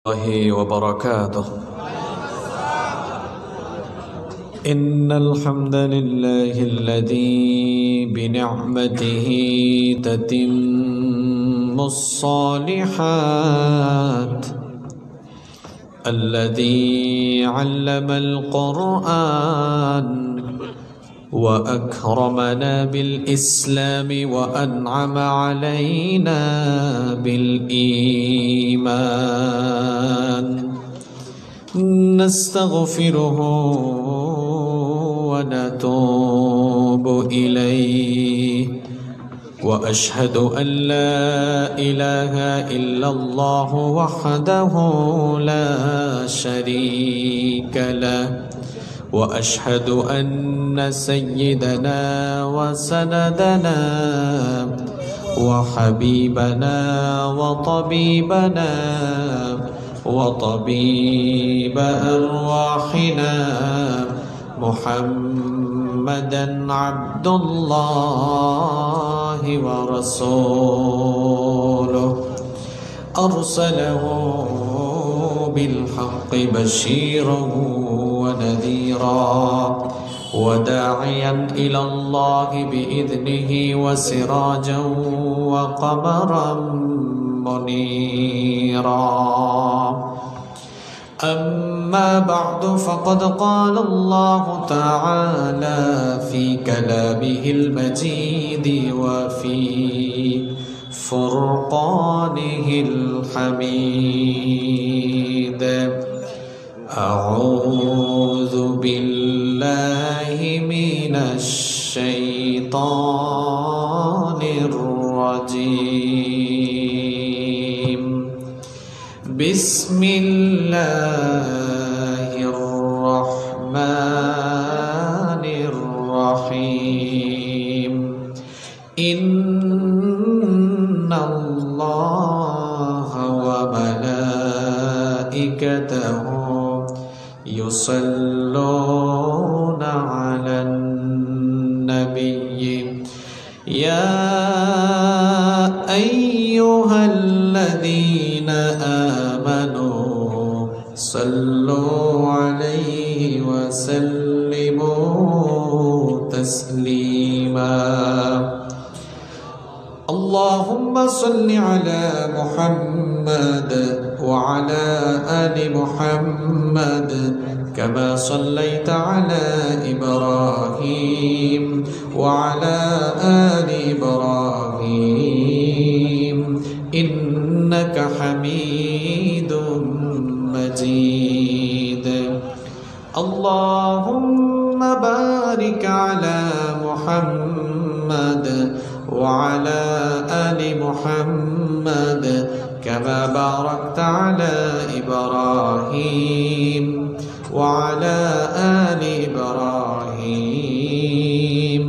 الله وبركاته. إن الحمد لله الذي بنعمته تتم الصالحات، الذي علم القرآن وأكرمنا بالإسلام وأنعم علينا بالإيمان. نستغفره ونتوب إليه، وأشهد أن لا إله إلا الله وحده لا شريك له، وأشهد أن سيدنا وسندنا وحبيبنا وطبيبنا وطبيب أرواحنا محمدا عبد الله ورسوله، أرسله بالحق بشيرا ونذيرا وداعيا إلى الله بإذنه وسراجا وقمرا منيرا. أما بعد، فقد قال الله تعالى في كلامه المجيد وفي فرقانه الحميد: أعوذ بالله من الشيطان الرجيم. بسم الله الرحمن الرحيم. إن الله وملائكته يصلون على النبي يا أيها الذين آمنوا صلوا عليه وسلموا تسليما. اللهم صل على محمد وعلى آل محمد كما صليت على إبراهيم وعلى آل إبراهيم إنك حميد مجيد. اللهم بارك على محمد وعلى آل محمد كما باركت على إبراهيم وعلى آل إبراهيم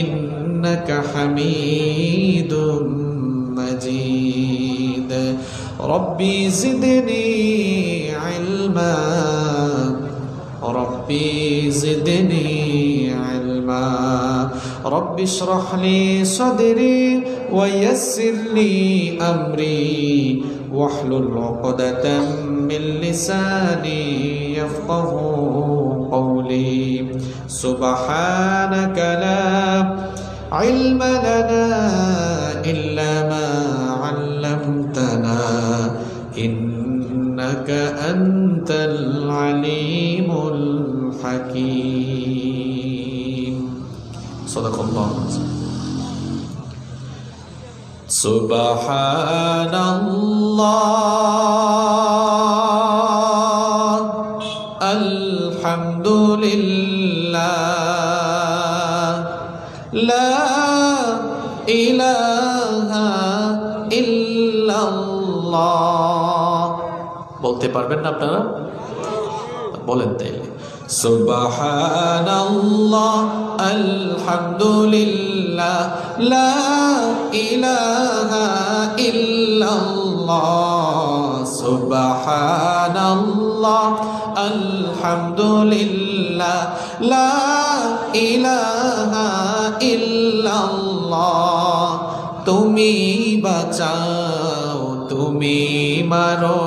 إنك حميد مجيد. ربي زدني علما، ربي زدني علما. رب اشرح لي صدري ويسر لي أمري واحلل عقدة من لساني يفقه قولي. سبحانك لا علم لنا إلا ما علمتنا إنك أنت العليم الحكيم. صدق الله. سبحان الله، الحمد لله، لا إله إلا الله. বলতে পারবেন না আপনারা? বলেন তাইলে। সুবহানাল্লাহ, আলহামদুলিল্লাহ, লা ইলাহা ইল্লাল্লাহ। সুবহানাল্লাহ, আলহামদুলিল্লাহ, লা ইলাহা ইল্লাল্লাহ। তুমি বাঁচাও, তুমি মারো,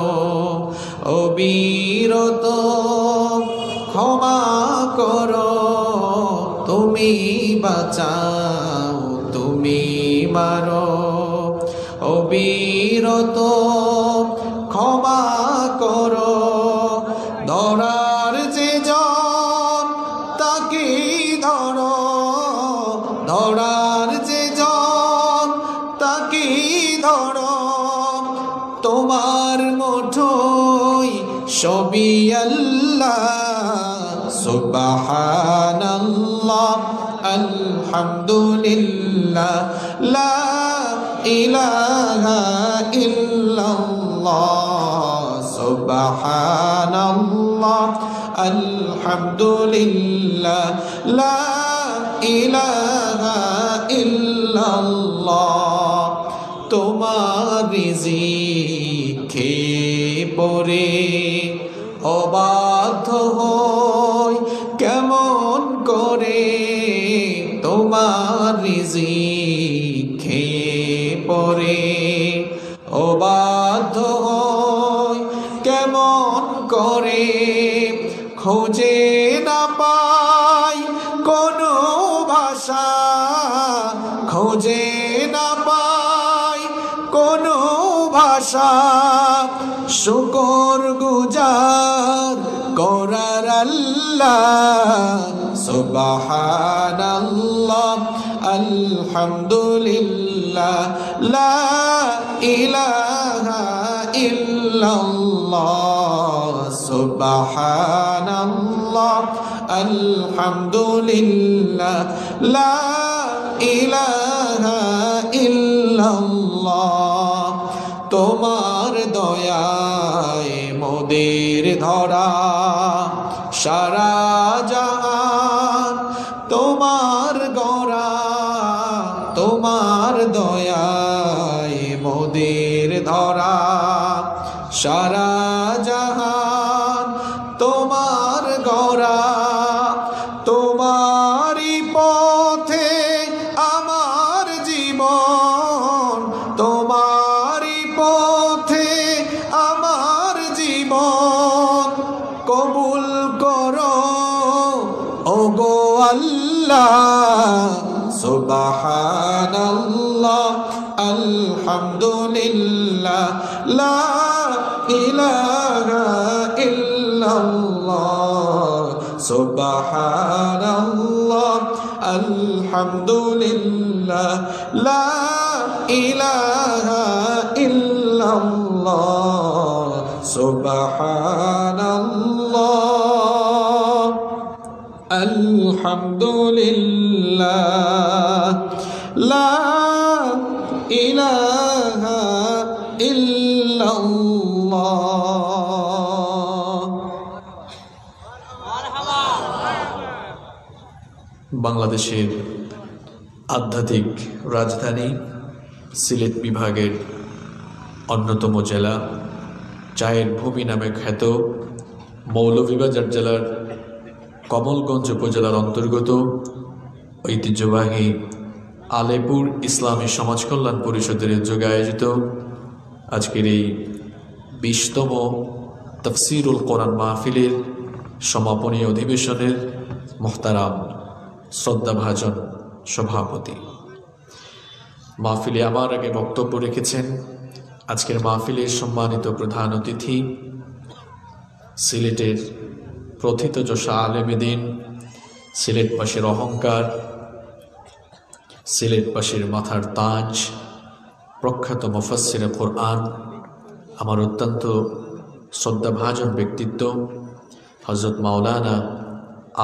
অবিরত ক্ষমা করো, তুমি বাঁচাও, তুমি মারো। অবিরত ক্ষমা করো, ধরার যে জন তাকে ধরো, ধরার যে জন তাকে ধরো। তোমার মুঠোয় সবই আল্লাহ, সুবহানাল্লাহ, আলহামদুলিল্লাহ, লা ইলাহা ইল্লাল্লাহ, সুবহানাল্লাহ, আলহামদুলিল্লাহ, লা ইলাহা ইল্লাল্লাহ। তোমার রিজিকে পরে অবাধ্য হই কেমন করে, তোমার রিজিকে পরে অবাধ্য হই কেমন করে। খোঁজে না পাই কোনো ভাষা, খোঁজে না পাই কোনো ভাষা, শুকর গুজার করার আল্লাহ, সুবহানাল্লাহ, আলহামদুলিল্লাহ, লা ইলাহা ইল্লাল্লাহ, সুবহানাল্লাহ, আলহামদুলিল্লাহ, লা ইলাহা ইল্লাল্লাহ। তোমার দয়ায় মোদের ধরা সারা জাহান, তোমার গড়া, তোমার দয়ায় মোদের ধরা সারা জাহান, তোমার গড়া। তোমারই পথে আমার জীবন, তোমারই পথে আমার জীবন, কবুল করো ওগো আল্লাহ, সুবহানাল্লাহ, আলহামদুলিল্লাহ, লা ইলাহা ইল্লাল্লাহ, সুবহানাল্লাহ, আলহামদুলিল্লাহ, লা ইলাহা ইল্লাল্লাহ, সুবহানাল্লাহ, আলহামদুলিল্লাহ, লা ইলাহা ইল্লাল্লাহ। বাংলাদেশের আধ্যাত্মিক রাজধানী সিলেট বিভাগের অন্যতম জেলা, চায়ের ভূমি নামে খ্যাত মৌলভীবাজার জেলার কমলগঞ্জ উপজেলার অন্তর্গত ঐতিহ্যবাহী আলেপুর ইসলামী সমাজ কল্যাণ পরিষদের উদ্যোগে আয়োজিত আজকের এই 20তম তাফসীরুল কোরআন মাহফিলের সমাপনী অধিবেশনের মুহতারাম শ্রদ্ধাভাজন সভাপতি, মাহফিলে আমার আগে বক্তব্য রেখেছেন আজকের মাহফিলের সম্মানিত প্রধান অতিথি, সিলেটের প্রথিতযশা আলেমে দ্বীন, সিলেটবাসীর অহংকার, সিলেটবাসীর মাথার তাজ, প্রখ্যাত মুফাসসিরে কোরআন, আমার অত্যন্ত শ্রদ্ধাভাজন ব্যক্তিত্ব হযরত মাওলানা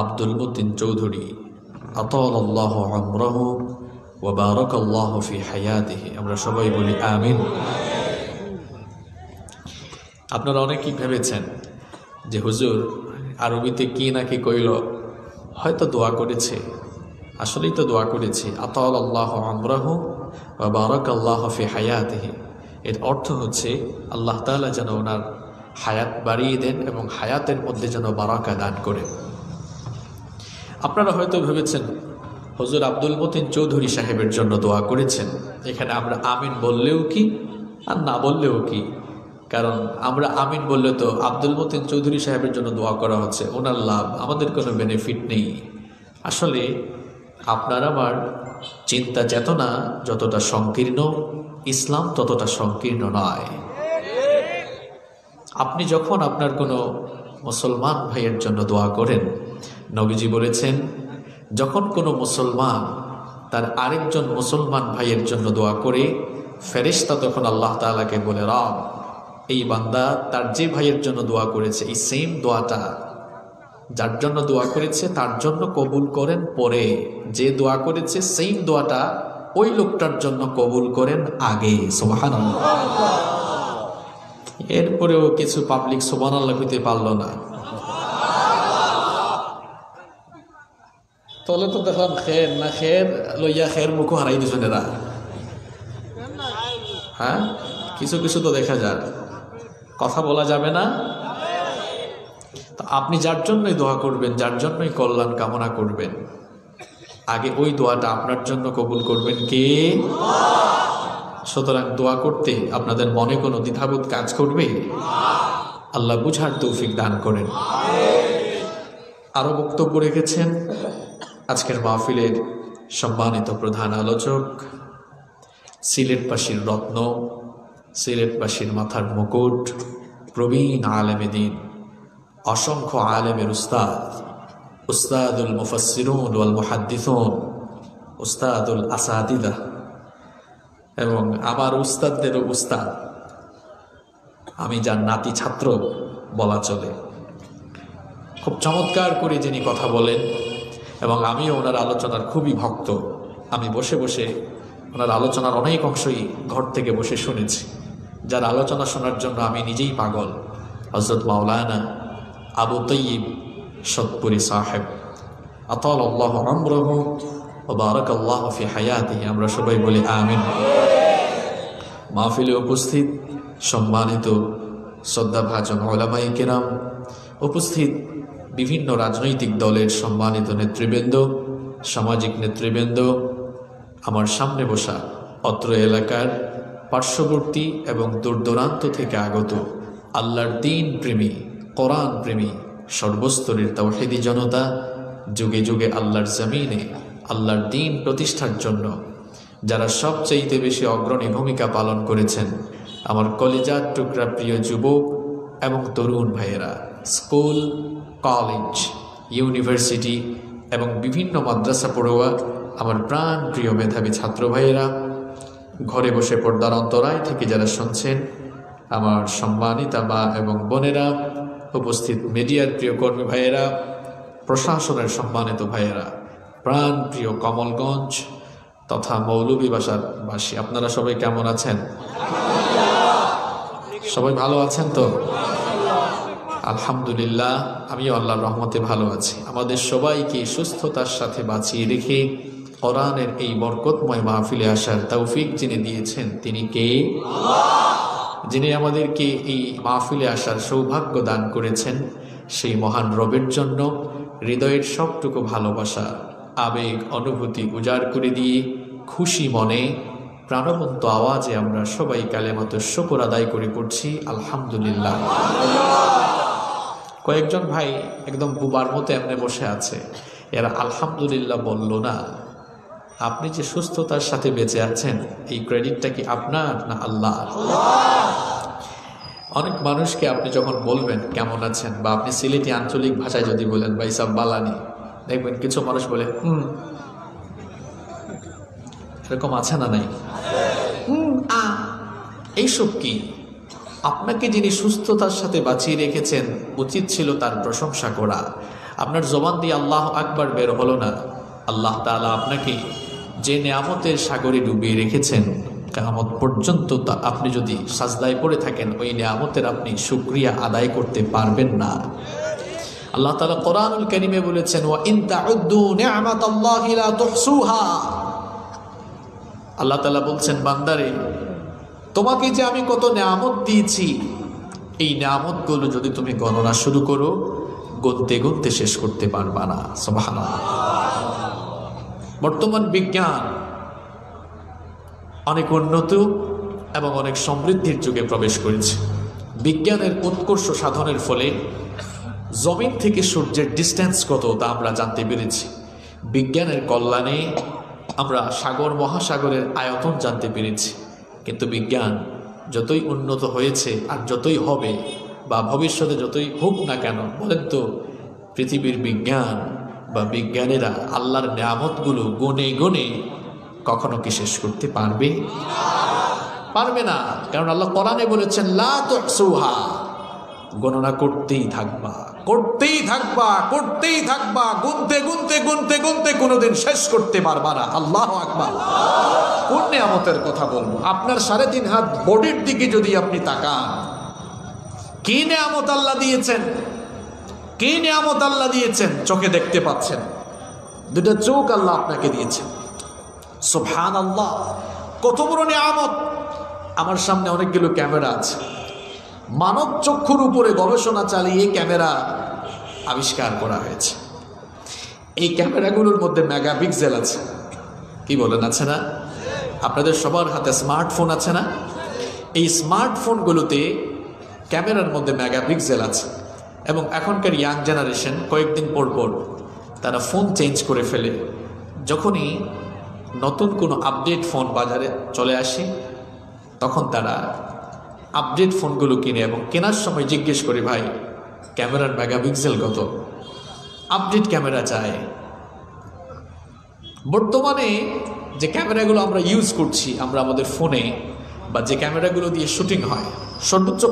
আব্দুল মতিন চৌধুরী, আতালাল্লাহু উমরাহু ওয়া বারাকাল্লাহু ফি হায়াতিহি। আমরা সবাই বলি আমিন। আপনারা অনেকেই ভেবেছেন যে হুজুর আরবিতে কি নাকি কইল, হয়তো দোয়া করেছে, আসলেই তো দোয়া করেছি, আতালাল্লাহু উমরাহু ওয়া বারাকাল্লাহু ফি হায়াতিহি। এর অর্থ হচ্ছে আল্লাহ তাআলা যেন ওনার হায়াত বাড়িয়ে দেন এবং হায়াতের মধ্যে যেন বারাকা দান করেন। আপনারা হয়তো ভেবেছেন হুজুর আব্দুল মতিন চৌধুরী সাহেবের জন্য দোয়া করেছেন। এখানে আমরা আমিন বললেও কি আর না বললেও কি, কারণ আমরা আমিন বললে তো আব্দুল মতিন চৌধুরী সাহেবের জন্য দোয়া করা হচ্ছে, ওনার লাভ, আমাদের কোনো বেনিফিট নেই। আসলে আপনার আমার চিন্তা চেতনা যতটা সংকীর্ণ, ইসলাম ততটা সংকীর্ণ নয়। আপনি যখন আপনার কোনো মুসলমান ভাইয়ের জন্য দোয়া করেন, নবীজি বলেছেন যখন কোনো মুসলমান তার আরেকজন মুসলমান ভাইয়ের জন্য দোয়া করে, ফেরেশতা তখন আল্লাহ তাআলাকে বলে, রব এই বান্দা তার যে ভাইয়ের জন্য দোয়া করেছে এই সেম দোয়াটা যার জন্য দোয়া করেছে তার জন্য কবুল করেন, পরে যে দোয়া করেছে সেম দোয়াটা ওই লোকটার জন্য কবুল করেন আগে। সুবহানাল্লাহ। এরপরেও কিছু পাবলিক সুবহানাল্লাহ কইতে পারলো না। তলে তো দেখলাম খের না খের লইয়া খের মুখো হারাই দিছেন এরা। হ্যাঁ, কিছু কিছু তো দেখা যায়, কথা বলা যাবে না। তো আপনি যার জন্যই দোয়া করবেন, যার জন্যই কল্যাণ কামনা করবেন, আগে ওই দোয়াটা আপনার জন্য কবুল করবেন কে? সুতরাং দোয়া করতে আপনাদের মনে কোনো দ্বিধাবোধ কাজ করবে? আল্লাহ বুঝার তৌফিক দান করেন। আরো বক্তব্য রেখেছেন আজকের মাহফিলের সম্মানিত প্রধান আলোচক, সিলেটবাসীর রত্ন, সিলেটবাসীর মাথার মুকুট, প্রবীণ আলেমে দ্বীন, অসংখ্য আলেমের উস্তাদ, উস্তাদুল মুফাসসিরুন ওয়াল মুহাদ্দিসুন, উস্তাদুল আসাতিদা, এবং আমার উস্তাদদেরও উস্তাদ, আমি যার নাতি ছাত্র বলা চলে। খুব চমৎকার করে যিনি কথা বলেন এবং আমিও ওনার আলোচনার খুবই ভক্ত। আমি বসে বসে ওনার আলোচনার অনেক অংশই ঘর থেকে বসে শুনেছি। যার আলোচনা শোনার জন্য আমি নিজেই পাগল, হযরত মাওলানা আবু তয়্যিব সতপুরি সাহেব, আতালাল্লাহু আমরাহু ওয়া বারাকাল্লাহু ফি হায়াতিহি। আমরা সবাই বলি আমিন। মাহফিলে উপস্থিত সম্মানিত শ্রদ্ধাভাজন উলামায়ে কেরাম, উপস্থিত বিভিন্ন রাজনৈতিক দলের সম্মানিত নেতৃবৃন্দ, সামাজিক নেতৃবৃন্দ, আমার সামনে বসা অত্র এলাকার পার্শ্ববর্তী এবং দূরদূরান্ত থেকে আগত আল্লাহর দ্বীন প্রেমী, কোরআন প্রেমী সর্বস্তরের তাওহীদি জনতা, যুগে যুগে আল্লাহর জমিনে আল্লাহর দ্বীন প্রতিষ্ঠার জন্য যারা সবচাইতে বেশি অগ্রণী ভূমিকা পালন করেছেন, আমার কলিজার টুকরা প্রিয় যুবক এবং তরুণ ভাইয়েরা, স্কুল, কলেজ, ইউনিভার্সিটি এবং বিভিন্ন মাদ্রাসা পড়ুয়া আমার প্রাণ প্রিয় মেধাবী ছাত্র ভাইয়েরা, ঘরে বসে পর্দার অন্তরায় থেকে যারা শুনছেন, আমার সম্মানিতা মা এবং বোনেরা, উপস্থিত মিডিয়ার প্রিয় কর্মী ভাইয়েরা, প্রশাসনের সম্মানিত ভাইয়েরা, প্রাণ প্রিয় কমলগঞ্জ তথা মৌলভীবাসারবাসী, আপনারা সবাই কেমন আছেন? সবাই ভালো আছেন তো? আলহামদুলিল্লাহ, আমিও আল্লাহর রহমতে ভালো আছি। আমাদের সবাইকে সুস্থতার সাথে বাঁচিয়ে রেখে কোরআনের এই বরকতময় মাহফিলে আসার তৌফিক যিনি দিয়েছেন তিনি কে? যিনি আমাদেরকে এই মাহফিলে আসার সৌভাগ্য দান করেছেন, সেই মহান রবের জন্য হৃদয়ের সবটুকু ভালোবাসা, আবেগ, অনুভূতি উজাড় করে দিয়ে খুশি মনে প্রাণবন্ত আওয়াজে আমরা সবাই কালেমাতুশ শুকর আদায় করে পড়ছি আলহামদুলিল্লাহ। কয়েকজন ভাই একদম বুবার মতো এমনি বসে আছে, এরা আলহামদুলিল্লাহ বলল না। আপনি যে সুস্থতার সাথে বেঁচে আছেন, এই ক্রেডিটটা কি আপনার না আল্লাহ? অনেক মানুষকে আপনি যখন বলবেন কেমন আছেন, বা আপনি সিলেটি আঞ্চলিক ভাষায় যদি বলেন ভাই সাব বালানি, দেখবেন কিছু মানুষ বলে এরকম আছে না নাই? এইসব কি? আপনাকে যিনি সুস্থতার সাথে বাঁচিয়ে রেখেছেন, উচিত ছিল তার প্রশংসা করা। আপনার জবান দিয়ে আল্লাহ আকবার বের হলো না। আল্লাহ তাআলা আপনাকে যে নিয়ামতের সাগরে ডুবিয়ে রেখেছেন, কিয়ামত পর্যন্ত আপনি যদি সাজদায় পড়ে থাকেন, ওই নিয়ামতের আপনি শুকরিয়া আদায় করতে পারবেন না। আল্লাহ তাআলা কোরআনুল কারীমে বলেছেন, ওয়া ইন তাউদ্দু নি'মাতাল্লাহি লা তুহসুহা। আল্লাহ তাআলা বলছেন, বান্দারে তোমাকে যে আমি কত নিয়ামত দিয়েছি, এই নিয়ামতগুলো যদি তুমি গণনা শুরু করো, গুনতে গুনতে শেষ করতে পারবা না। সুবহানাল্লাহ। বর্তমান বিজ্ঞান অনেক উন্নত এবং অনেক সমৃদ্ধির যুগে প্রবেশ করেছে। বিজ্ঞানের উৎকর্ষ সাধনের ফলে জমিন থেকে সূর্যের ডিস্টেন্স কত তা আমরা জানতে পেরেছি। বিজ্ঞানের কল্যাণে আমরা সাগর মহাসাগরের আয়তন জানতে পেরেছি। কিন্তু বিজ্ঞান যতই উন্নত হয়েছে আর যতই হবে বা ভবিষ্যতে যতই হোক না কেন, বলেন তো পৃথিবীর বিজ্ঞান বা বিজ্ঞানীরা আল্লাহর নিয়ামতগুলো গুনে গুনে কখনো কি শেষ করতে পারবে? পারবে না। কারণ আল্লাহ কোরআনে বলেছেন লা তুহসুহা, গণনা করতেই থাকবা, করতেই থাকবা, করতেই থাকবা, গুনতে গুনতে গুনতে গুনতে কোনোদিন শেষ করতে পারবা না। আল্লাহু আকবার। কোন নিয়ামতের কথা বলবো? আপনার 3.5 হাত বডির দিকে যদি আপনি তাকান, কি নিয়ামত আল্লাহ দিয়েছেন, কি নিয়ামত আল্লাহ দিয়েছেন। চোখে দেখতে পাচ্ছেন, 2টা চোখ আল্লাহ আপনাকে দিয়েছেন। সুবহানাল্লাহ, কত বড় নিয়ামত। আমার সামনে অনেকগুলো ক্যামেরা আছে। মানব চক্ষুর উপরে গবেষণা চালিয়ে ক্যামেরা আবিষ্কার করা হয়েছে। এই ক্যামেরাগুলোর মধ্যে মেগাপিক্সেল আছে। কি বলেন, আছে না? আপনাদের সবার হাতে স্মার্টফোন আছে না? এই স্মার্টফোনগুলোতে ক্যামেরার মধ্যে মেগাপিক্সেল আছে। এবং এখনকার ইয়াং জেনারেশন কয়েকদিন পর পর তারা ফোন চেঞ্জ করে ফেলে। যখনই নতুন কোনো আপডেট ফোন বাজারে চলে আসে তখন তারা আপডেট ফোনগুলো কিনে এবং কেনার সময় জিজ্ঞেস করে, ভাই ক্যামেরার মেগাপিক্সেল কত? আপডেট ক্যামেরা চায়। বর্তমানে যে ক্যামেরাগুলো আমরা ইউজ করছি আমরা আমাদের ফোনে, বা যে ক্যামেরাগুলো দিয়ে শুটিং হয়, সর্বোচ্চ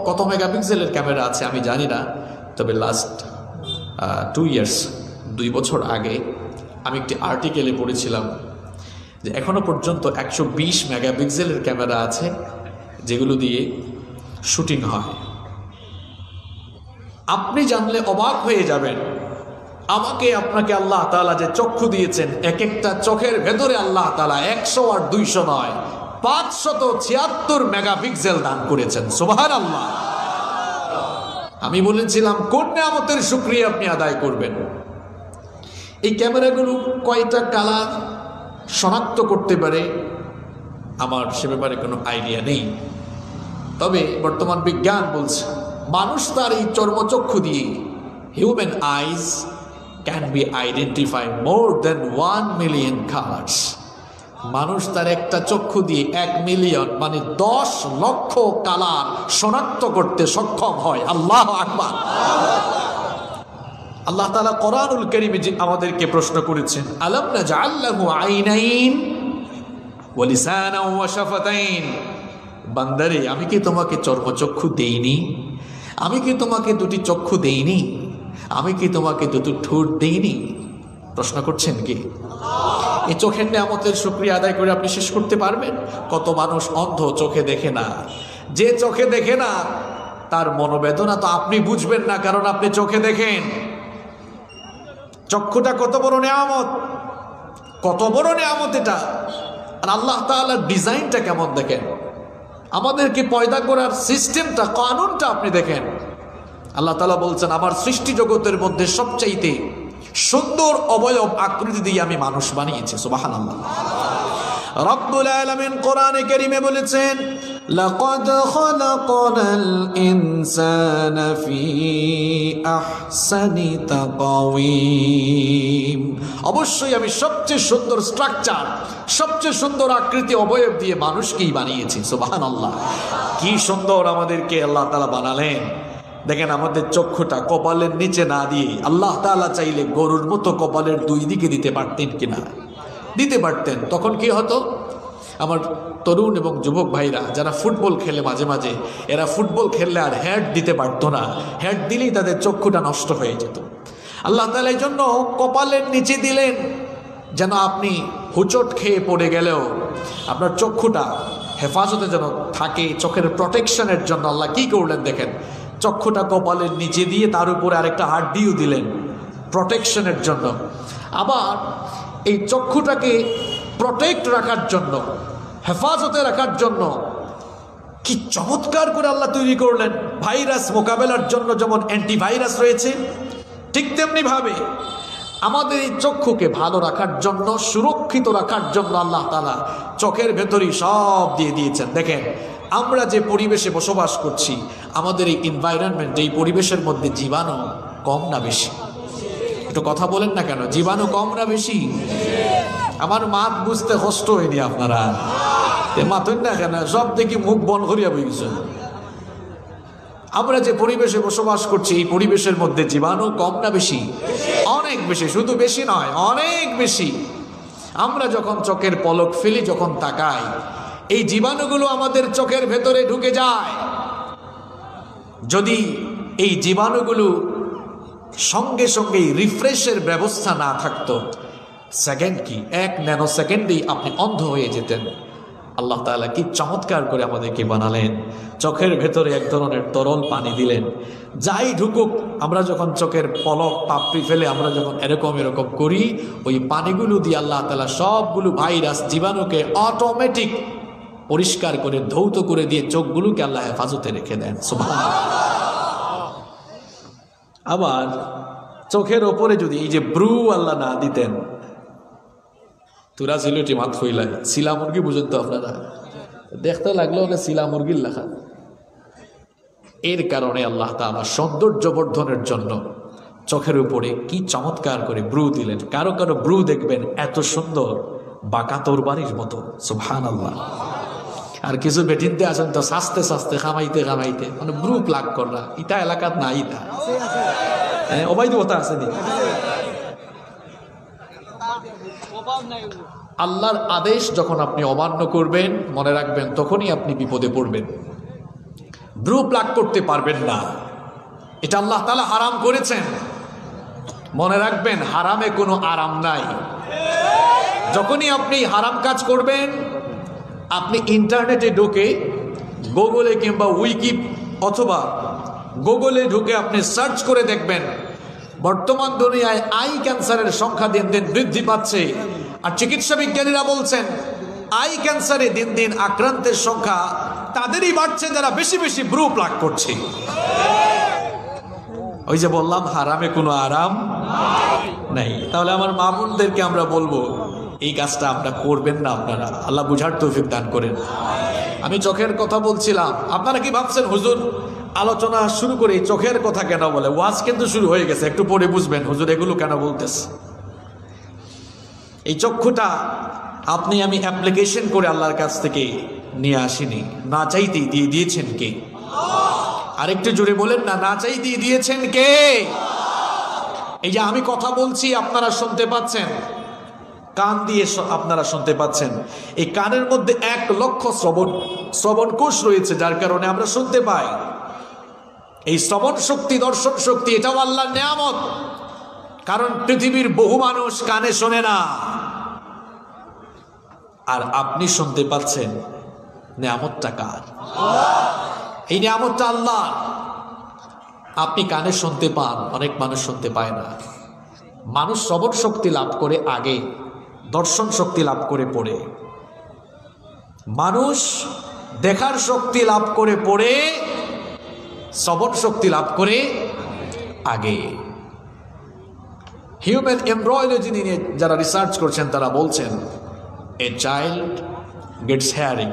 কত মেগাপিক্সেলের ক্যামেরা আছে আমি জানি না। তবে লাস্ট 2 ইয়ার্স, 2 বছর আগে আমি একটি আর্টিকেলে পড়েছিলাম যে এখনো পর্যন্ত 120 মেগাপিক্সেলের ক্যামেরা আছে যেগুলো দিয়ে শুটিং হয়। আপনি জানলে অবাক হয়ে যাবেন। আমাকে আপনাকে আল্লাহ তাআলা যে চক্ষু দিয়েছেন, এক একটা চোখের ভেতরে আল্লাহ তাআলা 100 আর 200 নয় 576 মেগাপিক্সেল দান করেছেন। সুবহানাল্লাহ। আমি বলেছিলাম কোন নিয়ামতের শুকরিয়া আপনি আদায় করবেন। এই ক্যামেরাগুলো কয়টা কালার শনাক্ত করতে পারে আমার সে ব্যাপারে কোনো আইডিয়া নেই। তবে বর্তমান বিজ্ঞান বলছে মানুষ তার এই চর্মচক্ষু দিয়ে, human eyes can be identify more than 1 million colours. মানুষ তার একটা চক্ষু দিয়ে 1 মিলিয়ন মানে 10 লক্ষ কালার শনাক্ত করতে সক্ষম হয়। আল্লাহু আকবার। আল্লাহ তাআলা কোরআনুল কারীমে আমাদেরকে প্রশ্ন করেছেন, আলাম নাজআল লাহু আইনাইন ওয়া লিসানান ওয়া শাফাতাইন। বান্দারে, আমি কি তোমাকে চর্মচক্ষু দেইনি? আমি কি তোমাকে 2টি চক্ষু দেইনি? আমি কি তোমাকে 2টি ঠোঁট দেইনি? প্রশ্ন করছেন কি? এই চোখের নিয়ামতের শুকরিয়া আদায় করে আপনি শেষ করতে পারবেন? কত মানুষ অন্ধ, চোখে দেখে না। যে চোখে দেখে না তার মনোবেদনা তো আপনি বুঝবেন না, কারণ আপনি চোখে দেখেন। চক্ষুটা কত বড় নিয়ামত, কত বড় নিয়ামত এটা। আর আল্লাহ তাআলার ডিজাইনটা কেমন দেখেন, আমাদেরকে পয়দা করার সিস্টেমটা, কানুনটা আপনি দেখেন। আল্লাহ তাআলা বলছেন আমার সৃষ্টি জগতের মধ্যে সবচাইতে সুন্দর অবয়ব আকৃতি দিয়ে আমি মানুষ বানিয়েছি। সুবহানাল্লাহ। রব্বুল আলামিন কোরআনে কারীমে বলেছেন, লাকাদ খালাকনাল ইনসানা ফি আহসানি তাকওয়িম। অবশ্যই আমি সবচেয়ে সুন্দর স্ট্রাকচার, সবচেয়ে সুন্দর আকৃতি অবয়ব দিয়ে মানুষকেই বানিয়েছি। সুবহানাল্লাহ। কি সুন্দর আমাদেরকে আল্লাহ তাআলা বানালেন। দেখেন আমাদের চক্ষুটা কপালের নিচে না দিয়ে আল্লাহ তাআলা চাইলে গরুর মতো কপালের 2 দিকে দিতে পারতেন কিনা? দিতে পারতেন। তখন কি হতো? আমার তরুণ এবং যুবক ভাইরা যারা ফুটবল খেলে মাঝে মাঝে, এরা ফুটবল খেললে আর হেড দিতে পারতো না। হেড দিলেই তাদের চক্ষুটা নষ্ট হয়ে যেত। আল্লাহ তাআলা এই জন্য কপালের নিচে দিলেন, যেন আপনি হুচট খেয়ে পড়ে গেলেও আপনার চক্ষুটা হেফাজতে যেন থাকে। চোখের প্রোটেকশনের জন্য আল্লাহ কি করলেন দেখেন, চক্ষুটা কপালের নিচে দিয়ে তার উপরে আরেকটা হাড্ডিও দিলেন প্রোটেকশনের জন্য। আবার এই চক্ষুটাকে প্রোটেক্ট রাখার জন্য, হেফাজতে রাখার জন্য কি চমৎকার করে আল্লাহ তৈরি করলেন। ভাইরাস মোকাবেলার জন্য যেমন অ্যান্টিভাইরাস রয়েছে, ঠিক তেমনি ভাবে আমাদের এই চক্ষুকে ভালো রাখার জন্য, সুরক্ষিত রাখার জন্য আল্লাহ তাআলা চোখের ভেতরই সব দিয়ে দিয়েছেন। দেখেন আমরা যে পরিবেশে বসবাস করছি, আমাদের এই এনভায়রনমেন্ট, এই পরিবেশের মধ্যে জীবাণু কম না বেশি? একটু কথা বলেন না কেন, জীবাণু কম না বেশি? আমার মাত বুঝতে কষ্ট হয়নি আপনারা? মাথুন না কেন, সব দেখি মুখ বন করিয়া বই গেছে। আমরা যে পরিবেশে বসবাস করছি, এই পরিবেশের মধ্যে জীবাণু কম না বেশি? অনেক বেশি, শুধু বেশি নয়, অনেক বেশি। আমরা যখন চোখের পলক ফেলি, যখন তাকাই, এই জীবাণুগুলো আমাদের চোখের ভেতরে ঢুকে যায়। যদি এই জীবাণুগুলো সঙ্গে সঙ্গে রিফ্রেশের ব্যবস্থা না থাকতো, সেকেন্ড কি 1 ন্যানো সেকেন্ডেই আপনি অন্ধ হয়ে যেতেন। আল্লাহ তাআলা কি চমৎকার করে আমাদেরকে বানালেন, চোখের ভেতরে এক ধরনের তরল পানি দিলেন, যাই ঢুকুক, আমরা যখন চোখের পলক পাপড়ি ফেলে আমরা যখন এরকম করি, ওই পানিগুলো দিয়ে আল্লাহ তাআলা সবগুলো ভাইরাস জীবাণুকে অটোমেটিক পরিষ্কার করে ধৌত করে দিয়ে চোখগুলোকে আল্লাহ হেফাজতে রেখে দেন। সুবহানাল্লাহ। আবার চোখের ওপরে যদি এই যে ব্রু আল্লাহ না দিতেন, তুরা সিলেটি মাত হইলাই শিলা মুরগি, বুঝেন তো আপনারা? দেখতে লাগলো না শিলা মুরগির লেখা। এর কারণে আল্লাহ তাআলা সৌন্দর্য বর্ধনের জন্য চোখের উপরে কি চমৎকার করে ব্রু দিলেন। কারো কারো ব্রু দেখবেন এত সুন্দর, বাঁকা তরবারির মতো। সুবহানাল্লাহ। আর কিছু বেটিনতে আসেন তো সাজতে সাজতে খামাইতে খামাইতে মানে ব্রু প্লাগ করা, ইটা এলাকাত না, ইটা অবৈধ কথা আসেনি। আল্লাহর আদেশ যখন আপনি অমান্য করবেন, মনে রাখবেন তখনই আপনি বিপদে পড়বেন। ব্রু প্লাগ করতে পারবেন না, এটা আল্লাহ তাআলা হারাম করেছেন। মনে রাখবেন হারামে কোনো আরাম নাই। যখনই আপনি হারাম কাজ করবেন, আপনি ইন্টারনেটে ঢুকে গুগলে কিংবা উইকি অথবা গুগলে ঢুকে আপনি সার্চ করে দেখবেন, বর্তমান দুনিয়ায় আই ক্যান্সারের সংখ্যা দিন দিন বৃদ্ধি পাচ্ছে। আর চিকিৎসা বিজ্ঞানীরা বলছেন আই ক্যান্সারে দিন দিন আক্রান্তের সংখ্যা তাদেরই বাড়ছে যারা বেশি বেশি ব্রু প্লাগ করছে। ওই যে বললাম হারামে কোনো আরাম নাই। তাহলে আমার মা বোনদেরকে আমরা বলবো এই কাজটা আপনারা করবেন না। আপনারা আল্লাহ বুঝার তৌফিক দান করেন। আমি চোখের কথা বলছিলাম, আপনারা কি ভাবছেন হুজুর আলোচনা শুরু করে চোখের কথা কেন বলে? ওয়াজ কিন্তু শুরু হয়ে গেছে, একটু পরে বুঝবেন হুজুর এগুলো কেন বলতেছে। এই চক্ষুটা আপনি আমি অ্যাপ্লিকেশন করে আল্লাহর কাছ থেকে নিয়ে আসিনি, না চাইতেই দিয়ে দিয়েছেন কে? আরেকটু জোরে বলেন না, না চাই দিয়ে দিয়েছেন কে? এই যে আমি কথা বলছি আপনারা শুনতে পাচ্ছেন, কান দিয়ে আপনারা শুনতে পাচ্ছেন। এই কানের মধ্যে 1 লক্ষ শ্রবণ কোষ রয়েছে, যার কারণে আমরা শুনতে পাই। এই শ্রবণ শক্তি, দর্শন শক্তি, এটাও আল্লাহর নিয়ামত। কারণ পৃথিবীর বহু মানুষ কানে শোনে না, আর আপনি শুনতে পাচ্ছেন। নিয়ামতটা কার? এই নিয়ামতটা আল্লাহ। আপনি কানে শুনতে পান, অনেক মানুষ শুনতে পায় না। মানুষ শ্রবণ শক্তি লাভ করে আগে, দর্শন শক্তি লাভ করে পড়ে। মানুষ দেখার শক্তি লাভ করে পড়ে, শ্রবণ শক্তি লাভ করে আগে। হিউম্যান এমব্রয়লজি নিয়ে যারা রিসার্চ করছেন তারা বলছেন a child gets hearing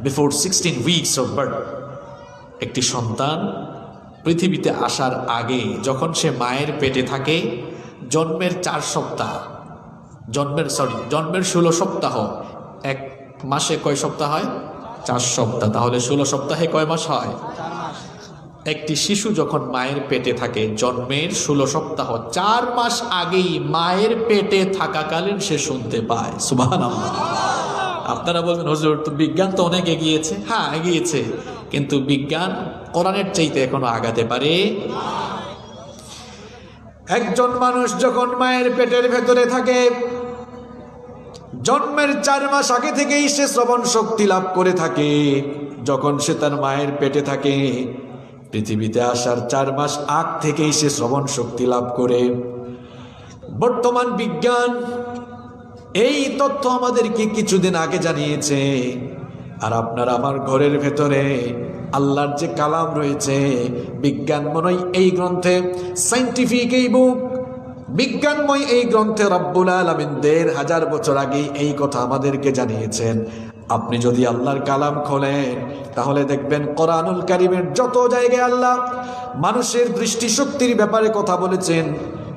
before 16 weeks of birth। একটি সন্তান পৃথিবীতে আসার আগে, যখন সে মায়ের পেটে থাকে, জন্মের 4 সপ্তাহ, জন্মের 16 সপ্তাহ, 1 মাসে কয় সপ্তাহ হয়? 4 সপ্তাহ। তাহলে 16 সপ্তাহে কয় মাস হয়? একটি শিশু যখন মায়ের পেটে থাকে, জন্মের 16 সপ্তাহ, 4 মাস আগেই মায়ের পেটে থাকাকালীন সে শুনতে পায়। সুবহানাল্লাহ। আপনারা বলবেন হুজুর তো বিজ্ঞান তো অনেক এগিয়েছে। হ্যাঁ এগিয়েছে, কিন্তু বিজ্ঞান কোরআনের চাইতে এখনো আগাতে পারে। একজন মানুষ যখন মায়ের পেটের ভেতরে থাকে, জন্মের 4 মাস আগে থেকেই সে শ্রবণ শক্তি লাভ করে থাকে। যখন সে তার মায়ের পেটে থাকে, পৃথিবীতে আসার 4 মাস আগ থেকেই সে শ্রবণ শক্তি লাভ করে। বর্তমান বিজ্ঞান এই তথ্য আমাদেরকে কিছুদিন আগে জানিয়েছে। আর আপনার আমার ঘরের ভেতরে আল্লাহর যে কালাম রয়েছে, বিজ্ঞানময় এই গ্রন্থে, সাইন্টিফিক এই বুক, বিজ্ঞানময় এই গ্রন্থে রব্বুল আলামিন 1500 বছর আগে এই কথা আমাদেরকে জানিয়েছেন। আপনি যদি আল্লাহর কালাম খোলেন তাহলে দেখবেন কোরআনুল কারীমের যত জায়গায় আল্লাহ মানুষের দৃষ্টিশক্তির ব্যাপারে কথা বলেছেন,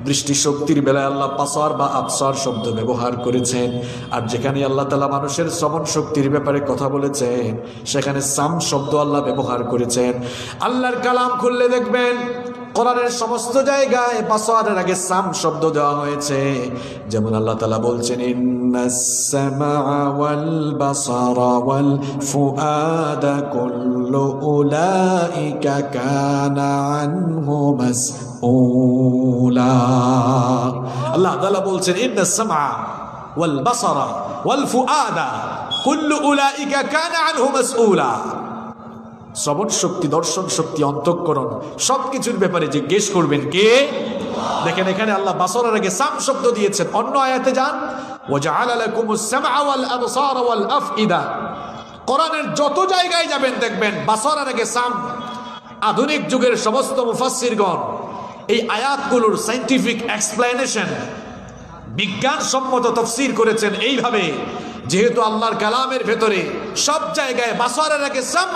দৃষ্টিশক্তির বেলায় আল্লাহ বাসার বা আবসার শব্দ ব্যবহার করেছেন। আর যেখানে আল্লাহ তাআলা মানুষের শ্রবণ শক্তির ব্যাপারে কথা বলেছেন সেখানে সাম শব্দ আল্লাহ ব্যবহার করেছেন। আল্লাহর কালাম খুললে দেখবেন কোরআনের সমস্ত জায়গায় বাসারের আগে সাম শব্দ দেওয়া হয়েছে। যেমন আল্লাহ তাআলা বলছেন ইন্নাস সামাআ ওয়াল বাসারা ওয়াল ফুআদা কুল্লু উলাইকা কানা আনহু মাসউলা। আল্লাহ তাআলা বলছেন ইন্নাস সামাআ ওয়াল বাসারা ওয়াল ফুআদা কুল্লু উলাইকা কানা আনহু মাসউলা। শ্রবণ শক্তি, দর্শন শক্তি, অন্তঃকরণ সবকিছুর ব্যাপারে জিজ্ঞেস করবেন কে? দেখেন এখানে আল্লাহ বাসরের আগে সাম শব্দ দিয়েছেন। অন্য আয়াতে যান ওয়াজআলা লাকুমুস সামআ ওয়াল আবসারা ওয়াল আফইদা। কোরআনের যত জায়গায় যাবেন দেখবেন বাসরের আগে সাম। আধুনিক যুগের সমস্ত মুফাসসিরগণ এই আয়াতগুলোর সায়েন্টিফিক এক্সপ্লেনেশন, বিজ্ঞানসম্মত তাফসীর করেছেন এইভাবে, যেহেতু আল্লাহর কালামের ভেতরে সব জায়গায় বাসরের আগে সাম,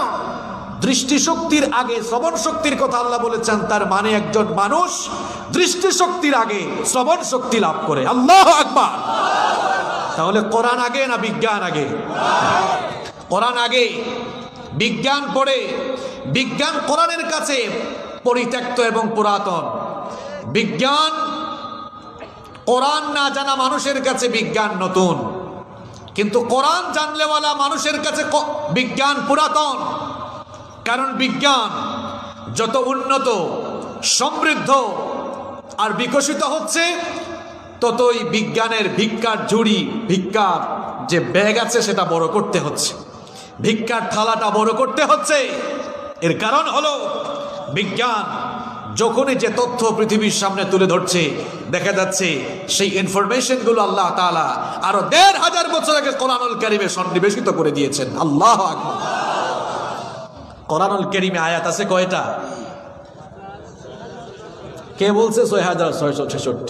দৃষ্টিশক্তির আগে শ্রবণ শক্তির কথা আল্লাহ বলেছেন, তার মানে একজন মানুষ দৃষ্টিশক্তির আগে শ্রবণ শক্তি লাভ করে। আল্লাহু আকবার। তাহলে কোরআন আগে না বিজ্ঞান আগে? কোরআন আগে। বিজ্ঞান পড়ে, বিজ্ঞান কোরআনের কাছে পরিত্যক্ত এবং পুরাতন। বিজ্ঞান, কোরআন না জানা মানুষের কাছে বিজ্ঞান নতুন, কিন্তু কোরআন জানলেওয়ালা মানুষের কাছে বিজ্ঞান পুরাতন। কারণ বিজ্ঞান যত উন্নত, সমৃদ্ধ আর বিকশিত হচ্ছে ততই বিজ্ঞানের ভিক্ষার ঝুড়ি, ভিক্ষার যে ব্যাগ আছে সেটা বড় করতে হচ্ছে, ভিক্ষার থালাটা বড় করতে হচ্ছে। এর কারণ হলো বিজ্ঞান যখনই যে তথ্য পৃথিবীর সামনে তুলে ধরছে দেখা যাচ্ছে সেই ইনফরমেশনগুলো আল্লাহ তাআলা আরো ১৫০০ বছর আগে কোরআনুল কারীমে সন্নিবেশিত করে দিয়েছেন। আল্লাহু আকবার। কোরআনুল কারীমে আয়াত আছে কয়টা? কে বলছে ৬৬৬৬?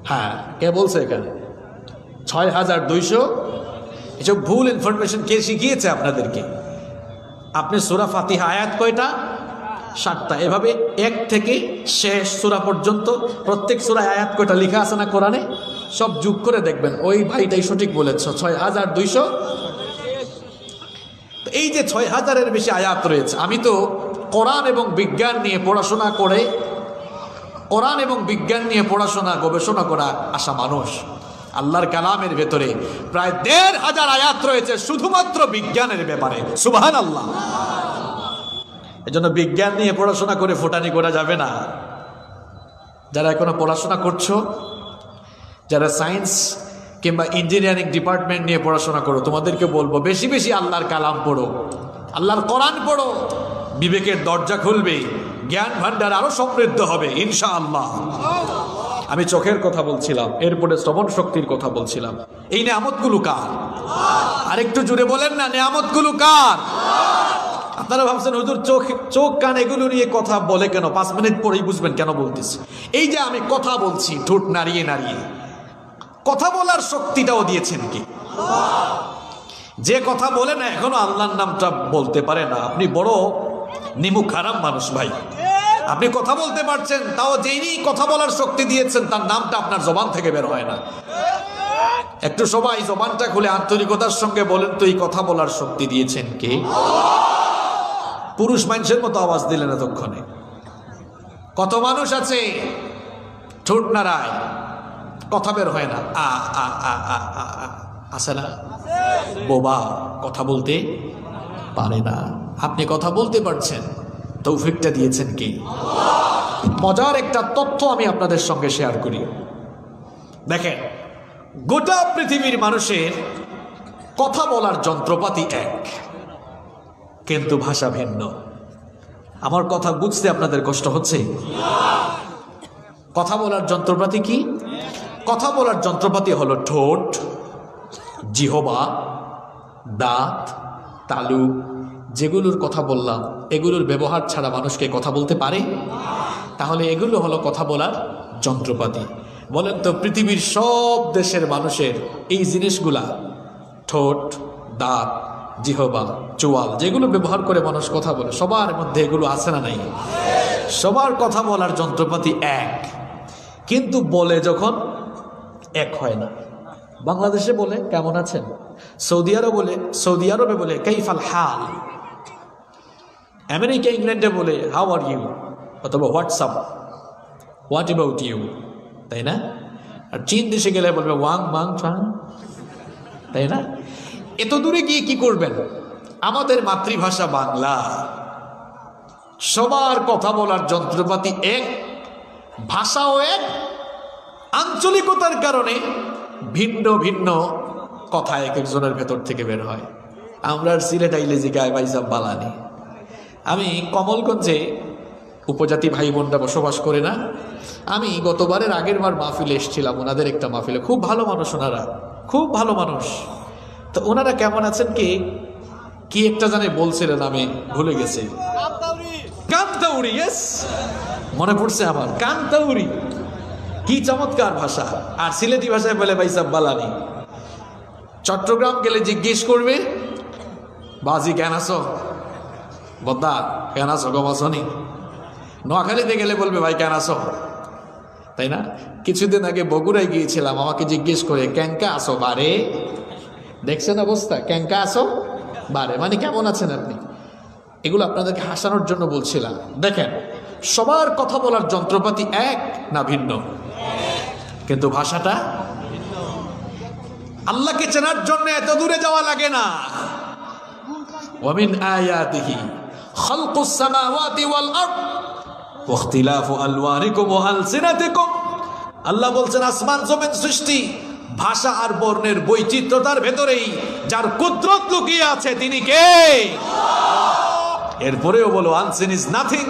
হ্যাঁ, কে বলছে এখানে ৬২০০? এসব ভুল ইনফরমেশন কে শিখিয়েছে আপনাদেরকে? আপনি সূরা ফাতিহা আয়াত কয়টা? ৭টা। এভাবে এক থেকে শেষ সূরা পর্যন্ত প্রত্যেক সূরায় আয়াত কয়টা লেখা আছে না কোরআনে? সব যোগ করে দেখবেন ওই ভাইটাই সঠিক বলেছ, ৬২০০। এই যে ৬০০০-এর বেশি আয়াত রয়েছে। আমি তো কোরআন এবং বিজ্ঞান নিয়ে পড়াশোনা করে, কোরআন এবং বিজ্ঞান নিয়ে পড়াশোনা গবেষণা করা আসা মানুষ। আল্লাহর কালামের ভেতরে প্রায় ১৫০০ আয়াত রয়েছে শুধুমাত্র বিজ্ঞানের ব্যাপারে। সুবহানাল্লাহ। এজন্য বিজ্ঞান নিয়ে পড়াশোনা করে ফোটানি করা যাবে না। যারা এখনো পড়াশোনা করছো, যারা সায়েন্স কিংবা ইঞ্জিনিয়ারিং ডিপার্টমেন্ট নিয়ে পড়াশোনা করো, তোমাদেরকে বলবো বেশি বেশি আল্লাহর কালাম পড়ো, আল্লাহর কোরআন পড়ো। বিবেকের দরজা খুলবে, জ্ঞান ভান্ডার আরো সমৃদ্ধ হবে ইনশাআল্লাহ। আমি চোখের কথা বলছিলাম, এরপরে শ্রবণ শক্তির কথা বলছিলাম। এই নেয়ামতগুলো কার? আরেকটু জুড়ে বলেন না, নেয়ামতগুলো কার? আপনারা ভাবছেন হুজুর চোখ কান এগুলো নিয়ে কথা বলে কেন? 5 মিনিট পরেই বুঝবেন কেন বলতেছি। এই যে আমি কথা বলছি ঠোঁট নাড়িয়ে নাড়িয়ে, কথা বলার শক্তিটাও দিয়েছেন কি? যে কথা বলে না এখনো আল্লাহর নামটা বলতে পারে না, আপনি বড় নিমুখ খারাপ মানুষ ভাই। আপনি কথা বলতে পারছেন, তাও যিনি কথা বলার শক্তি দিয়েছেন তার নামটা আপনার জবান থেকে বের হয় না। একটু সবাই জবানটা খুলে আন্তরিকতার সঙ্গে বলেন তো, এই কথা বলার শক্তি দিয়েছেন কে? পুরুষ মানুষের মতো আওয়াজ দিলেন এতক্ষণে। কত মানুষ আছে ঠোঁট নাড়ায়, কথা বের হয় না, আ আ আ আ আ আছে না? বোবা, কথা বলতে পারে না। আপনি কথা বলতে পারছেন, তৌফিকটা দিয়েছেন কে? মজার একটা তথ্য আমি আপনাদের সঙ্গে শেয়ার করি। দেখেন, গোটা পৃথিবীর মানুষের কথা বলার যন্ত্রপাতি এক, কিন্তু ভাষা ভিন্ন। আমার কথা বুঝতে আপনাদের কষ্ট হচ্ছে? কথা বলার যন্ত্রপাতি কি? কথা বলার যন্ত্রপাতি হলো ঠোঁট, জিহবা, দাঁত, তালু। যেগুলোর কথা বললাম এগুলোর ব্যবহার ছাড়া মানুষকে কথা বলতে পারে? তাহলে এগুলো হলো কথা বলার যন্ত্রপাতি। বলেন তো, পৃথিবীর সব দেশের মানুষের এই জিনিসগুলা ঠোঁট, দাঁত, জিহবা, চোয়াল, যেগুলো ব্যবহার করে মানুষ কথা বলে, সবার মধ্যে এগুলো আছে না নাই? সবার কথা বলার যন্ত্রপাতি এক, কিন্তু বলে যখন এক হয় না। বাংলাদেশে বলে কেমন আছেন, সৌদি আরবে বলে কাইফাল হাল, আমেরিকা ইংল্যান্ডে বলে হাউ আর ইউ, অথবা হোয়াটসঅ্যাপ, হোয়াট অ্যাবাউট ইউ, তাই না? আর চীন দেশে গেলে বলবে ওয়াং মাং ফাং, তাই না? এত দূরে গিয়ে কি করবেন? আমাদের মাতৃভাষা বাংলা, সবার কথা বলার যন্ত্রপাতি এক, ভাষাও এক, আঞ্চলিকতার কারণে ভিন্ন ভিন্ন কথা এক একজনের ভেতর থেকে বের হয়। আমরা সিলেট আইলে জিগায় ভাইসাব বালানি। আমি কমলগঞ্জে উপজাতি ভাই বোনরা বসবাস করে না, আমি গতবারের আগের বার মাহফিলে এসেছিলাম, ওনাদের একটা মাহফিলে, খুব ভালো মানুষ ওনারা, খুব ভালো মানুষ। তো ওনারা কেমন আছেন কি একটা জানে বলছিলেন, আমি ভুলে গেছি। কান্তাউরি, ইয়েস, মনে পড়ছে আমার, কান্তাউরি, কি চমৎকার ভাষা। আর সিলেটি ভাষায় বলে ভাইসাব বালানি। চট্টগ্রাম গেলে জিজ্ঞেস করবে বাজি কেন আছো, বদ্দা কেন আছো, গমাসনি। নোয়াখালীতে গেলে বলবে ভাই কেন আছো, তাই না? কিছুদিন আগে বগুড়ায় গিয়েছিলাম, আমাকে জিজ্ঞেস করে ক্যাঙ্কা আসো বারে, দেখছেন অবস্থা, ক্যাঙ্কা আসো বারে মানে কেমন আছেন আপনি। এগুলো আপনাদেরকে হাসানোর জন্য বলছিলাম। দেখেন, সবার কথা বলার যন্ত্রপাতি এক না ভিন্ন, কিন্তু ভাষাটা। আল্লাহকে চেনার জন্য এত দূরে যাওয়া লাগে না। ওয়ামিন আয়াতিহি খালকুস সামাওয়াতি ওয়াল আরদ ওয়া ইখতিলাফু আলওয়ানিকুম ওয়া আলসিনাতিকুম। আল্লাহ বলছেন আসমান জমিন সৃষ্টি, ভাষা আর বর্ণের বৈচিত্র্যতার ভেতরেই যার কুদরত লুকিয়ে আছে তিনি কে? এরপরেও বলো আনসিন ইজ নাথিং,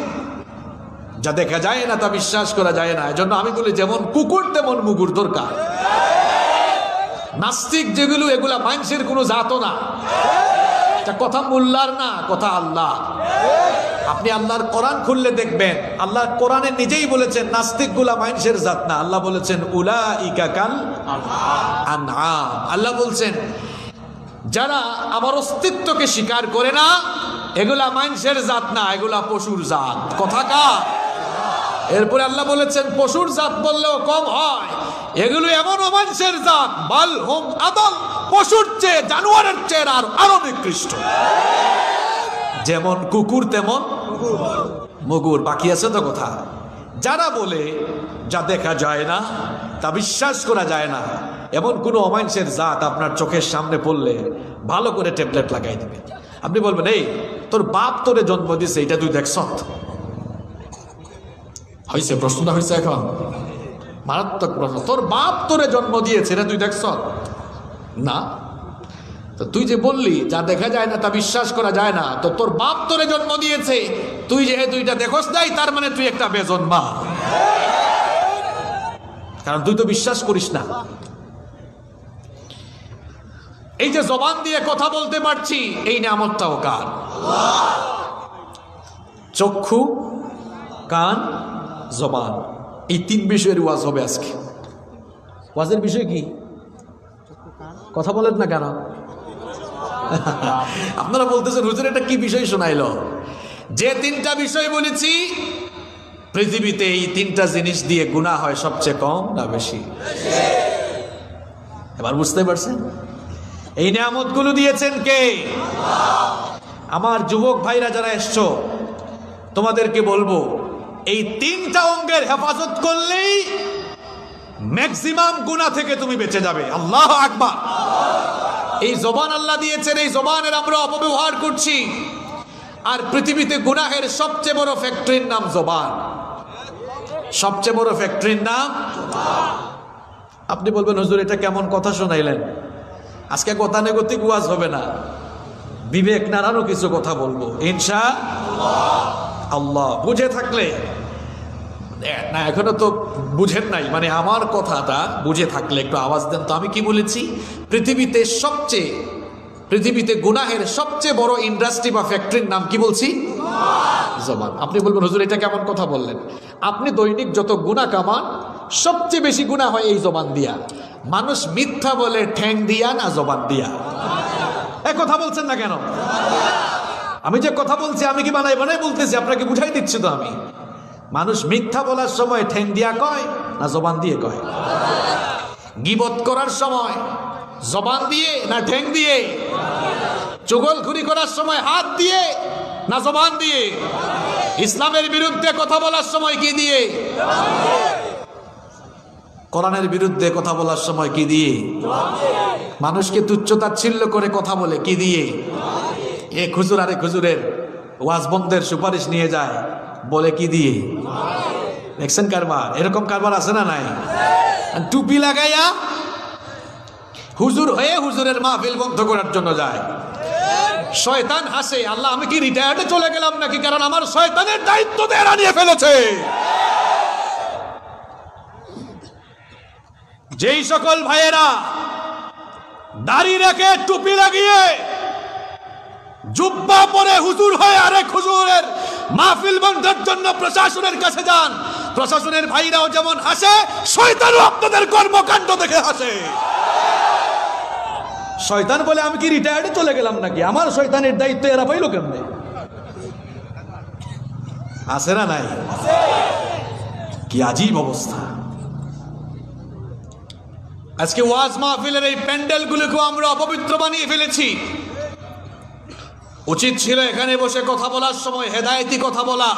যা দেখা যায় না তা বিশ্বাস করা যায় না। এজন্য আমি বলি যেমন কুকুর তেমন মুগুর দরকার। নাস্তিক যেগুলো, এগুলা মানুষের কোনো জাতও না, এটা কথা মোল্লার না, কথা আল্লাহ। আপনি আল্লাহর কোরআন খুললে দেখবেন, আল্লাহ কোরআনে নিজেই বলেছেন নাস্তিক গুলা মানুষের জাত না। আল্লাহ বলেছেন উলাইকা কাল আনআম। আল্লাহ বলছেন যারা আমার অস্তিত্বকে স্বীকার করে না, এগুলা মানুষের জাত না, এগুলা পশুর জাত। কথা কার? এরপরে আল্লাহ বলেছেন পশুর জাত বললেও কম হয়, এগুলো এমন মানুষের জাত, বাল হুম আদল, পশুর চেয়ে, জানোয়ারের চেয়ে আরো নিকৃষ্ট। যেমন কুকুর তেমন মুগুর। বাকি আছে তো কথা। যারা বলে যা দেখা যায় না তা বিশ্বাস করা যায় না, এমন কোনো অমানুষের জাত আপনার চোখের সামনে পড়লে ভালো করে ট্যাবলেট লাগাই দিবে। আপনি বলবেন এই তোর বাপ তোরে জন্ম দিছে, এটা তুই দেখছ? হয়েছে, প্রশ্নটা হয়েছে এখন মারাত্মক প্রশ্ন। তোর বাপ তোরে জন্ম দিয়েছে, এটা তুই দেখছ না? তো তুই যে বললি যা দেখা যায় না তা বিশ্বাস করা যায় না, তো তোর বাপ তোরে জন্ম দিয়েছে, তুই যেহেতু এটা দেখোস নাই, তার মানে তুই একটা বেজন্মা, কারণ তুই তো বিশ্বাস করিস না। এই যে জবান দিয়ে কথা বলতে পারছি, এই নিয়ামতটাও কার? চক্ষু, কান, জবান, এই তিন বিষয়ের ওয়াজ হবে আজকে। ওয়াজের বিষয় কি? কথা বলেন না কেন? আপনারা বলতেছেন হুজুর এটা কি বিষয় শোনাইল? যে তিনটা বিষয় বলেছি, পৃথিবীতে এই তিনটা জিনিস দিয়ে গুনাহ হয় সবচেয়ে কম না বেশি? এবার বুঝতে পারছেন? এই নিয়ামতগুলো দিয়েছেন কে? আমার যুবক ভাইরা যারা এসছো, তোমাদেরকে বলবো এই তিনটা অঙ্গের হেফাজত করলেই ম্যাক্সিমাম গুনাহ থেকে তুমি বেঁচে যাবে। আল্লাহু আকবার। এই জবান আল্লাহ দিয়েছেন, এই জবানের আমরা অপব্যবহার করছি। আর পৃথিবীতে গুনাহের সবচেয়ে বড় ফ্যাক্টরির নাম জবান। সবচেয়ে বড় ফ্যাক্টরির নাম। আপনি বলবেন হুজুর এটা কেমন কথা শোনাইলেন? আজকে গতানুগতিক ওয়াজ হবে না, বিবেক নাড়ানো কিছু কথা বলবো ইনশাআল্লাহ। বুঝে থাকলে না, এখনো তো বুঝেন নাই, মানে আমার কথাটা বুঝে থাকলে একটু আওয়াজ দেন তো। আমি কি বলেছি? পৃথিবীতে গুনাহের সবচেয়ে বড় ইন্ডাস্ট্রি বা ফ্যাক্টরির নাম কি বলছি? জবান। আপনি বলবেন হুজুর এটা কেমন কথা বললেন? আপনি দৈনিক যত গুনাহ কামান, সবচেয়ে বেশি গুনাহ হয় এই জবান দিয়া। মানুষ মিথ্যা বলে ঠ্যাং দিয়া না জবান দিয়া? কথা বলছেন না কেন? আমি যে কথা বলছি আমি কি বানাই বানাই বলতেছি? আপনাকে বুঝাই দিচ্ছি তো আমি। মানুষ মিথ্যা বলার সময় ঠ্যাং দিয়া কয় না জবান দিয়ে কয়? গীবত করার সময় জবান দিয়ে না ঠ্যাং দিয়ে? চুগলখুরি করার সময় হাত দিয়ে না জবান দিয়ে? ইসলামের বিরুদ্ধে কথা বলার সময় কি দিয়ে? কোরআনের বিরুদ্ধে কথা বলার সময় কি দিয়ে? মানুষকে তুচ্ছতাচ্ছিল্য করে কথা বলে কি দিয়ে? এক হুজুর আরেক হুজুরের ওয়াজ বন্ধের সুপারিশ নিয়ে যায় বলে কি দিয়ে? দেখছেন কারবার? এরকম কারবার আছে না নাই? টুপি লাগাইয়া হুজুর হয়ে হুজুরের মাহফিল বন্ধ করার জন্য যায়। শয়তান হাসে, আল্লাহ আমি কি রিটায়ার্ডে চলে গেলাম নাকি? কারণ আমার শয়তানের দায়িত্ব এরা নিয়ে ফেলেছে। যেই সকল ভাইয়েরা দাড়ি রেখে টুপি লাগিয়ে জুব্বা পরে হুজুর হয়ে আরেক হুজুরের মাহফিল বন্ধের জন্য প্রশাসনের কাছে যান, প্রশাসনের ভাইরাও যেমন হাসে, শয়তানও আপনাদের কর্মকাণ্ড দেখে হাসে। শয়তান বলে আমি কি রিটায়ার্ডে চলে গেলাম নাকি? আমার শয়তানের দায়িত্ব এরা পাইল কেমনে? আছে না নাই? কি আজীব অবস্থা। আজকে ওয়াজ মাহফিলের এই প্যান্ডেলগুলোকেও আমরা অপবিত্র বানিয়ে ফেলেছি। উচিত ছিল এখানে বসে কথা বলার সময় হেদায়েতি কথা বলা।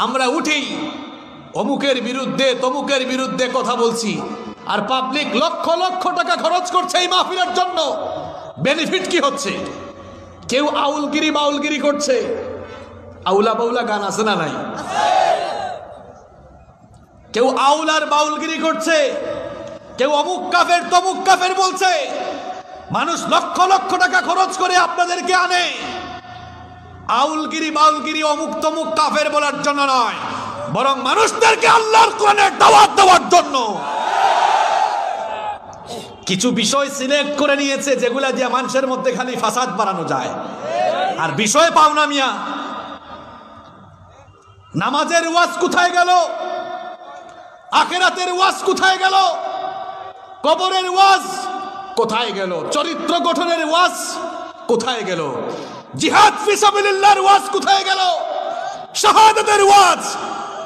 আমরা উঠেই অমুকের বিরুদ্ধে তমুকের বিরুদ্ধে কথা বলছি, আর পাবলিক লক্ষ লক্ষ টাকা খরচ করছে এই মাহফিলের জন্য। বেনিফিট কি হচ্ছে? কেউ আউলগিরি বাউলগিরি করছে। আউলা বাউলা গান আছে না নাই? কেউ আউল আর বাউলগিরি করছে, কেউ অমুক কাফের তমুক কাফের বলছে। মানুষ লক্ষ লক্ষ টাকা খরচ করে আপনাদেরকে আনে আউলগিরি বাউলগিরি অমুক তমুক কাফের বলার জন্য নয়, বরং মানুষদেরকে আল্লাহর কোরআনের দাওয়াত দেওয়ার জন্য। কিছু বিষয় সিলেক্ট করে নিয়েছে যেগুলা দিয়ে মানুষের মধ্যে খালি ফাসাদ বাড়ানো যায়। আর বিষয় পাও না মিয়া। নামাজের ওয়াজ কোথায় গেল? আখিরাতের ওয়াজ কোথায় গেল? কবরের ওয়াজ কোথায় গেল? চরিত্র গঠনের ওয়াজ কোথায় গেল? জিহাদ ফি সাবিলিল্লাহর ওয়াজ কোথায় গেল? শাহাদাতের ওয়াজ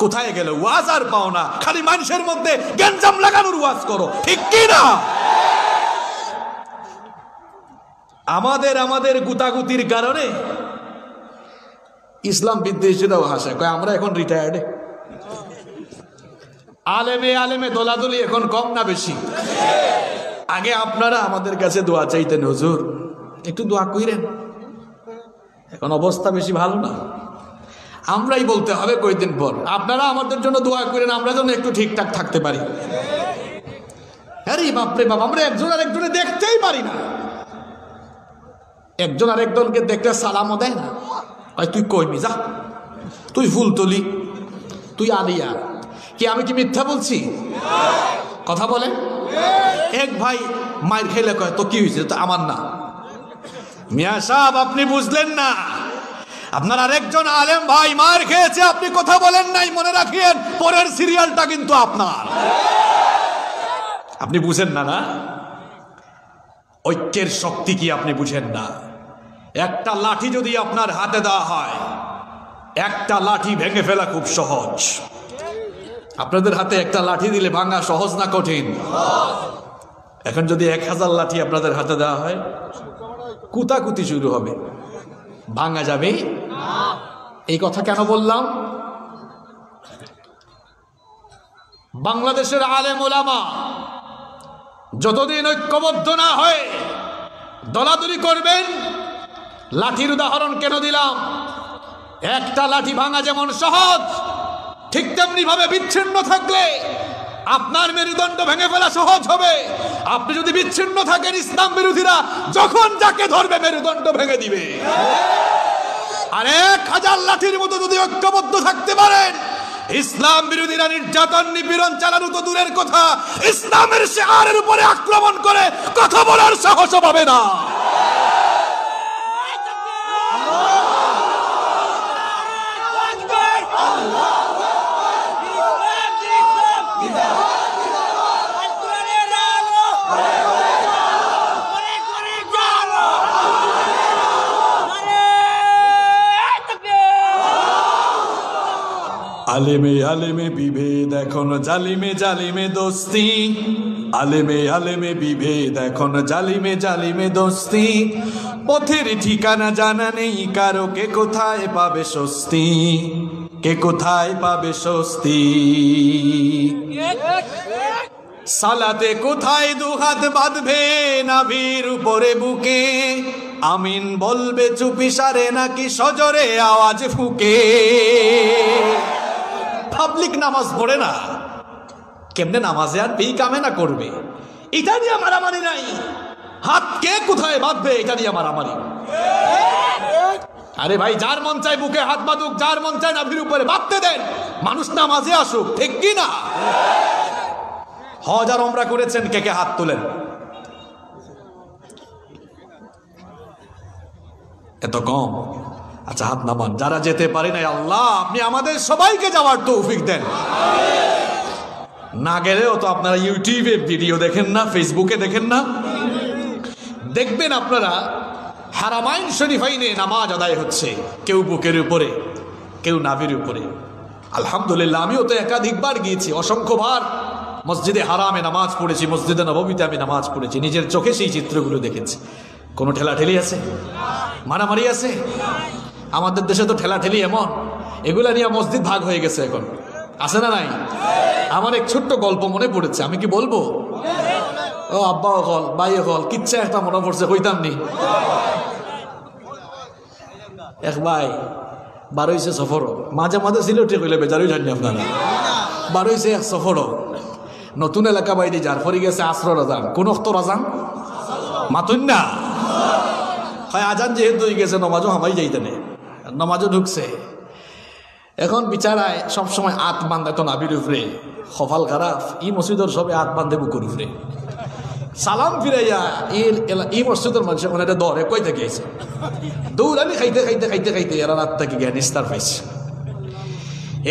কোথায় গেল? ওয়াজ আর পাও না, খালি মানুষের মধ্যে গ্যাঞ্জাম লাগানোর ওয়াজ করো, ঠিক কি না? আমাদের গুতাগুতির কারণে ইসলাম বিদ্বেষীরাও হাসে, কয় আমরা এখন রিটায়ার্ডে। আলেমে আলেমে দোলাদলি এখন কম না বেশি? আগে আপনারা আমাদের কাছে দোয়া চাইতেন, হুজুর একটু দোয়া কইরেন। এখন অবস্থা বেশি ভালো না, আমরাই বলতে হবে কয়েকদিন পর, আপনারা আমাদের জন্য দোয়া করেন, আমরা যেন একটু ঠিকঠাক থাকতে পারি। আরে বাপরে বাপ, আমরা একজন আর একজনে দেখতেই পারি না। একজন আর একজনকে দেখতে সালামও দেয় না। তুই কইমি যা, তুই ফুলতলি, তুই আলিয়া। কি আমি কি মিথ্যা বলছি? কথা বলে। এক ভাই মাইর খেলে কয় তো কি হয়েছে? তো আমার না। মিয়া সাহেব আপনি বুঝলেন না, আপনার আরেকজন আলেম ভাই মার খেয়েছে, আপনি কথা বলেন নাই। মনে রাখিয়েন পরের সিরিয়ালটা কিন্তু আপনার। আপনি বুঝেন না, না ঐক্যের শক্তি কি আপনি বুঝেন না? একটা লাঠি যদি আপনার হাতে দেওয়া হয়, একটা লাঠি ভেঙে ফেলা খুব সহজ। আপনাদের হাতে একটা লাঠি দিলে ভাঙা সহজ না কঠিন? এখন যদি 1000 লাঠি আপনাদের হাতে দেওয়া হয়, কুতাকুতি শুরু হবে, ভাঙা যাবে। এই কথা কেন বললাম? বাংলাদেশের আলেম ওলামা যতদিন ঐক্যবদ্ধ না হয় দলাদলি করবেন। লাঠির উদাহরণ কেন দিলাম? একটা লাঠি ভাঙা যেমন সহজ, ঠিক তেমনি ভাবে বিচ্ছিন্ন থাকলে আপনার মেরুদণ্ড ভেঙে ফেলা সহজ হবে। আপনি যদি বিচ্ছিন্ন থাকেন, ইসলাম বিরোধীরা যখন যাকে ধরবে মেরুদণ্ড ভেঙে দিবে। আর 1000 লাঠির মতো যদি ঐক্যবদ্ধ থাকতে পারেন, ইসলাম বিরোধীরা নির্যাতন নিপীড়ন চালানো তো দূরের কথা, ইসলামের শিআরের উপরে আক্রমণ করে কথা বলার সাহসও পাবে না। আলেমে আলেমে বিভেদ এখন জালিমে জালিমে দোস্তি, আলেমে আলেমে বিভেদ এখন জালিমে জালিমে দোস্তি, পথের ঠিকানা জানা নেই কারো, কে কোথায় পাবে স্বস্তি, কে কোথায় পাবে স্বস্তি। সালাতে কোথায় দুহাত বাঁধবে নাভির উপরে বুকে, আমিন বলবে চুপি সারে নাকি সজরে আওয়াজ ফুকে। পাবলিক নামাজ পড়ে না, কেমনে নামাজে আর পেই কামে না করবে, এটা নিয়ে মারামারি নাই। হাত কে কোথায় বাঁধবে এটা নিয়ে মারামারি। আরে ভাই, যার মন চায় বুকে হাত বাঁধুক, যার মন চায় নাভির উপরে বাঁধতে দেন, মানুষ নামাজে আসুক, ঠিক কি না? হজ আর ওমরা করেছেন, কে কে হাত তোলেন? এত কম? আচ্ছা, হাত নামান। যারা যেতে পারে নাই, আল্লাহ আপনি আমাদের সবাইকে যাওয়ার তৌফিক দেন। না গেলেও তো আপনারা ইউটিউবে ভিডিও দেখেন না, ফেসবুকে দেখেন না, দেখবেন আপনারা হারামাইন শরীফাইনে নামাজ আদায় হচ্ছে, কেউ বুকের উপরে, কেউ নাভির উপরে। আলহামদুলিল্লাহ, আমিও তো একাধিকবার গিয়েছি, অসংখ্যবার মসজিদে হারামে নামাজ পড়েছি, মসজিদে নববীতে আমি নামাজ পড়েছি, নিজের চোখে সেই চিত্রগুলো দেখেছি। কোনো ঠেলাঠেলি আছে? মারামারি আছে? আমাদের দেশে তো ঠেলাঠেলি এমন, এগুলা নিয়ে মসজিদ ভাগ হয়ে গেছে এখন, আছে না নাই? আমার এক ছোট্ট গল্প মনে পড়েছে, আমি কি বলবো? ও আব্বা হল, ভাই হল, কিচ্ছা একটা মনে পড়ছে, কইতাম নি। এক ভাই বার হইছে সফর, মাঝে মাঝে সিলেটে কইলে বেজারই জানি আপনারা, বার হইছে এক সফর, নতুন এলাকা বাইরে যার পরে গেছে আসর রাজান। কোন অক্ত রাজান মাতুন না হয়, আজান যেহেতু হয়ে গেছে নমাজও হামাই যাইতে নেই, নমাজও ঢুকছে। এখন বিচারায় সবসময় আত বান্ধে তো নাবির উপরে, কপাল খারাপ, ই মসজিদের সবে আত বান্ধে বুকুর উপরে। সালাম ফিরাইয়া এই মসজিদের মানুষ এখন এটা দরে কই থেকে গেছে, দৌড়ানি খাইতে খাইতে খাইতে খাইতে এরা রাত থেকে গিয়ে নিস্তার পাইছে।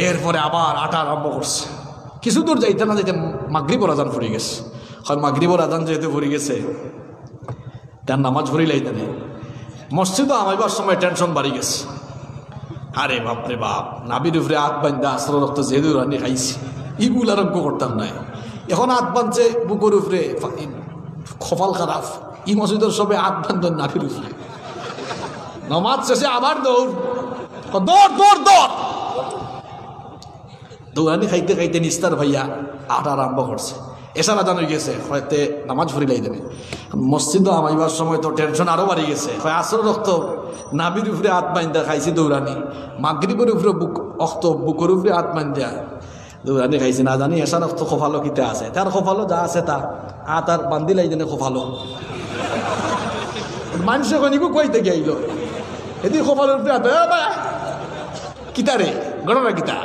এরপরে আবার আটা আরম্ভ করছে, কিছু দূর যাইতে না যাইতে মাগরিবর আজান ফুরিয়ে গেছে। হয় মাগরিবর আজান যেহেতু ফুরিয়ে গেছে, তার নামাজ ফুরিলাইতে নেই, মসজিদও আমাইবার সময় টেনশন বাড়ি গেছে। আরে বাপরে বাপ, নাবির উপরে হাত বান্ধা আসর রক্ত যেহেতু রানি খাইছি, ইগুল আরোগ্য করতাম নাই। এখন হাত বাঁধছে বুকুর উপরে, কপাল খারাপ, ই মসজিদের সবে হাত বান্ধন নাবির উপরে। নমাজ শেষে আবার দৌড় দৌড় দৌড় দৌড়, দৌড়ানি খাইতে খাইতে নিস্তার ভাইয়া আটা আরম্ভ করছে। এসার আজান হয়ে গেছে, হয়তো নামাজ ফুরিলাই দেবে। মসজিদও আমাইবার সময় তো টেনশন আরো বাড়ি গেছে, হয় আসর রক্ত নাবির উপরে হাত বান্ধা খাইছি দৌড়ানি, মাগরিবের উপরে বুকের উপরে হাত বান্ধা দৌড়ানি খাইছি, না জানি এসার রক্ত খোফালো কিতে আছে, তার খোফালো যা আছে তা হাত আর বান্ধিলাই দেনে খোফালো। মানুষ কনিকো কই থেকে আইলো, এদিকে খোফালোর উপরে হাত, কিতা রে ঘটনা কিতা?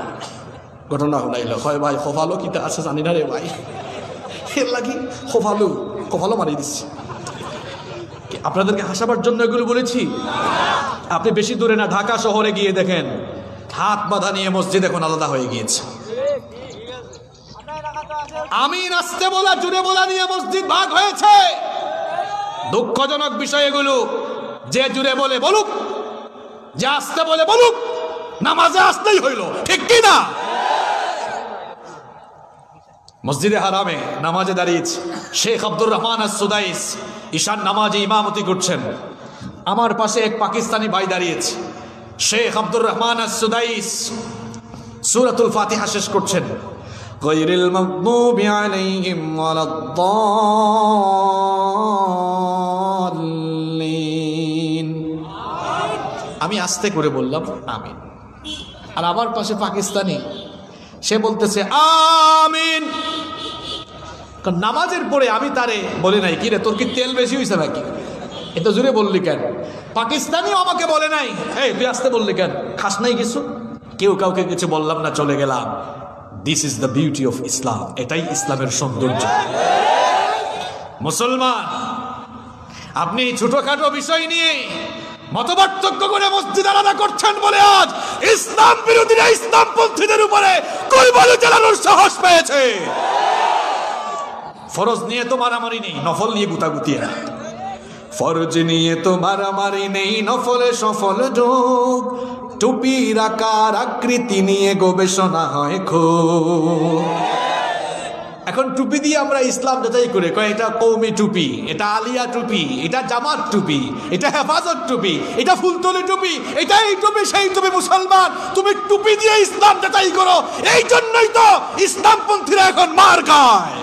ঘটনা শুনাইল, হয় ভাই খোফালো কিতা আছে জানি না রে ভাই, এর লাগি খোফালো মারি দিচ্ছি। আপনাদেরকে হাসাবার জন্য এগুলো বলেছি? আপনি বেশি দূরে না, ঢাকা শহরে গিয়ে দেখেন হাত বাঁধা নিয়ে মসজিদ এখন আলাদা হয়ে গিয়েছে। আমিন আসতে বলা, জুড়ে বলা নিয়ে মসজিদ ভাগ হয়েছে। দুঃখজনক বিষয় এগুলো। যে জুড়ে বলে বলুক, যে আসতে বলে বলুক, নামাজে আসতেই হইল, ঠিক কি না? মসজিদে হারামে নামাজে দাঁড়িয়েছে শেখ আব্দুর রহমান আস-সুদাইস, ঈশান নামাজে ইমামতি করছেন। আমার পাশে এক পাকিস্তানি ভাই দাঁড়িয়েছে, শেখ আব্দুর রহমান আস-সুদাইস সূরাতুল ফাতিহা শেষ করছেন, গায়রিল মাগদুবি আলাইহিম ওয়ালাদ-দাল্লিন। আমি আস্তে করে বললাম আমিন, আর আমার পাশে পাকিস্তানি, সে বলতেছে আমিন। নামাজের পরে আমি তারে বলে নাই, কি রে তোর কি তেল বেশি হয়েছে নাকি, এত জোরে বললি কেন? পাকিস্তানিও আমাকে বলে নাই, এই তুই আসতে বললি কেন, খাস নাই কিছু? কেউ কাউকে কিছু বললাম না, চলে গেলাম। This is the beauty of Islam, এটাই ইসলামের সৌন্দর্য। মুসলমান, আপনি ছোটখাটো বিষয় নিয়ে মতপার্থক্য করে মসজিদ আলাদা করছেন বলে আজ ইসলাম বিরোধীরা ইসলামপন্থীদের উপরে কলবলে চালানোর সাহস পেয়েছে। ফরজ নিয়ে তো মারামারি নেই, নফল নিয়ে গুতাগুতি। ফরজ নিয়ে তো মারামারি নেই, নফলে সফল যোগ। টুপির আকার আকৃতি নিয়ে গবেষণা হয় খুব। এখন টুপি দিয়ে আমরা ইসলাম যাচাই করে কয় এটা কৌমি টুপি, এটা আলিয়া টুপি, এটা জামাত টুপি, এটা হেফাজত টুপি, এটা ফুলতলি টুপি, এটা এই টুপি সেই টুপি। মুসলমান, তুমি টুপি দিয়ে ইসলাম যাচাই করো। এই জন্যই তো ইসলামপন্থীরা এখন মার খায়।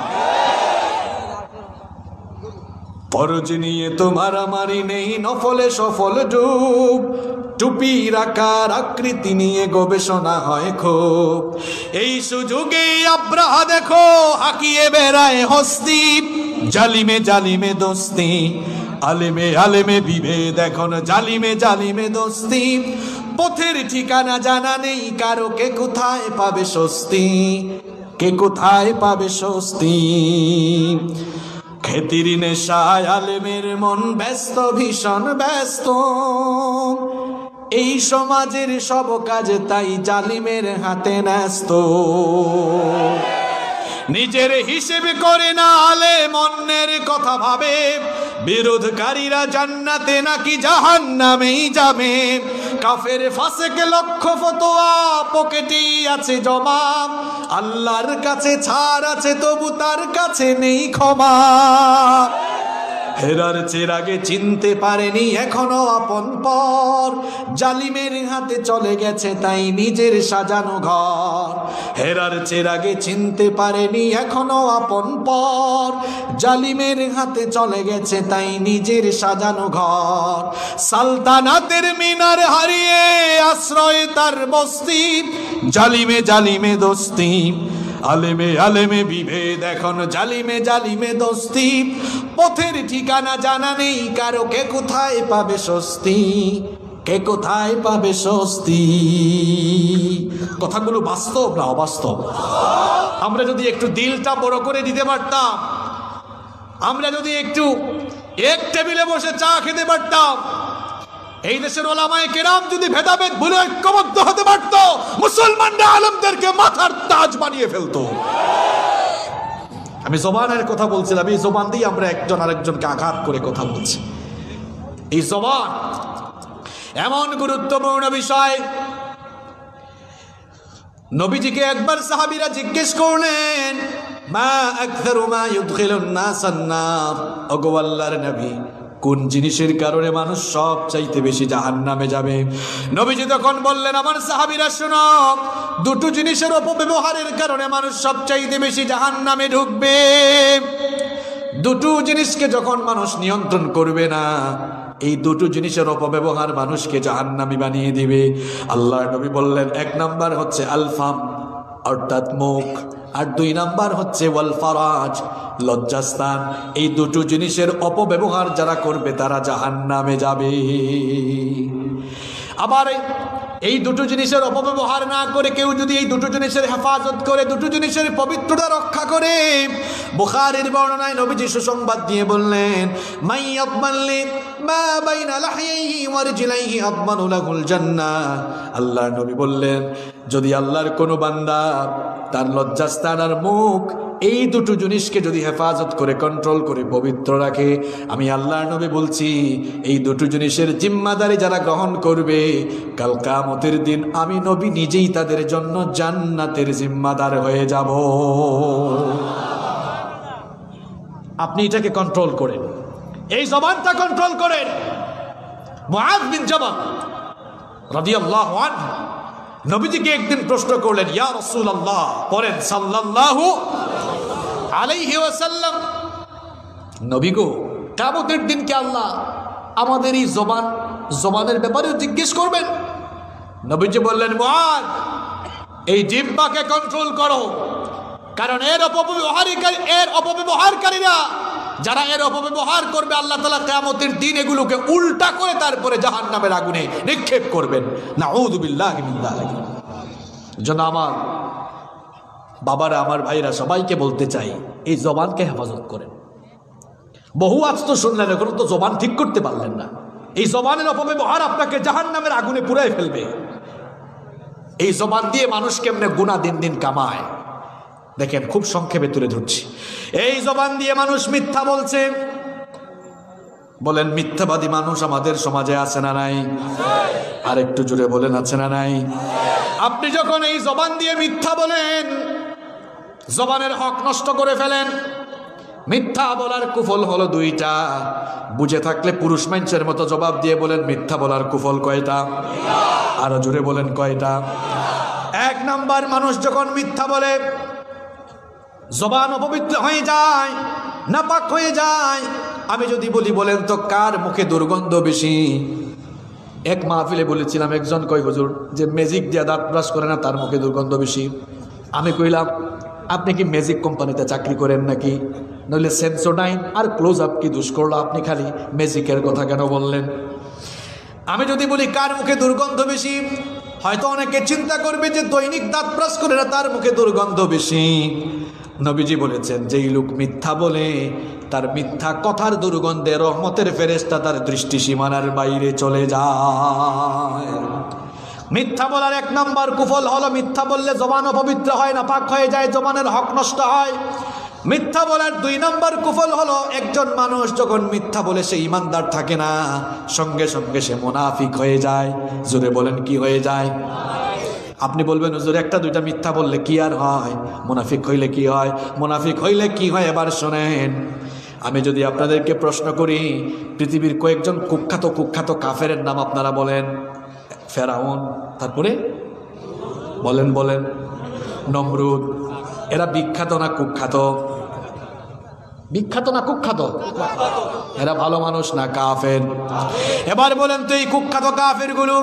ফরজ নিয়ে তোমার আমারই নেই নফলে সফল ডুব, টুপির আকার আকৃতি নিয়ে গবেষণা হয় খুব। এই সুযোগে আব্রাহা দেখো হাকিয়ে বেড়ায় হস্তি, জালিমে জালিমে দোস্তি, আলেমে আলেমে বিভেদ এখন জালিমে জালিমে দোস্তি। পথের ঠিকানা জানা নেই কারো, কে কোথায় পাবে স্বস্তি, কে কোথায় পাবে স্বস্তি। খেতির নেশায় আলেমের মন ব্যস্ত, ভীষণ ব্যস্ত। এই সমাজের সব কাজে তাই জালিমের হাতে ন্যস্ত। নিজের হিসেব করে না আলেম, অন্যের কথা ভাবে। বিরোধকারীরা জান্নাতে নাকি জাহান্নামেই যাবে। কাফের ফাসেক লক্ষ ফতোয়া পকেটেই আছে জমা। আল্লাহর কাছে ছাড় আছে তবু তার কাছে নেই ক্ষমা। হেরার চেরাগে চিনতে পারেনি এখনো আপন পর, জালিমের হাতে চলে গেছে তাই নিজের সাজানো ঘর। হেরার চেরাগে চিনতে পারেনি এখনো আপন পর, জালিমের হাতে চলে গেছে তাই নিজের সাজানো ঘর। সালতানাতের মিনার হারিয়ে আশ্রয় তার বস্তি, জালিমে জালিমে দোস্তি, আলেমে আলেমে বিভেদ এখন জালিমে জালিমে দোস্তি। পথের ঠিকানা জানা নেই কারো, কে কোথায় পাবে স্বস্তি, কে কোথায় পাবে স্বস্তি। কথাগুলো বাস্তব না অবাস্তব? আমরা যদি একটু দিলটা বড় করে দিতে পারতাম, আমরা যদি একটু এক টেবিলে বসে চা খেতে পারতাম, এই দেশের ওলামায়ে কেরাম যদি ভেদাভেদ ভুলে ঐক্যবদ্ধ হতে পারত, মুসলমানরা আলেমদেরকে মাথার তাজ বানিয়ে ফেলতো। আমি জবানের কথা বলছিলাম, এই জবান দিয়ে আমরা একজন আরেকজনকে আঘাত করে কথা বলছি। এই জবান এমন গুরুত্বপূর্ণ বিষয়। নবীজিকে একবার সাহাবীরা জিজ্ঞেস করলেন, মা আকসারু মা ইউদখিলুন নাসান নার, ওগো আল্লাহর নবী, কোন জিনিসের কারণে মানুষ সব চাইতে বেশি জাহান্নামে যাবে? নবীজি তখন বললেন, আমার সাহাবীরা শোনো, দুটো জিনিসের অপব্যবহারের কারণে মানুষ সব চাইতে বেশি জাহান্নামে ঢুকবে। দুটো জিনিসকে যখন মানুষ নিয়ন্ত্রণ করবে না, এই দুটো জিনিসের অপব্যবহার মানুষকে জাহান্নামী বানিয়ে দিবে। আল্লাহর নবী বললেন, এক নাম্বার হচ্ছে আলফাম অর্থাৎ মুখ, আর দুই নাম্বার হচ্ছে ওয়াল ফারাজ লজ্জাস্থান। এই দুটো জিনিসের অপব্যবহার যারা করবে তারা জাহান্নামে যাবে। আবার এই দুটো জিনিসের অপব্যবহার না করে কেউ যদি এই দুটো জিনিসের হেফাজত করে, দুটো জিনিসের পবিত্রতা রক্ষা করে, বুখারীর বর্ণনায় নবীজি সুসংবাদ দিয়ে বললেন, মাই ইয়াদমানলি মা বাইনা লাহইহি ওয়া রিজলাইহি আদমানু লাহুল জান্নাহ। আল্লাহর নবী বললেন, যদি আল্লাহর কোনো বান্দা তার লজ্জাস্থান আর মুখ এই দুটো জিনিসকে যদি হেফাজত করে, কন্ট্রোল করে, পবিত্র রাখে, আমি আল্লাহর নবী বলছি, এই দুটো জিনিসের জিম্মাদারি যারা গ্রহণ করবে, কাল কিয়ামতের দিন আমি নবী নিজেই তাদের জন্য জান্নাতের জিম্মাদার হয়ে যাব। আপনি এটাকে কন্ট্রোল করেন, এই জবানটা কন্ট্রোল করেন। মুআয বিন জাবাল রাদিয়াল্লাহু আনহু নবীজিকে একদিন প্রশ্ন করলেন, ইয়া রাসূলুল্লাহ, পড়েন সাল্লাল্লাহু আলাইহি ওয়াসাল্লাম, নবী গো, কিয়ামতের দিন কি আল্লাহ আমাদের এই জবানের ব্যাপারেও জিজ্ঞেস করবেন? নবীজি বললেন, মুআয, এই জিহ্বাকে কন্ট্রোল করো, কারণ এর অপব্যবহারকারীরা যারা এর অপব্যবহার করবে, আল্লাহ তাআলা কিয়ামতের দিন এগুলোকে উল্টা করে তারপরে জাহান্নামের আগুনে নিক্ষেপ করবেন। নাউযু বিল্লাহি মিন যালিক। জন্য আমার বাবারা, আমার ভাইরা, সবাইকে বলতে চাই, এই জবানকে হেফাজত করেন। বহু আজ তো শুনলেন, এখন তো জবান ঠিক করতে পারলেন না। এই জবানের অপব্যবহার আপনাকে জাহান্নামের আগুনে পুড়ায় ফেলবে। এই জবান দিয়ে মানুষ কেমনে গুনাহ দিন দিন কামায়, দেখেন, খুব সংক্ষেপে তুলে ধরছি। এই জবান দিয়ে মানুষ মিথ্যা বলছে, বলেন মিথ্যাবাদী মানুষ আমাদের সমাজে আছে না নাই? আর একটু জোরে বলেন আছে না নাই? আপনি যখন এই জবান দিয়ে মিথ্যা বলেন, জবানের হক নষ্ট করে ফেলেন। মিথ্যা বলার কুফল হলো দুইটা। বুঝে থাকলে পুরুষ মানুষের মতো জবাব দিয়ে বলেন মিথ্যা বলার কুফল কয়টা? আরো জোরে বলেন কয়টা? এক নাম্বার, মানুষ যখন মিথ্যা বলে জবান অপবিত্র হয়ে যায়, নাপাক হয়ে যায়। আমি যদি বলি বলেন তো কার মুখে দুর্গন্ধ বেশি? এক মাহফিলে বলেছিলাম, একজন কয় হুজুর যে ম্যাজিক দিয়ে দাঁত ব্রাশ করে না তার মুখে দুর্গন্ধ বেশি। আমি কইলাম আপনি কি ম্যাজিক কোম্পানিতে চাকরি করেন নাকি? নইলে সেন্সোডাইন আর ক্লোজ আপ কি দোষ করলো? আপনি খালি ম্যাজিকের কথা কেন বললেন? আমি যদি বলি কার মুখে দুর্গন্ধ বেশি, হয়তো অনেকে চিন্তা করবে যে দৈনিক দাঁত ব্রাশ করে না তার মুখে দুর্গন্ধ বেশি। নবীজি বলেছেন যেই লোক মিথ্যা বলে তার মিথ্যা কথার দুর্গন্ধে রহমতের ফেরেশতা তার দৃষ্টি সীমানার বাইরে চলে যায়। মিথ্যা বলার এক নাম্বার কুফল হলো মিথ্যা বললে জবান অপবিত্র হয়, নাপাক হয়ে যায়, জবানের হক নষ্ট হয়। মিথ্যা বলার দুই নাম্বার কুফল হলো একজন মানুষ যখন মিথ্যা বলে সে ইমানদার থাকে না, সঙ্গে সঙ্গে সে মুনাফিক হয়ে যায়। জোরে বলেন কি হয়ে যায়? আপনি বলবেন হুজুর একটা দুইটা মিথ্যা বললে কি আর হয়? মুনাফিক হইলে কি হয়? মুনাফিক হইলে কি হয় এবার শোনেন। আমি যদি আপনাদেরকে প্রশ্ন করি পৃথিবীর কয়েকজন কুখ্যাত কাফেরের নাম আপনারা বলেন। ফেরাউন, তারপরে বলেন নমরুদ। এরা বিখ্যাত না কুখ্যাত? বিখ্যাত না কুখ্যাত? এরা ভালো মানুষ না কাফের? এবার বলেন তো এই কুখ্যাত কাফের গুলো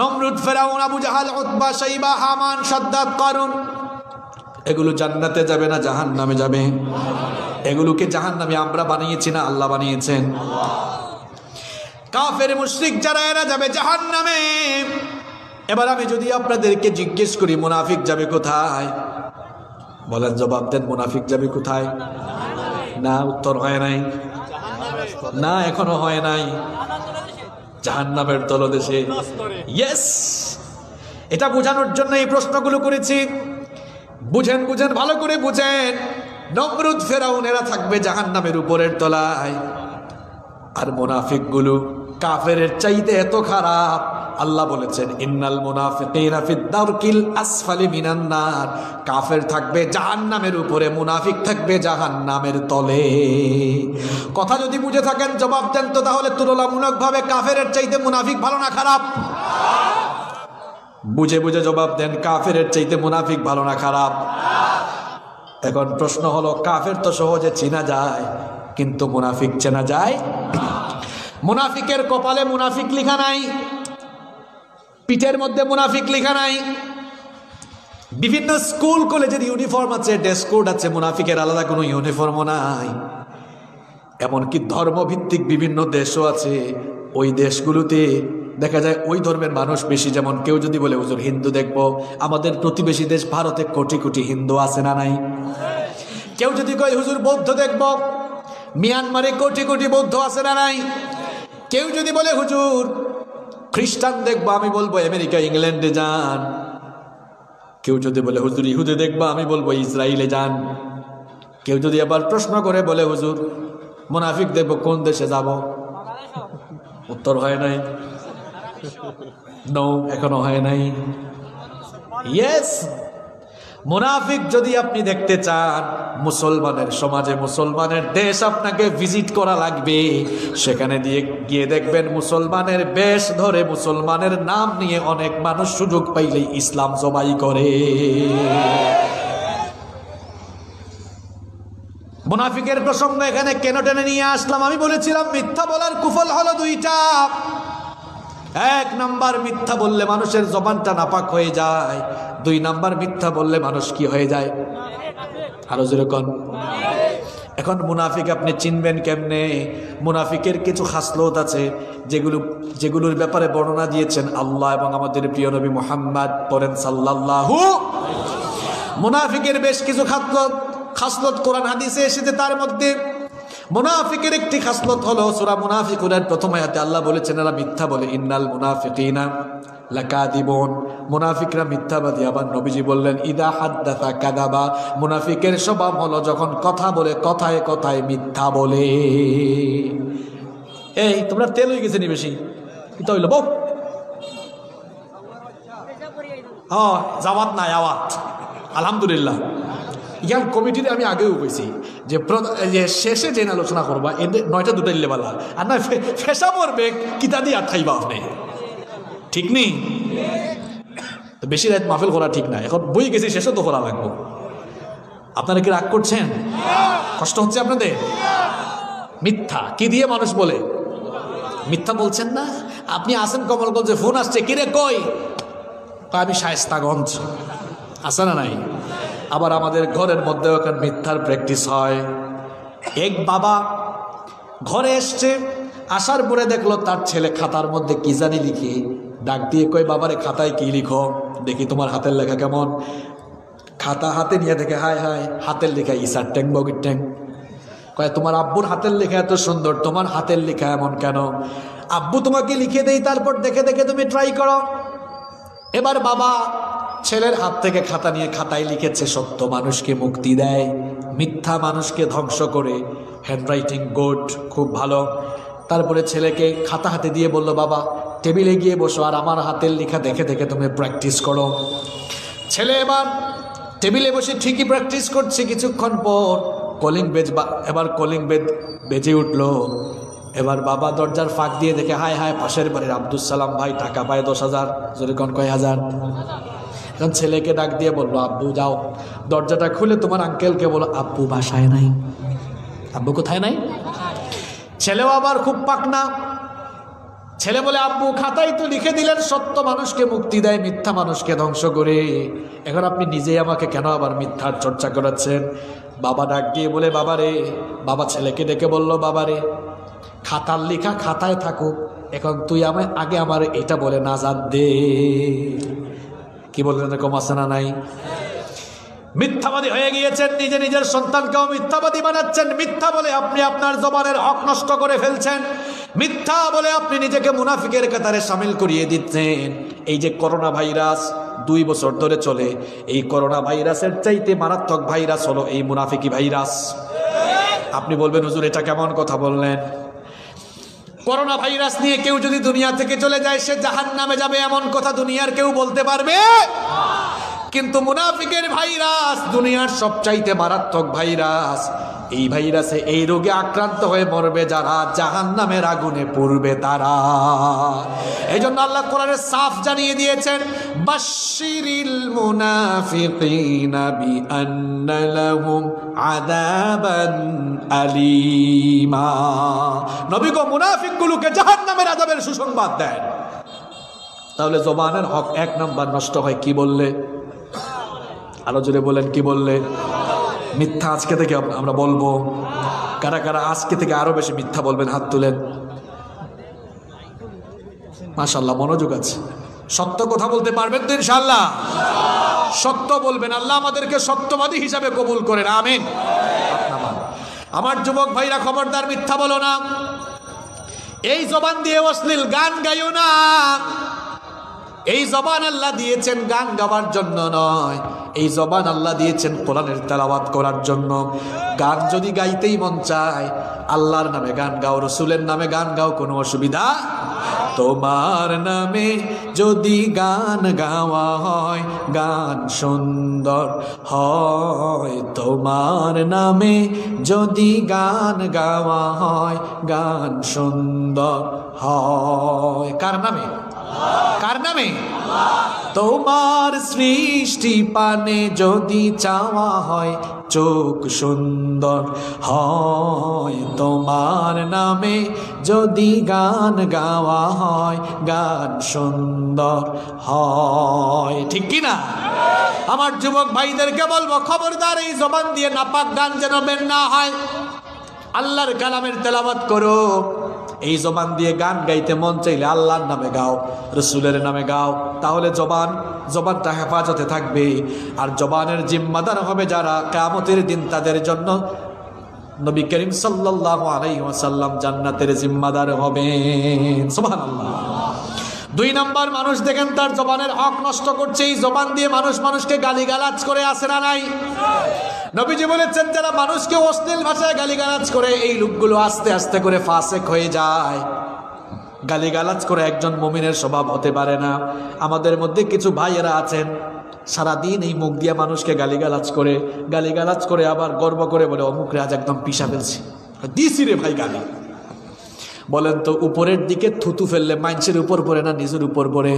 নমরুদ, ফেরাউন, আবু জাহাল, উতবা, শাইবা, হামান, সাদ্দাত, কারুন, এগুলো জান্নাতে যাবে না জাহান্নামে যাবে? এগুলোকে জাহান্নামে আমরা বানিয়েছি না আল্লাহ বানিয়েছেন? কাফের মুশরিক যারা এরা যাবে জাহান্নামে। এবার আমি যদি আপনাদেরকে জিজ্ঞেস করি মুনাফিক যাবে কোথায়? বলেন, জবাব দেন, মুনাফিক যাবে কোথায়? না, উত্তর হয় নাই। না, এখনো হয় নাই। জাহান্নামের তলদেশে। ইয়েস, এটা বোঝানোর জন্য এই প্রশ্নগুলো করেছি। বুঝেন, ভালো করে বুঝেন। নমরুদ, ফেরাউন এরা থাকবে জাহান্নামের উপরের তলায়। আর মুনাফিক গুলো কাফেরের চাইতে এত খারাপ। আল্লাহ বলেছেন ইন্নাল মুনাফিকিনা ফিদ দারকিল আসফালি মিনান নার। কাফের থাকবে জাহান্নামের উপরে, মুনাফিক থাকবে জাহান্নামের তলে। কথা যদি বুঝে থাকেন জবাব দেন তো। তাহলে তুলনামূলকভাবে কাফেরের চাইতে মুনাফিক ভালো না খারাপ? বুঝে জবাব দেন, কাফেরের চাইতে মুনাফিক ভালো না খারাপ? এখন প্রশ্ন হলো, কাফের তো সহজে চেনা যায়, কিন্তু মুনাফিক চেনা যায়? মুনাফিকের কপালে মুনাফিক লেখা নাই, পিঠের মধ্যে মুনাফিক লেখা নাই। বিভিন্ন স্কুল কলেজের ইউনিফর্ম আছে, ড্রেস কোড আছে, মুনাফিকের আলাদা কোনো ইউনিফর্মও নাই। এমনকি ধর্মভিত্তিক বিভিন্ন দেশও আছে, ওই দেশগুলোতে দেখা যায় ওই ধর্মের মানুষ বেশি। যেমন কেউ যদি বলে হুজুর হিন্দু দেখবো, আমাদের প্রতিবেশী দেশ ভারতে কোটি কোটি হিন্দু আছে না নাই? কেউ যদি কয় হুজুর বৌদ্ধ দেখবো, মিয়ানমারে কোটি কোটি বৌদ্ধ আছে না নাই? কেউ যদি বলে হুজুর খ্রিস্টান দেখবো, আমি বলবো আমেরিকা, ইংল্যান্ডে যান। কেউ যদি বলে হুজুর ইহুদি দেখবো, আমি বলবো ইসরায়েলে যান। কেউ যদি আবার প্রশ্ন করে বলে হুজুর মুনাফিক দেখবো, কোন দেশে যাব? উত্তর হয় নাই। নো, এখনো হয় নাই। ইয়েস, মুনাফিক যদি আপনি দেখতে চান, মুসলমানের সমাজে, মুসলমানের দেশ আপনাকে ভিজিট করা লাগবে। সেখানে গিয়ে দেখবেন মুসলমানের বেশ ধরে, মুসলমানের নাম নিয়ে অনেক মানুষ সুযোগ পাইলেই ইসলাম জবাই করে। মুনাফিকের প্রসঙ্গ এখানে কেন টেনে নিয়ে আসলাম? আমি বলেছিলাম মিথ্যা বলার কুফল হলো দুইটা। এক নাম্বার, মিথ্যা বললে মানুষের জবানটা নাপাক হয়ে যায়। দুই নাম্বার, মিথ্যা বললে মানুষ কি হয়ে যায়? আরো যেরকম। এখন মুনাফিক আপনি চিনবেন কেমনে? মুনাফিকের কিছু খাসলত আছে যেগুলোর ব্যাপারে বর্ণনা দিয়েছেন আল্লাহ এবং আমাদের প্রিয় নবী মুহাম্মদ। পড়েন সাল্লাল্লাহু। মুনাফিকের বেশ কিছু খাসলত কোরআন হাদিসে এসেছে। তার মধ্যে মুনাফিকের একটি খাসলত হলো সূরা মুনাফিকুনের প্রথম আয়াতে আল্লাহ বলেছেন এরা মিথ্যা বলে, ইন্নাল মুনাফিকিনা লাকাদিবুন। মুনাফিকরা মিথ্যাবাদী। আবার নবীজি বললেন ইদা হাদ্দাসা কাযাবা। মুনাফিকের স্বভাব হলো যখন কথা বলে কথায় কথায় মিথ্যা বলে। এই তোমরা তেল হয়ে গেছে নি বেশি কি হইল বউ হ্যাঁ জামাত নাই আওয়াত আলহামদুলিল্লাহ ইয়ার কমিটিতে আমি আগেও কইছি যে শেষে যে আলোচনা করবা এদের 9টা 2টা লেবালা আর না ফেসা পড়বে কিতা দিয়ে আটকাইবা আপনি ঠিক নেই তো বেশি রাত মাহফিল করা ঠিক না এখন বই গেছি শেষে তো করা লাগবো আপনারা কি রাগ করছেন কষ্ট হচ্ছে আপনাদের মিথ্যা কি দিয়ে মানুষ বলে মিথ্যা বলছেন না আপনি আসেন কমলগঞ্জে ফোন আসছে কিরে কই আমি শায়েস্তাগঞ্জ আসে না নাই আবার আমাদের ঘরের মধ্যে ওখানে মিথ্যার প্র্যাকটিস হয় এক বাবা ঘরে এসছে আসার পরে দেখলো তার ছেলে খাতার মধ্যে কি জানি লিখে ডাক দিয়ে কই বাবারে খাতায় কি লিখো দেখি তোমার হাতের লেখা কেমন খাতা হাতে নিয়ে দেখে হায় হায় হাতের লেখা ইসার ট্যাং বগির ট্যাং কয় তোমার আব্বুর হাতের লেখা এত সুন্দর তোমার হাতের লেখা এমন কেন আব্বু তোমাকে লিখে দেই তারপর দেখে দেখে তুমি ট্রাই করো এবার বাবা ছেলের হাত থেকে খাতা নিয়ে খাতায় লিখেছে সত্য মানুষকে মুক্তি দেয় মিথ্যা মানুষকে ধ্বংস করে হ্যান্ডরাইটিং গুড খুব ভালো তারপরে ছেলেকে খাতা হাতে দিয়ে বলল বাবা টেবিলে গিয়ে বসো আর আমার হাতের লেখা দেখে দেখে তুমি প্র্যাকটিস করো ছেলে এবার টেবিলে বসে ঠিকই প্র্যাকটিস করছে কিছুক্ষণ পর কলিং বেজে উঠলো এবার বাবা দরজার ফাঁক দিয়ে দেখে হায় হায় পাশের বাড়ির আব্দুল সালাম ভাই টাকা পায় 10,000 যদি কোন কয় হাজার এখন ছেলেকে ডাক দিয়ে বললো আব্বু যাও দরজাটা খুলে তোমার আঙ্কেলকে বলো আব্বু বাসায় নাই আব্বু কোথায় নাই ছেলেও আবার খুব পাকনা ছেলে বলে আব্বু খাতায় তো লিখে দিলেন সত্য মানুষকে মুক্তি দেয় মিথ্যা মানুষকে ধ্বংস করে এখন আপনি নিজেই আমাকে কেন আবার মিথ্যার চর্চা করাচ্ছেন বাবা ডাক দিয়ে বলে বাবারে বাবা ছেলেকে ডেকে বললো বাবারে খাতার লেখা খাতায় থাকুক এখন তুই আমায় আগে আমার এটা বলে নাজাত দে কি বললেন এরকম আছে না নাই মিথ্যাবাদী হয়ে গিয়েছেন নিজে নিজের সন্তানকেও মিথ্যাবাদী বানাচ্ছেন মিথ্যা বলে আপনি আপনার জবানের হক নষ্ট করে ফেলছেন মিথ্যা বলে আপনি নিজেকে মুনাফিকের কাতারে শামিল করিয়ে দিচ্ছেন এই যে করোনা ভাইরাস 2 বছর ধরে চলে এই করোনা ভাইরাসের চাইতে মারাত্মক ভাইরাস হলো এই মুনাফিকি ভাইরাস আপনি বলবেন হুজুর এটা কেমন কথা বললেন করোনা ভাইরাস নিয়ে কেউ যদি দুনিয়া থেকে চলে যায় সে জাহান্নামে যাবে এমন কথা দুনিয়ার কেউ বলতে পারবে কিন্তু মুনাফিকের ভাইরাস দুনিয়ার সবচাইতে মারাত্মক ভাইরাস এই ভাইরাসে এই রোগে আক্রান্ত হয়ে মরবে যারা জাহান্নামের আগুনে পড়বে তারা এইজন্য আল্লাহ কোরআনে সাফ জানিয়ে দিয়েছেন বাশশিরিল মুনাফিকিনা বিআন্না লাহুম আযাবান আলীমা নবী গো মুনাফিকগুলোকে জাহান্নামের আযাবের সুসংবাদ দেন তাহলে জবানের হক 1 নাম্বার নষ্ট হয় কি বললে আরো জোরে বলেন কি বললে মিথ্যা আজকে থেকে আমরা বলবো কারা কারা আজকে থেকে আরো বেশি মিথ্যা বলবেন হাত তুলেন মাশাআল্লাহ মনোযোগ আছে সত্য কথা বলতে পারবেন তো ইনশাআল্লাহ সত্য বলবেন আল্লাহ আমাদেরকে সত্যবাদী হিসাবে কবুল করেন আমিন আমার যুবক ভাইরা খবরদার মিথ্যা বলো না এই জবান দিয়ে অশ্লীল গান গাইও না এই জবান আল্লাহ দিয়েছেন গান গাওয়ার জন্য নয় এই জবান আল্লাহ দিয়েছেন কোরআনের তেলাওয়াত করার জন্য গান যদি গাইতেই মন চায় আল্লাহর নামে গান গাও রাসূলের নামে গান গাও কোনো অসুবিধা তোমার নামে যদি গান গাওয়া হয় গান সুন্দর হয় তোমার নামে যদি গান গাওয়া হয় গান সুন্দর হয় কার নামে কার নামে তোমার সৃষ্টি পানে যদি চাওয়া হয় চোখ সুন্দর হয় তোমার নামে যদি গান গাওয়া হয় গান সুন্দর হয় ঠিক কি না আমার যুবক ভাইদেরকে বলবো খবরদার এই জবান দিয়ে নাপাক গান যেন বের না হয় আল্লাহর কালামের তেলাওয়াত করো এই জবান দিয়ে গান গাইতে মন চাইলে আল্লাহর নামে গাও রাসূলের নামে গাও তাহলে জবানটা হেফাজতে থাকবে আর জবানের জিম্মাদার হবে যারা কিয়ামতের দিন তাদের জন্য নবী করিম সাল্লাল্লাহু আলাইহি ওয়াসাল্লাম জান্নাতের জিম্মাদার হবেন সুবহানাল্লাহ 2 নাম্বার মানুষ দেখেন তার জবানের হক নষ্ট করছে এই জবান দিয়ে মানুষকে গালিগালাজ করে আসে না নাই নবীজি বলেছেন যারা মানুষকে অশ্লীল ভাষায় গালিগালাজ করে এই লোকগুলো আস্তে আস্তে করে ফাসেক হয়ে যায়। গালিগালাজ করে একজন মুমিনের স্বভাব হতে পারে না। আমাদের মধ্যে কিছু ভাইয়েরা আছেন সারাদিন এই মুখ দিয়ে মানুষকে গালিগালাজ করে আবার গর্ব করে বলে অমুক রাজ একদম পিষা ফেলছি, দিছি রে ভাই গালি। বলেন তো উপরের দিকে থুতু ফেললে মানুষের উপর পড়ে না নিজের উপর পড়ে?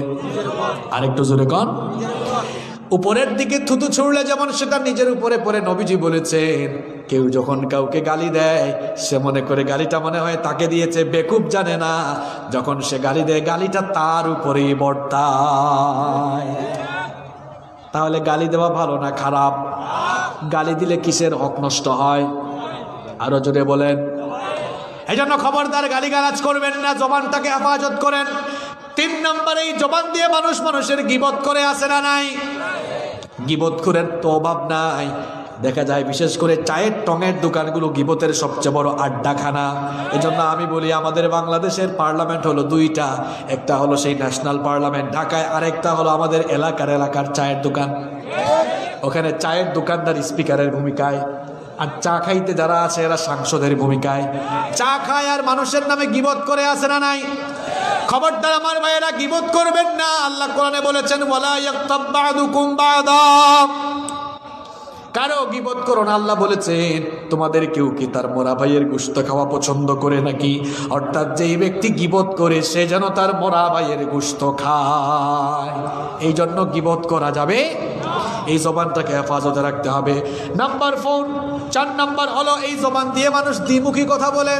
আরেকটু জোরে কন। উপরের দিকে থুতু ছুড়লে যেমন সেটা নিজের উপরে পড়ে। নবীজি বলেছেন কেউ যখন কাউকে গালি দেয় সে মনে করে গালিটা মনে হয় তাকে দিয়েছে, বেকুব জানে না যখন সে গালি দেয় গালিটা তার উপরেই বর্তায়। তাহলে গালি দেওয়া ভালো না খারাপ? গালি দিলে কিসের হক নষ্ট হয়? আরো জোরে বলেন। এই জন্য খবরদার গালিগালাজ করবেন না, জবানটাকে হেফাজত করেন। 3 নম্বরে এই জবান দিয়ে মানুষ মানুষের গীবত করে আছে না নাই? গীবত করেন তো অভাব নাই। দেখা যায় বিশেষ করে চায়ের টঙের দোকানগুলো গীবতের সবচেয়ে বড় আড্ডাখানা। এই জন্য আমি বলি আমাদের বাংলাদেশের পার্লামেন্ট হলো 2টা, একটা হলো সেই ন্যাশনাল পার্লামেন্ট ঢাকায়, আরেকটা হলো আমাদের এলাকার চায়ের দোকান। ওখানে চায়ের দোকানদার স্পিকারের ভূমিকায়, আর চা খাইতে যারা আছে এরা সাংসদের ভূমিকায়। চা খায় আর মানুষের নামে গীবত করে আছে না নাই? খবরদার আমার ভাইয়েরা গীবত করবেন না। আল্লাহ কোরআনে বলেছেন ওয়ালা ইয়াগতাব বা'দুকুম বা'দা, কারো গীবত করো না। আল্লাহ বলেছেন তোমাদের কেউ কি তার মরা ভাইয়ের গোশত খাওয়া পছন্দ করে নাকি? অর্থাৎ যেই ব্যক্তি গীবত করে সে যেন তার মরা ভাইয়ের গোশত খায়। এই জন্য গীবত করা যাবে, এই জবানটাকে হেফাজতে রাখতে হবে। নাম্বার 4 নাম্বার হলো এই জবান দিয়ে মানুষ দ্বিমুখী কথা বলে।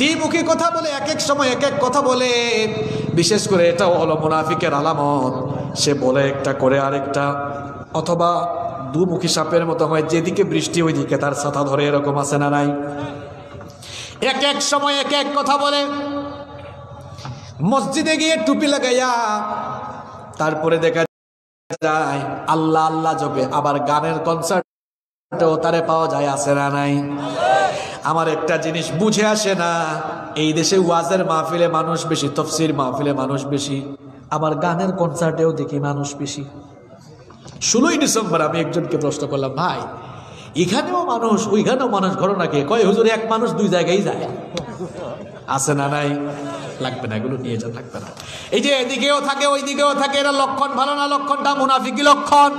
দ্বিমুখী কথা বলে, এক এক সময় এক এক কথা বলে। বিশেষ করে এটাও হলো মুনাফিকের আলামত। সে বলে একটা করে আরেকটা, অথবা দুমুখী সাপের মতো হয়, যেদিকে বৃষ্টি ওই দিকে তার ছাতা ধরে, এরকম আছে না নাই? এক এক সময় এক এক কথা বলে। মসজিদে গিয়ে টুপি লাগাইয়া তারপরে দেখা যায় আল্লাহ আল্লাহ জপে, আবার গানের কনসার্টেও তারে পাওয়া যায়, আছে না নাই? আমার একটা জিনিস বুঝে আসে না, এই দেশে ওয়াজের মাহফিলে মানুষ বেশি, তাফসীর মাহফিলে মানুষ বেশি, আবার গানের কনসার্টেও দেখি মানুষ বেশি। 16ই ডিসেম্বর আমি একজনকে প্রশ্ন করলাম, ভাই এখানেও মানুষ ওইখানেও মানুষ, ঘটনাকে কয় হুজুর এক মানুষ 2 জায়গায় যায়, আছে না নাই? লাগবে না, এগুলো নিয়ে যা, লাগবে না। এই যে এদিকেও থাকে ওইদিকেও থাকে, এরা লক্ষণ ভালো না, লক্ষণটা মুনাফিকি লক্ষণ।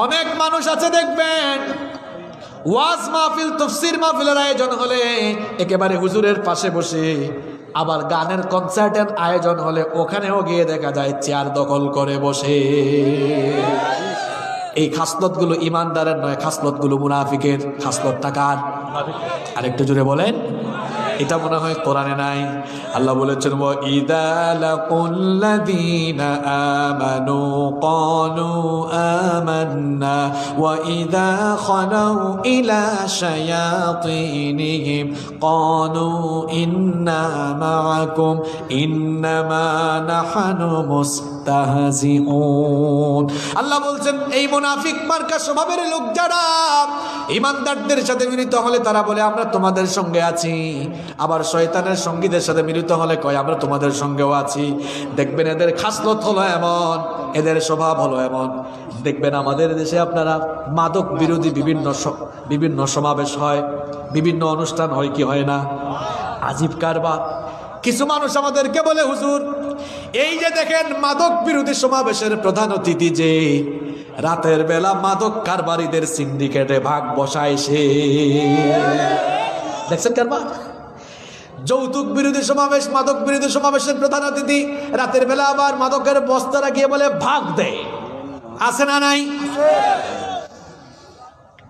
অনেক মানুষ আছে দেখবেন ওয়াজ মাহফিল তাফসীর মাহফিলের আয়োজন হলে একেবারে হুজুরের পাশে বসে, আবার গানের কনসার্টের আয়োজন হলে ওখানেও গিয়ে দেখা যায় চেয়ার দখল করে বসে। এই খাসলত গুলো ইমানদারের নয়, খাসলত গুলো মুনাফিকের। খাসলত টাকার। আরেকটু জোরে বলেন। এটা মনে হয় কোরআনে নাই। আল্লাহ বলেছেন ওয়া ইযা লাকুল্লাযীনা আমানু ক্বালু আমান্না ওয়া ইযা খালাউ ইলা শায়াতিনিহিম ক্বালু ইন্না মাআকুম ইন্নামা নাহনু মুস্তাহজিউন। আল্লাহ বলছেন এই মুনাফিক মার্কা স্বভাবের লোক যারা ইমানদারদের সাথে মিলিত হলে তারা বলে আমরা তোমাদের সঙ্গে আছি, আবার শয়তানের সঙ্গীদের সাথে মিলিত হলে কয় আমরা তোমাদের সঙ্গেও আছি। দেখবেন এদের খাসলত হলো এমন, এদের স্বভাব হলো এমন। দেখবেন আমাদের দেশে আপনারা মাদক বিরোধী বিভিন্ন সমাবেশ হয়, বিভিন্ন অনুষ্ঠান হয়, কি হয় না? আজীব কারবার। কিছু মানুষ আমাদেরকে বলে হুজুর এই যে দেখেন মাদক বিরোধী সমাবেশের প্রধান অতিথি যে রাতের বেলা মাদক কারবারিদের সিন্ডিকেটে ভাগ বসায়, সে দেখছেন কারবার। যৌতুক বিরোধী সমাবেশ, মাদক বিরোধী সমাবেশের প্রধান অতিথি রাতের বেলা আবার মাদকের বস্তারা গিয়ে বলে ভাগ দেয়, আছে না নাই?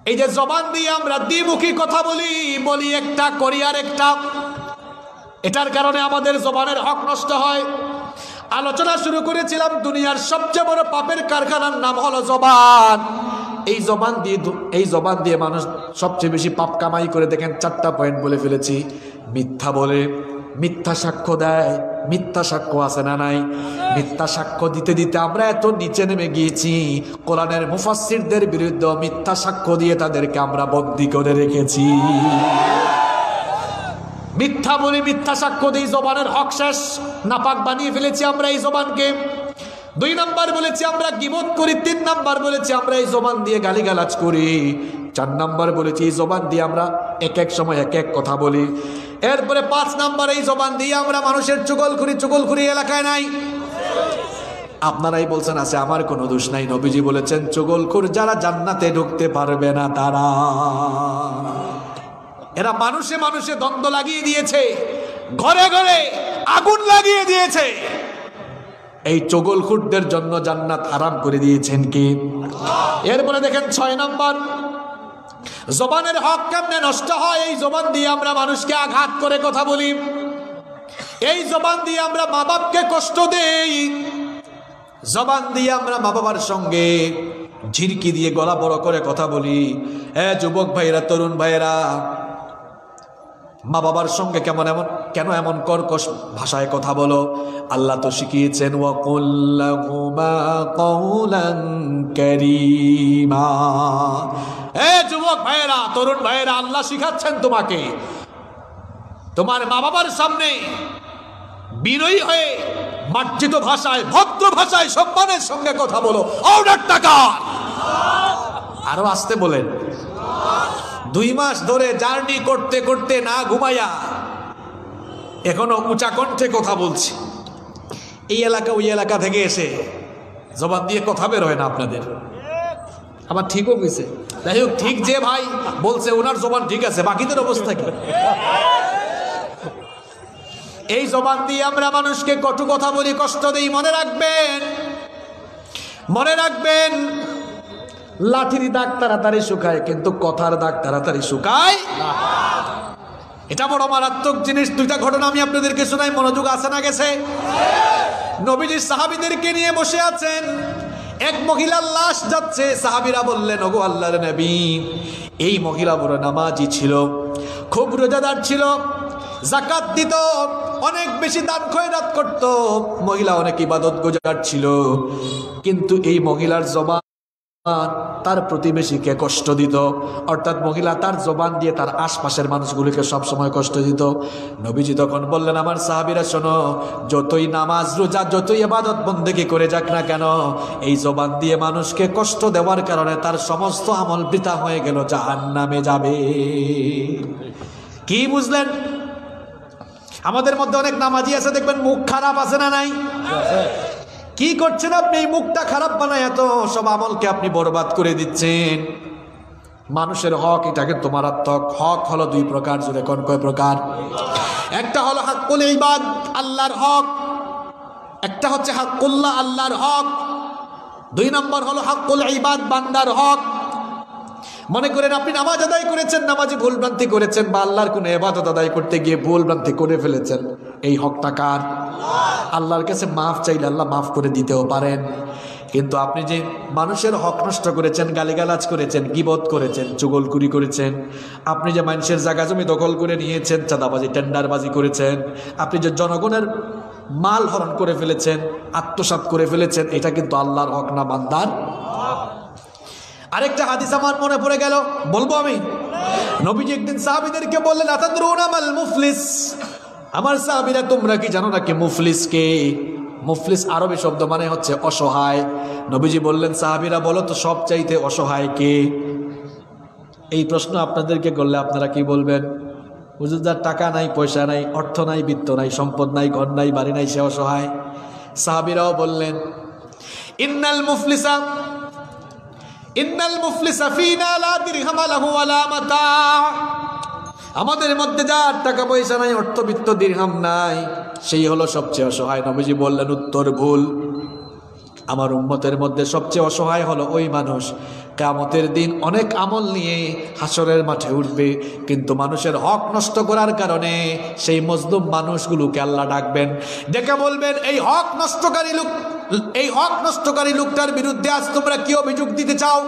এই যে জবান দিয়ে আমরা দ্বিমুখী কথা বলি একটা করি আর একটা, এটার কারণে আমাদের জবানের হক নষ্ট হয়। আলোচনা শুরু করেছিলাম দুনিয়ার সবচেয়ে বড় পাপের কারখানার নাম হলো জবান। এই জবান দিয়ে মানুষ সবচেয়ে বেশি পাপ কামাই করে। দেখেন 4টা পয়েন্ট বলে ফেলেছি। মিথ্যা বলে, মিথ্যা সাক্ষ্য দেয়, মিথ্যা সাক্ষ্য আছে না নাই? মিথ্যা সাক্ষ্য দিতে দিতে আমরা এত নিচে নেমে গিয়েছি, কোরআনের মুফাসসিরদের বিরুদ্ধে মিথ্যা সাক্ষ্য দিয়ে তাদেরকে আমরা বন্দী করে রেখেছি। মিথ্যা বলি, মিথ্যা সাক্ষ্য দিই, জবানের হক শেষ, নাপাক বানিয়ে ফেলেছি আমরা এই জবানকে। 2 নাম্বার বলেছি আমরা গীবত করি, 3 নাম্বার বলেছি আমরা এই জবান দিয়ে গালিগালাজ করি, 4 নাম্বার বলেছি এই জবান দিয়ে আমরা এক এক সময় এক এক কথা বলি, এরপরে 5 নাম্বার এই জবান দিয়ে আমরা মানুষের চুগলখুরি এলাকায় নাই। আপনারাই বলছেন আছে আমার কোনো দোষ নাই। নবীজি বলেছেন চুগলখোর যারা জান্নাতে ঢুকতে পারবে না তারা, এরা মানুষে মানুষে দ্বন্দ্ব লাগিয়ে দিয়েছে, ঘরে ঘরে আগুন লাগিয়ে দিয়েছে। এই চুগলখোরদের জন্য জান্নাত হারাম করে দিয়েছেন কি? এরপরে দেখেন 6 নাম্বার, জবানের হক কেমনে নষ্ট হয়? এই জবান দিয়ে আমরা মানুষকে আঘাত করে কথা বলি, এই জবান দিয়ে আমরা মা বাপকে কষ্ট দেই, জবান দিয়ে আমরা মা বাবার সঙ্গে ঝিরকি দিয়ে গলা বড় করে কথা বলি। যুবক ভাইরা, তরুণ ভাইরা, মা বাবার সঙ্গে কেন এমন কর্কশ ভাষায় কথা বলো? আল্লাহ তো শিখিয়েছেন ওয়াকুল লাহুমা কওলান কারীমা। যুবক ভাইরা, তরুণ ভাইরা, আল্লাহ শিখাচ্ছেন তোমাকে তোমার মা বাবার সামনে বিনয়ী হয়ে মার্জিত ভাষায়, ভদ্র ভাষায়, সম্মানের সঙ্গে কথা বলো। অর্ডার টাকা আরো আসতে বলেন। 2 মাস ধরে জার্নি করতে করতে না ঘুমাইয়া এখনো উঁচা কণ্ঠে কথা বলছি, এই এলাকা ওই এলাকা থেকে এসে জবান দিয়ে কথা বের হয় না আপনাদের? আবার ঠিকও কইছে। যাই হোক, ঠিক যে ভাই বলছে ওনার জবান ঠিক আছে, বাকিদের অবস্থা কি? এই জবান দিয়ে আমরা মানুষকে কটু কথা বলি, কষ্ট দিই। মনে রাখবেন লাঠির দাগ তাড়াতাড়ি শুকায়, কিন্তু কথার দাগ তাড়াতাড়ি শুকায়। এটা বড় মারাত্মক জিনিস। 2টা ঘটনা আমি আপনাদেরকে শোনাই, মনোযোগ আছে না গেছে? নবীজি সাহাবীদেরকে নিয়ে বসে আছেন, এক মহিলার লাশ যাচ্ছে। সাহাবীরা বললেন, ওগো আল্লাহর নবী, এই মহিলা বড় নামাজি ছিল, খুব রোজাদার ছিল, যাকাত দিত, অনেক বেশি দান খয়রাত করত, মহিলা অনেক ইবাদত গুজার ছিল, কিন্তু এই মহিলার জবান তার প্রতিবেশীকে কষ্ট দিত, অর্থাৎ মহিলা তার জবান দিয়ে তার আশপাশের মানুষগুলিকে সবসময় কষ্ট দিত। নবীজি তখন বললেন, আমার সাহাবীরা শোনো, যতই নামাজ রোজা, যতই ইবাদত বন্দেগী করে যাক না কেন, এই জবান দিয়ে মানুষকে কষ্ট দেওয়ার কারণে তার সমস্ত আমল বৃথা হয়ে গেল, জাহান্নামে যাবে। কি বুঝলেন? আমাদের মধ্যে অনেক নামাজি আছে, দেখবেন মুখ খারাপ আছে না নাই? কি করছেন আপনি? এই মুখটা খারাপ বানায় এত সব আমলকে আপনি বরবাদ করে দিচ্ছেন। মানুষের হক, এটা কিন্তু মারাত্মক। হক হলো 2 প্রকার। জুড়ে কোন কয় প্রকার? একটা হলো হাক্কুল ইবাদ, আল্লাহর হক, একটা হচ্ছে হাক্কুল্লাহ, আল্লাহর হক। 2 নম্বর হলো হাক্কুল ইবাদ, বান্দার হক। মনে করেন আপনি নামাজ আদায় করেছেন, নামাজে ভুল ভ্রান্তি করেছেন, বা আল্লাহর কোনো ইবাদত আদায় করতে গিয়ে ভুল ভ্রান্তি করে ফেলেছেন, এই হকটা কার? আল্লাহর কাছে মাফ চাইলে আল্লাহ মাফ করে দিতেও পারেন। কিন্তু আপনি যে মানুষের হক নষ্ট করেছেন, গালিগালাজ করেছেন, গীবত করেছেন, চুগলখুরি করেছেন, আপনি যে মানুষের জায়গা জমি দখল করে নিয়েছেন, চাঁদাবাজি টেন্ডারবাজি করেছেন, আপনি যে জনগণের মাল হরণ করে ফেলেছেন, আত্মসাৎ করে ফেলেছেন, এটা কিন্তু আল্লাহর হক না, বান্দার। আরেকটা হাদিস আমার মনে পড়ে গেল, বলবো আমি। নবীজি একদিন সাহাবীদেরকে বললেন, আতাদরুনা মাল মুফলিস, আমার সাহাবীরা তোমরা কি জানো না কি মুফলিস কে? মুফলিস আরবি শব্দ মানে হচ্ছে অসহায়। নবীজি বললেন, সাহাবীরা বলো তো সবচাইতে অসহায় কে? এই প্রশ্ন আপনাদেরকে করলে আপনারা কি বলবেন? হুজুর, যার টাকা নাই, পয়সা নাই, অর্থ নাই, বিত্ত নাই, সম্পদ নাই, ঘর নাই, বাড়ি নাই, সে অসহায়। সাহাবীরাও বললেন, ইন্নাল মুফলিসা ফিনা লা দিরহাম লাহু ওয়ালা মাতা, আমাদের মধ্যে যার টাকা পয়সা নাই, অর্থবিত্ত, দিরহাম নাই, সেই হলো সবচেয়ে অসহায়। নবীজি বললেন, উত্তর ভুল। আমার উম্মতের মধ্যে সবচেয়ে অসহায় হলো ওই মানুষ, কিয়ামতের দিন অনেক আমল নিয়ে হাসরের মাঠে উঠবে, কিন্তু মানুষের হক নষ্ট করার কারণে সেই মজলুম মানুষগুলোকে আল্লাহ ডাকবেন, ডেকে বলবেন, এই হক নষ্টকারী লোকটার বিরুদ্ধে আজ তোমরা কি অভিযোগ দিতে চাও?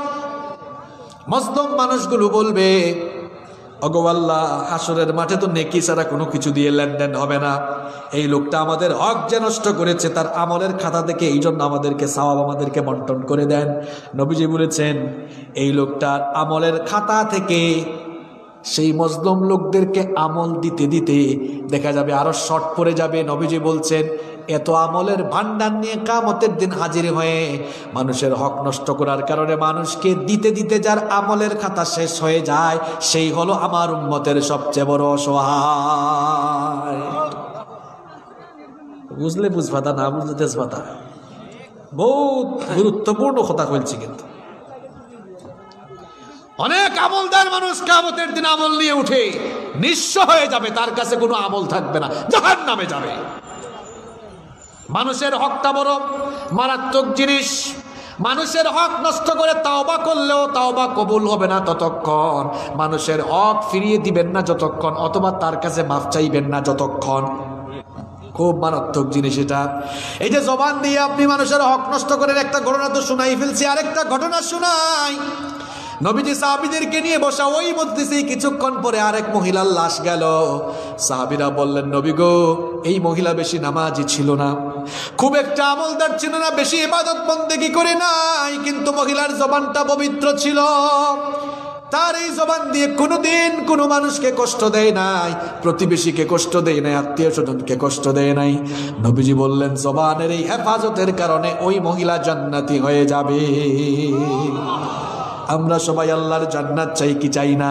মজলুম মানুষগুলো বলবে, ওগো আল্লাহ, হাসরের মাঠে তো নেকি ছাড়া কোনো কিছু দিয়ে লেনদেন হবে না, এই লোকটা আমাদের হক যে নষ্ট করেছে তার আমলের খাতা থেকে এই জন্য আমাদেরকে সওয়াব আমাদেরকে বন্টন করে দেন। নবীজি বলেছেন, এই লোকটার আমলের খাতা থেকে সেই মজলুম লোকদেরকে আমল দিতে দিতে দেখা যাবে আরো শর্ট পড়ে যাবে। নবীজি বলছেন, এত আমলের ভান্ডার নিয়ে কিয়ামতের দিন হাজির হয়ে মানুষের হক নষ্ট করার কারণে মানুষকে দিতে দিতে যার আমলের খাতা শেষ হয়ে যায়, সেই হলো আমার উম্মতের সবচেয়ে বড় অসহায়। বুঝলে বুঝবাতা, না বুঝলে তেজবাতা। বহুত গুরুত্বপূর্ণ কথা বলছি। কিন্তু অনেক আমলদার মানুষ কিয়ামতের দিন আমল নিয়ে উঠে নিঃস্ব হয়ে যাবে, তার কাছে কোনো আমল থাকবে না, জাহান্নামে যাবে। মানুষের হকটা বড় মারাত্মক জিনিস। মানুষের হক নষ্ট করে তাওবা করলেও তাওবা কবুল হবে না ততক্ষণ, মানুষের হক ফিরিয়ে দিবেন না যতক্ষণ, অথবা তার কাছে মাফ চাইবেন না যতক্ষণ। খুব মারাত্মক জিনিস এটা। এই যে জবান দিয়ে আপনি মানুষের হক নষ্ট করেন, একটা ঘটনা তো শোনাই ফেলছি, আরেকটা ঘটনা শোনাই। নবীজি সাহাবীদেরকে নিয়ে বসা ওই মজলিসে কিছুক্ষণ পরে আরেক মহিলার লাশ গেল। সাহাবীরা বললেন, নবী গো, এই মহিলা বেশি নামাজি ছিল না, খুব একটা আমলদার ছিল না, বেশি ইবাদত বন্দেগী করে নাই, কিন্তু মহিলার জবানটা পবিত্র ছিল। তার এই জবান দিয়ে কোনোদিন কোনো মানুষকে কষ্ট দেয় নাই, প্রতিবেশীকে কষ্ট দেয় নাই, আত্মীয় স্বজনকে কষ্ট দেয় নাই। নবীজি বললেন, জবানের এই হেফাজতের কারণে ওই মহিলা জান্নাতি হয়ে যাবে। আমরা সবাই আল্লাহর জান্নাত চাই কি চাই না?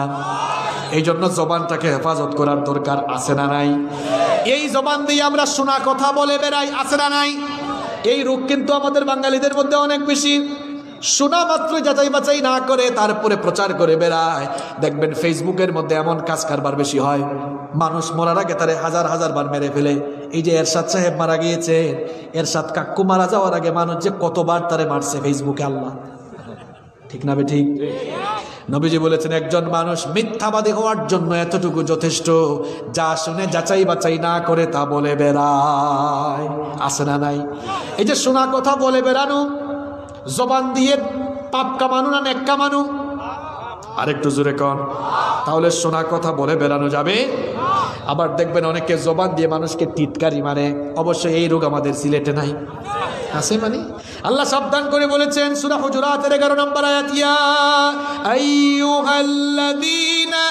এই জন্য জবানটাকে হেফাজত করার দরকার আছে না নাই? এই জবান দিয়ে আমরা শোনা কথা বলে বেড়াই, আছে না নাই? এই রোগ কিন্তু আমাদের বাঙালিদের মধ্যে অনেক বেশি। শোনা মাত্রই যাচাই বাছাই না করে তারপরে প্রচার করে বেড়ায়। দেখবেন ফেসবুকের মধ্যে এমন কাজ কারবার বেশি হয়, মানুষ মরার আগে তারে হাজার হাজার বার মেরে ফেলে। এই যে এরশাদ সাহেব মারা গিয়েছে, এরশাদ কাক্কু মারা যাওয়ার আগে মানুষ যে কতবার তারে মারছে ফেসবুকে, আল্লাহ, ঠিক না ঠিক? নবীজি বলেছেন, একজন মানুষ মিথ্যাবাদী হওয়ার জন্য এতটুকু যথেষ্ট, যা শুনে যাচাই বাছাই না করে তা বলে বেড়ায়, আছে না নাই? এই যে শোনা কথা বলে বেড়ানো, জবান দিয়ে পাপ কামানো না নেক কামানো? আরেকটু জোরে কন। তাহলে শোনা কথা বলে বেড়ানো যাবে। আবার দেখবেন অনেকে জবান দিয়ে মানুষকে টিটকারি মারে। অবশ্যই এই রোগ আমাদের সিলেটে নাই, আছে মানে? আল্লাহ সাবধান করে বলেছেন সূরা হুজুরাতের 11 নম্বর আয়াত, ইয়া আইয়ুহাল্লাযীনা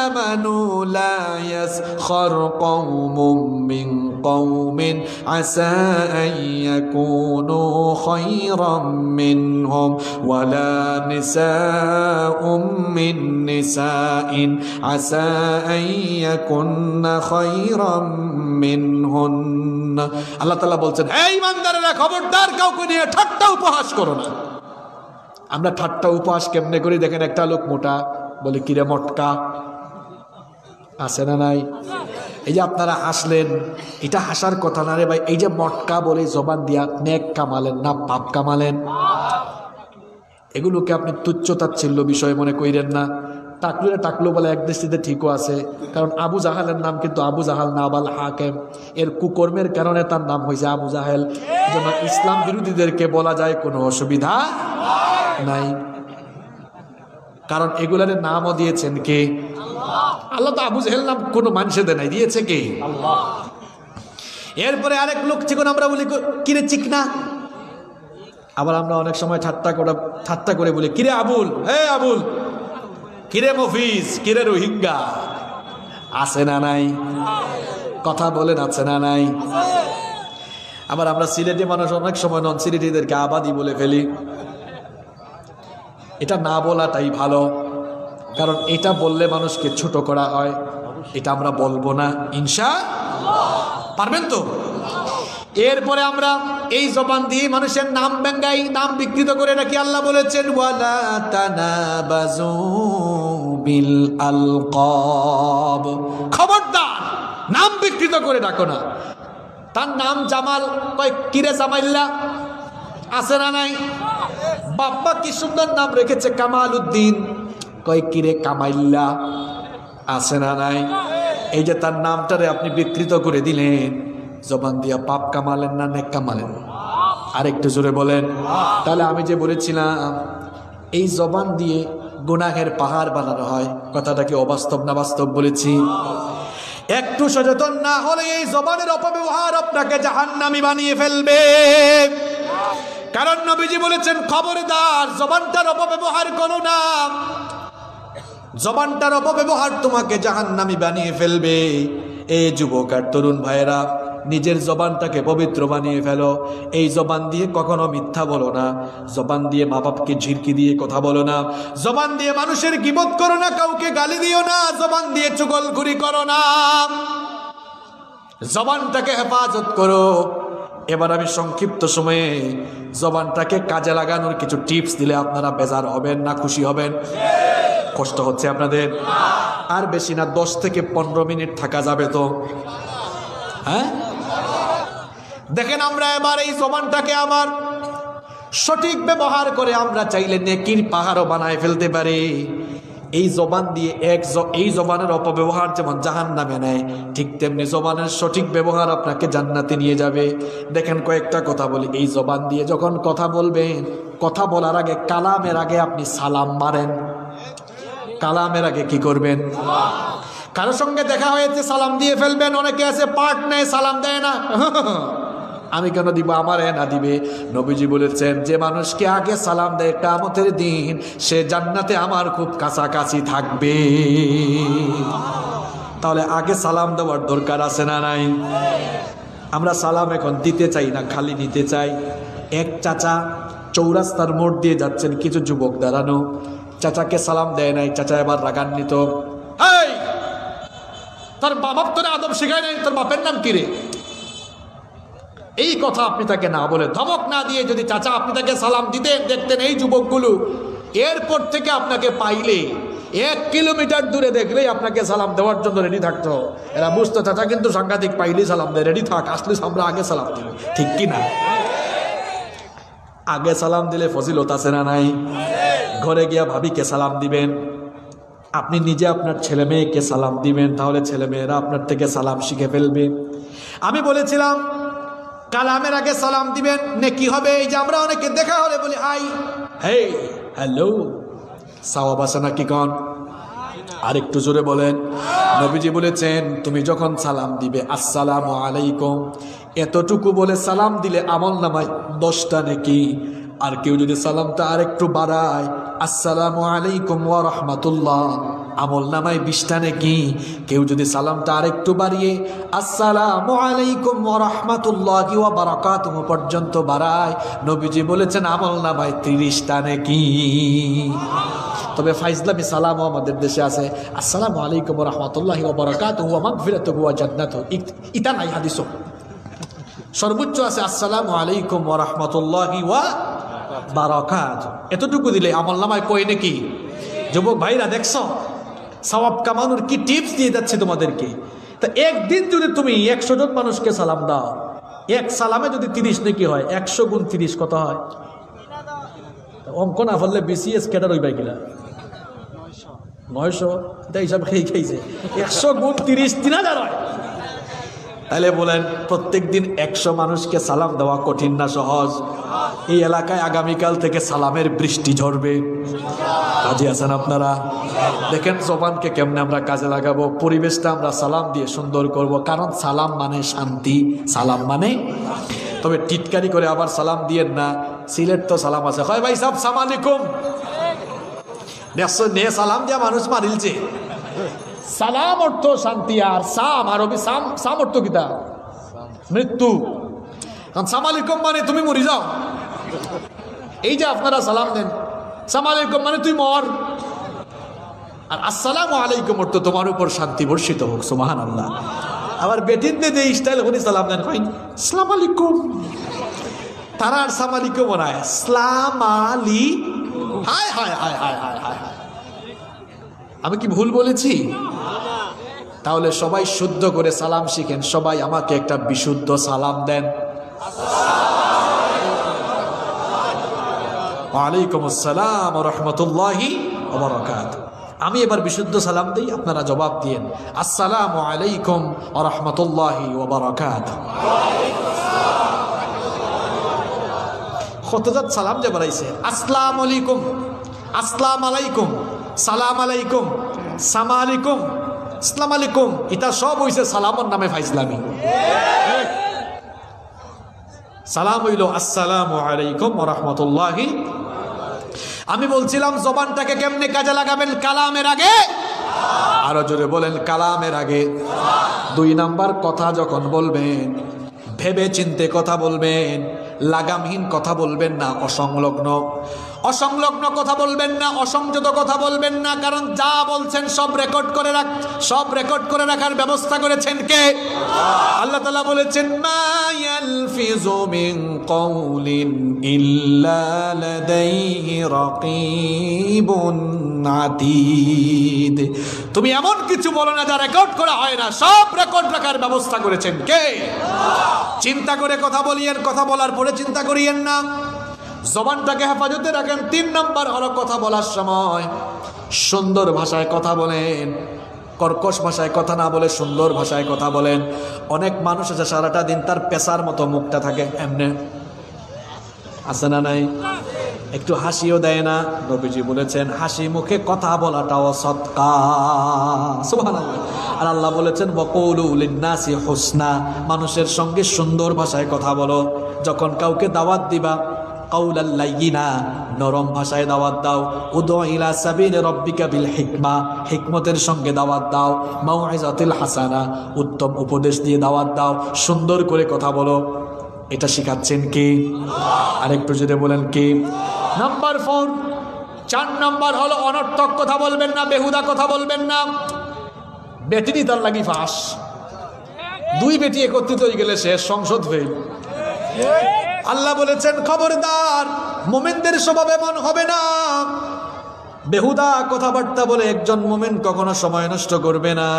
আমানু লা ইয়াসখার কওমুম মিন কওমিন আসা আন ইয়াকুনু খায়রাম মিনহুম ওয়ালা নিসাউম মিন নিসাইন আসা আন ইয়াকুননা খায়রাম মিনহুন্না। আল্লাহ তাআলা বলছেন, হে ঈমানদারেরা, খবরদার কাউকে নিয়ে ঠাট্টা উপহাস করো না। আমরা ঠাট্টা উপহাস কেমনে করি দেখেন, একটা লোক মোটা বলে কিরে মটকা, আছে না নাই? এই যে আপনারা হাসলেন, এটা হাসার কথা না রে ভাই। এই যে মটকা বলে জবান দিয়া নেক কামালেন না পাপ কামালেন? এগুলোকে আপনি তুচ্ছ তাচ্ছিল্য বিষয় মনে কইরেন না। টাকলুরে টাকলু বলে এক দৃষ্টিতে ঠিকও আছে, কারণ আবু জাহালের নাম কিন্তু আবু জাহাল নাবাল হাকেম, এর কুকর্মের কারণে তার নাম হয়েছে আবু জাহেল। যেন ইসলাম বিরোধীদেরকে বলা যায় কোনো অসুবিধা নাই, কারণ এগুলার নামও দিয়েছেন কে? আল্লাহ। তো আবু জাহেল নাম কোনো মানুষের নাই, দিয়েছে কে? আল্লাহ। এরপরে আরেক লোক চিকন আমরা বলি কিরে চিকনা, আবার আমরা অনেক সময় ঠাট্টা করে বলি কিরে আবুল, হে আবুল, কিরে মফিজ, কিরে রোহিঙ্গা, আছে না নাই? কথা বলেন, আছে না নাই? আবার আমরা সিলেটি মানুষ অনেক সময় নন সিলেটিদেরকে আবাদি বলে ফেলি। এটা না বলাটাই ভালো, কারণ এটা বললে মানুষকে ছোট করা হয়। এটা আমরা বলবো না, ইনশাআল্লাহ। পারবেন তো? এরপরে আমরা এই জবান দিয়ে মানুষের নাম ব্যঙ্গাই, নাম বিকৃত করে রাখি। আল্লাহ বলেছেন, ওয়ালা তানাবাজু বিল আলকাব, খবরদার নাম বিকৃত করে ডাকো না। তার নাম জামাল, কয় কিরে জামাইল্লা, আছে না নাই? বাপ্পা কি সুন্দর নাম রেখেছে কামাল উদ্দিন, কয় কিরে কামাইল্লা, আছে না নাই? এই যে তার নামটারে আপনি বিকৃত করে দিলেন, জবান দিয়া পাপ কামালেন না নেক কামালেন? আরেকটু জোরে বলেন। তাহলে আমি যে বলেছিলাম এই জবান দিয়ে গুনাহের পাহাড় বানানো হয়, কথাটা কি অবাস্তব না বাস্তব বলেছি? একটু সচেতন না হলে এই জবানের অপব্যবহার আপনাকে জাহান্নামী বানিয়ে ফেলবে। কারণ নবীজি বলেছেন, খবরদার জবানটার অপব্যবহার করো না, জবানটার অপব্যবহার তোমাকে জাহান্নামী বানিয়ে ফেলবে। এই যুবক আর তরুণ ভাইয়েরা, নিজের জবানটাকে পবিত্র বানিয়ে ফেলো। এই জবান দিয়ে কখনো মিথ্যা বলো না, জবান দিয়ে মা বাপকে ঝিরকি দিয়ে কথা বলো না, জবান দিয়ে মানুষের গীবত করো না, কাউকে গালি দিও না, জবান দিয়ে চুগলখুরি করো না, জবানটাকে হেফাজত করো। এবার আমি সংক্ষিপ্ত সময়ে জবানটাকে কাজে লাগানোর কিছু টিপস দিলে আপনারা বেজার হবেন না খুশি হবেন? কষ্ট হচ্ছে আপনাদের? আর বেশি না, 10 থেকে 15 মিনিট থাকা যাবে তো? হ্যাঁ, দেখেন আমরা এবার এই জবানটাকে আমার সঠিক ব্যবহার করে আমরা চাইলে নেকির পাহাড়ও বানায় ফেলতে পারি। এই জবান দিয়ে এই জবানের অপব্যবহার যেমন জাহান্নামে নেয়, ঠিক তেমনি জবানের সঠিক ব্যবহার আপনাকে জান্নাতে নিয়ে যাবে। দেখেন কয়েকটা কথা বলি। এই জবান দিয়ে যখন কথা বলবেন, কথা বলার আগে, কালামের আগে আপনি সালাম মারেন। কালামের আগে কি করবেন? কারোর সঙ্গে দেখা হয়েছে সালাম দিয়ে ফেলবেন। অনেকে আছে পার্ট নেয়, সালাম দেয় না। আমি কেন দিব, আমার না দিবে। নবীজি বলেছেন, যে মানুষকে আগে সালাম দেয় কিয়ামতের দিন সে জান্নাতে আমার খুব কাছাকাছি থাকবে। তাহলে আগে সালাম দেওয়ার দরকার আছে না নাই? আমরা সালাম এখন দিতে চাই না, খালি নিতে চাই। এক চাচা চৌরাস্তার মোড় দিয়ে যাচ্ছেন, কিছু যুবক দাঁড়ানো, চাচাকে সালাম দেয় নাই। চাচা এবার রাগান্বিত, এই তোর বাপ তোর আদব শেখায় নাই, তোর বাপের নাম কি রে? এই কথা আপনি তাকে না বলে, ধমক না দিয়ে যদি চাচা আপনি তাকে সালাম দিতেন, দেখতেন এই যুবকগুলো এরপর থেকে আপনাকে পাইলে 1 কিলোমিটার দূরে দেখলেই আপনাকে সালাম দেওয়ার জন্য রেডি থাকতো। এরা বুঝতো চাচা কিন্তু সাংঘাতিক, পাইলেই সালাম দেয়, রেডি থাক, আসলে আমরা আগে সালাম দিব। ঠিক কি না? আগে সালাম দিলে ফজিলত আছে না নাই? ঘরে গিয়া ভাবিকে সালাম দিবেন, আপনি নিজে আপনার ছেলে মেয়েকে সালাম দিবেন, তাহলে ছেলে মেয়েরা আপনার থেকে সালাম শিখে ফেলবে। আমি বলেছিলাম কালামের আগে সালাম দিবেন, নেকি হবে। এই যে আমরা অনেকে দেখা হলে বলি হাই, হেই, হ্যালো, সাওয়াব আছে নাকি কন? আর একটু জোরে বলেন। নবীজি বলেছেন, তুমি যখন সালাম দিবে আসসালামু আলাইকুম, এতটুকু বলে সালাম দিলে আমল নামায় 10টা নেকি। আর কেউ যদি সালামটা আর একটু বাড়ায়, আসসালামু আলাইকুম ওয়া রাহমাতুল্লাহ, আমল নামায় 20টা নেকি। কেউ যদি সালামটা আর একটু বাড়িয়ে আসসালামু আলাইকুম ওয়া রাহমাতুল্লাহি ওয়া বারাকাতুহু পর্যন্ত বাড়ায়, নবীজি বলেছেন আমল নামায় 30টা নেকি। তবে ফাইজলামি সালামও আমাদের দেশে আছে, আসসালামু আলাইকুম ওয়া রাহমাতুল্লাহি ওয়া বারাকাতুহু ওয়া মাগফিরাতুহু ওয়া জান্নাতুহু, ইতা নাই হাদিসও। সর্বোচ্চ আছে আসসালামু আলাইকুম ওয়া রাহমাতুল্লাহি ওয়া বারাকাতুহু। এতটুকু দিলে আমল নামায় কই নাকি? যুবক ভাইরা দেখছো সওয়াব কামানোর কি টিপস দিয়ে যাচ্ছে তোমাদেরকে। তা একদিন যদি তুমি 100 জন মানুষকে সালাম দাও, এক সালামে যদি 30 নেকি হয়, 100 গুণ 30 কত হয়? অঙ্ক না ফেললে বিসিএস ক্যাডার হইবা কিনা? 900, এটা হিসাব খেয়েছে। 100 গুণ 30 3000 হয়। তাহলে বলেন প্রত্যেক দিন 100 মানুষকে সালাম দেওয়া কঠিন না সহজ? এই এলাকায় আগামীকাল থেকে সালামের বৃষ্টি ঝরবে। রাজি আছেন আপনারা? দেখেন জবানকে কেমনে আমরা কাজে লাগাবো, পরিবেশটা আমরা সালাম দিয়ে সুন্দর করব। কারণ সালাম মানে শান্তি, সালাম মানে। তবে টিটকারি করে আবার সালাম দিয়েন না। সিলেট তো সালাম আছে, হয় ভাই সাহেব সালাম আলাইকুম, দেখছো নে সালাম দিয়া মানুষ মারিলছে। সালাম অর্থ শান্তি, আর সাম আরবি সাম অর্থ কিতা? মৃত্যু। সালাম আলাইকুম মানে তুমি মরি যাও। এই যে আপনারা সালাম দেন, সালাম আলাইকুম মানে তুই মর। আর আসসালামু আলাইকুম অর্থ তোমার উপর শান্তি বর্ষিত হোক, সুবহানাল্লাহ। আবার বেটিন দে স্টাইল হনি সালাম দেন, কইন আসসালামু আলাইকুম, তারা আর সালাম আলাইকুম বনায় আসসালাম আলী। হায় হায় হায় হায় হায় হায়, আমি কি ভুল বলেছি? তাহলে সবাই শুদ্ধ করে সালাম শিখেন। সবাই আমাকে একটা বিশুদ্ধ সালাম দেন। ওয়ালাইকুম আসসালাম ওয়া রাহমাতুল্লাহি ওয়া বারাকাতুহু। আমি এবার বিশুদ্ধ সালাম দেই, আপনারা জবাব দিয়েন আসসালামু আলাইকুম ওয়া রাহমাতুল্লাহি ওয়া বারাকাতুহু। কতজাত সালাম যে বাড়াইছে, আসসালামু আলাইকুম, আসসালামু আলাইকুম, সালাম আলাইকুম, সামা আলাইকুম, আসসালাম আলাইকুম, এটা সব হইছে সালামের নামে ফাইজলামি। সালাম হইল আসসালামু আলাইকুম ওয়া রাহমাতুল্লাহি। আমি বলছিলাম জবানটাকে কেমনে কাজে লাগাবেন? কালামের আগে, আরো জোরে বলেন, কালামের আগে। 2 নাম্বার কথা যখন বলবেন ভেবে চিন্তে কথা বলবেন, লাগামহীন কথা বলবেন না, অসংলগ্ন কথা বলবেন না, অসংযত কথা বলবেন না। কারণ যা বলছেন সব রেকর্ড করে রাখার ব্যবস্থা করেছেন কে? আল্লাহ তাআলা বলেছেন মা ইয়ালফিযু মিন কাউলিন ইল্লা লাদাইহি রাকীবুন আতীদ। তুমি এমন কিছু বলো না যা রেকর্ড করা হয় না, সব রেকর্ড রাখার ব্যবস্থা করেছেন কে? চিন্তা করে কথা বলিয়েন, কথা বলার পরে চিন্তা করিয়েন না। জবানটাকে হেফাজতে রাখেন। 3 নম্বর হলো কথা বলার সময় সুন্দর ভাষায় কথা বলেন, কর্কশ ভাষায় কথা না বলে সুন্দর ভাষায় কথা বলেন। অনেক মানুষ আছে সারাটা দিন তার পেশার মতো মুখটা থাকে এমনে, আছে না নাই? একটু হাসিও দেয় না। নবীজি বলেছেন হাসি মুখে কথা বলাটাও সদকা। সুবহানাল্লাহ। আর আল্লাহ বলেছেন ওয়াকুলু লিন-নাসি হুসনা, মানুষের সঙ্গে সুন্দর ভাষায় কথা বলো। যখন কাউকে দাওয়াত দিবা কাউলাল লাইয়িনা, নরম ভাষায় দাওয়াত দাও। উদু ইলা সাবিলি রাব্বিকা বিল হিকমা, হিকমতের সঙ্গে দাওয়াত দাও। মাউইজাতিল হাসানা, উত্তম উপদেশ দিয়ে দাওয়াত দাও। সুন্দর করে কথা বলো। এটা শিখাচ্ছেন কি? আরেকটু যদি বলেন কি? নাম্বার 4 নম্বর হলো অনর্থক কথা বলবেন না, বেহুদা কথা বলবেন না। বেটিনি তার লাগি ফাঁস, 2 বেটি একত্রিত হয়ে গেলে শেষ, সংসদ ফেল। আল্লাহ বলেছেন খবরদার, মুমিনদের স্বভাব এমন হবে না। বেহুদা কথাবার্তা বলে একজন মুমিন কখনো সময় নষ্ট করবে না।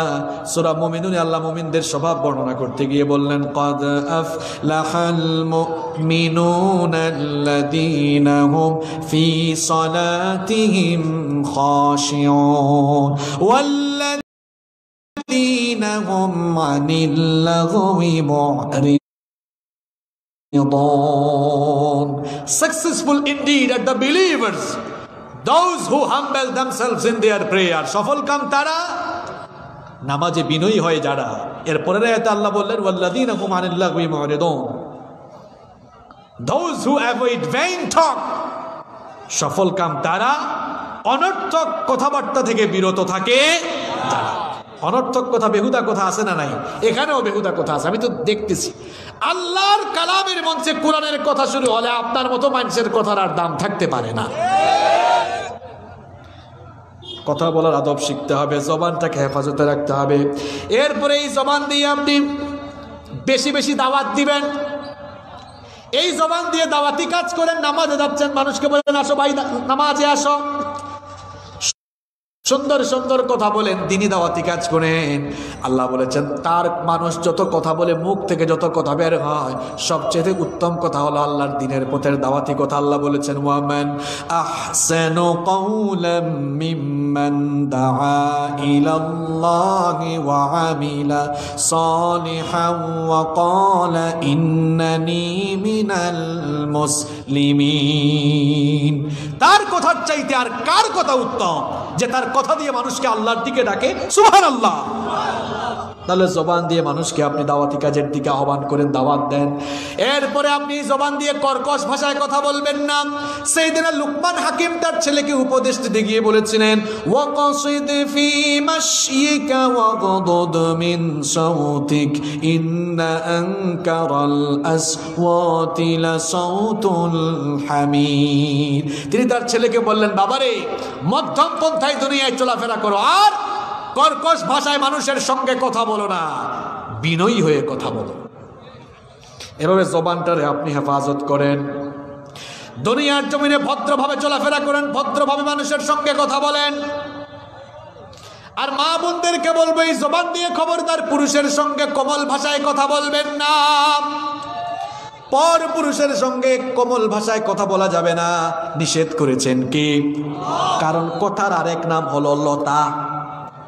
সূরা মুমিনুনে আল্লাহ মুমিনদের স্বভাব বর্ণনা করতে গিয়ে বললেন ক্বাদ আফলাহাল মুমিনুনাল্লাযীনা হুম ফি সালাতিহিম খাশিউন ওয়াল্লাযীনা হুম আনিল লাগওয়ি মু'রিদুন। Successful indeed are the believers, those who humble themselves in their prayer. সফল কাম তারা নামাজে বিনয়ী হয় যারা। এরপরের আয়াতে আল্লাহ বললেন ওয়াল্লাযীনা হুম আনিল লাগওয়ি মু'রিদুন, those who avoid vain talk. সফল কাম তারা, অনর্থক কথাবার্তা থেকে বিরত থাকে যারা। অনর্থক কথা, বেহুদা কথা আছে না নাই? এখানেও বেহুদা কথা আছে, আমি তো দেখতেছি। আল্লাহর কালামের মঞ্চে কোরআনের কথা শুরু হলে আপনার মতো মানুষের কথার আর দাম থাকতে পারে না। কথা বলার আদব শিখতে হবে, জবানটাকে হেফাজতে রাখতে হবে। এরপরে এই জবান দিয়ে আপনি বেশি বেশি দাওয়াত দিবেন। এই জবান দিয়ে দাওয়াতি কাজ করেন। নামাজে যাচ্ছেন, মানুষকে বলেন আসো ভাই নামাজে আসো। সুন্দর সুন্দর কথা বলেন, দিনী দাওয়াতি কাজ করেন। আল্লাহ বলেছেন তার মানুষ যত কথা বলে, মুখ থেকে যত কথা বের হয়, সবচেয়ে উত্তম কথা হলো আল্লাহর দ্বীনের পথের দাওয়াতি কথা। আল্লাহ বলেছেন ওয়ামান আহসানু কাওলাম মিম্মান দাআ ইলাল্লাহি ওয়া আমিলা সালিহান ওয়া ক্বালা ইন্নানি মিনাল মুসলিমিন। তার কথার চাইতে আর কার কথা উত্তম যে তার কথা দিয়ে মানুষকে আল্লাহর দিকে ডাকে? সুবহানাল্লাহ। তাহলে জবান দিয়ে মানুষকে আপনি দাওয়াতি কাজের দিকে আহ্বান করেন, দাওয়াত দেন। এরপরে আপনি জবান দিয়ে কর্কশ ভাষায় কথা বলবেন না। সাইয়েদনা লুকমান হাকিম তার ছেলেকে উপদেশ দিতে গিয়ে বলেছিলেন ওয়াকাসিদ ফি মাশয়িকা ওয়াগদুদ মিন সাউতিক ইন্না আনকারাল আসওয়াতি লাসাউতুল হামির। তিনি তার ছেলেকে বললেন বাবারে, মধ্যম পন্থায় দুনিয়ায় চলাফেরা করো, আর কর্কশ ভাষায় মানুষের সঙ্গে কথা বলো না, বিনয়ী হয়ে কথা বলো। এভাবে জবানটারে আপনি হেফাজত করেন। দুনিয়ার জমিনে ভদ্রভাবে চলাফেরা করেন, ভদ্রভাবে মানুষের সঙ্গে কথা বলেন। আর মা বোনদেরকে বলবো এই জবান দিয়ে খবরদার পুরুষের সঙ্গে কোমল ভাষায় কথা বলবেন না। পর পুরুষের সঙ্গে কোমল ভাষায় কথা বলা যাবে না, নিষেধ করেছেন কি? কারণ কথার আরেক নাম হলো লতা।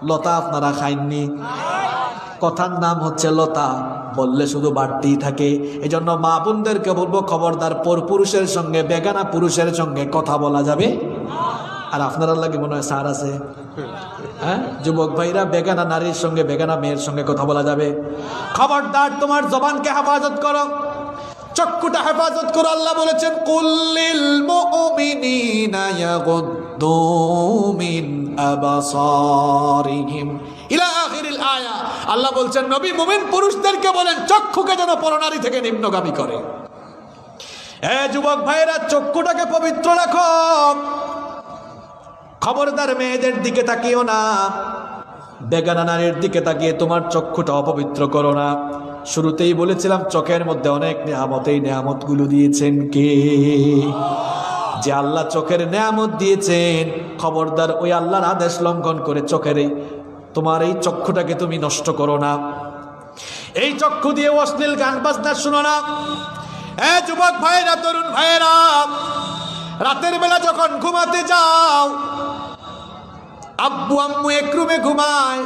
লতা আপনারা খাইননি? কথার নাম হচ্ছে লতা, বললে শুধু বাড়তেই থাকে। এই জন্য মা বোনদেরকে বলবো খবরদার পর পুরুষের সঙ্গে, বেগানা পুরুষের সঙ্গে কথা বলা যাবে। আর আপনারা লাগে মনে হয় সার আছে, হ্যাঁ যুবক ভাইরা, বেগানা নারীর সঙ্গে, বেগানা মেয়ের সঙ্গে কথা বলা যাবে? খবরদার তোমার জবানকে হেফাজত করো, চক্ষুটা হেফাজত করো। আল্লাহ বলেছেন কুল্লিল মুমিনিনা ইয়াগুদ্দু মিন আবসারিহিম ইলা আখিরিল আয়া। আল্লাহ বলছেন নবী মুমিন পুরুষদেরকে বলেন চক্ষুকে যেন পরনারী থেকে নিম্নগামী করে। যুবক ভাইয়েরা, চক্ষুটাকে পবিত্র রাখো। খবরদার মেয়েদের দিকে তাকিও না, বেগানা নারীর দিকে তাকিয়ে তোমার চক্ষুটা অপবিত্র করো না। শুরুতেই বলেছিলাম চোখের মধ্যে অনেক নেয়ামত, এই নেয়ামত গুলো দিয়েছেন কে? যে আল্লাহ চোখের নেয়ামত দিয়েছেন, খবরদার ওই আল্লাহর আদেশ লঙ্ঘন করে চোখের তোমার এই চক্ষুটাকে তুমি নষ্ট করো না। এই চক্ষু দিয়ে অশ্লীল গান বাজনা শুনো না। যুবক ভাইয়েরা, তরুণ ভাইয়েরা, রাতের বেলা যখন ঘুমাতে যাও, আব্বু আম্মু এক রুমে ঘুমায়,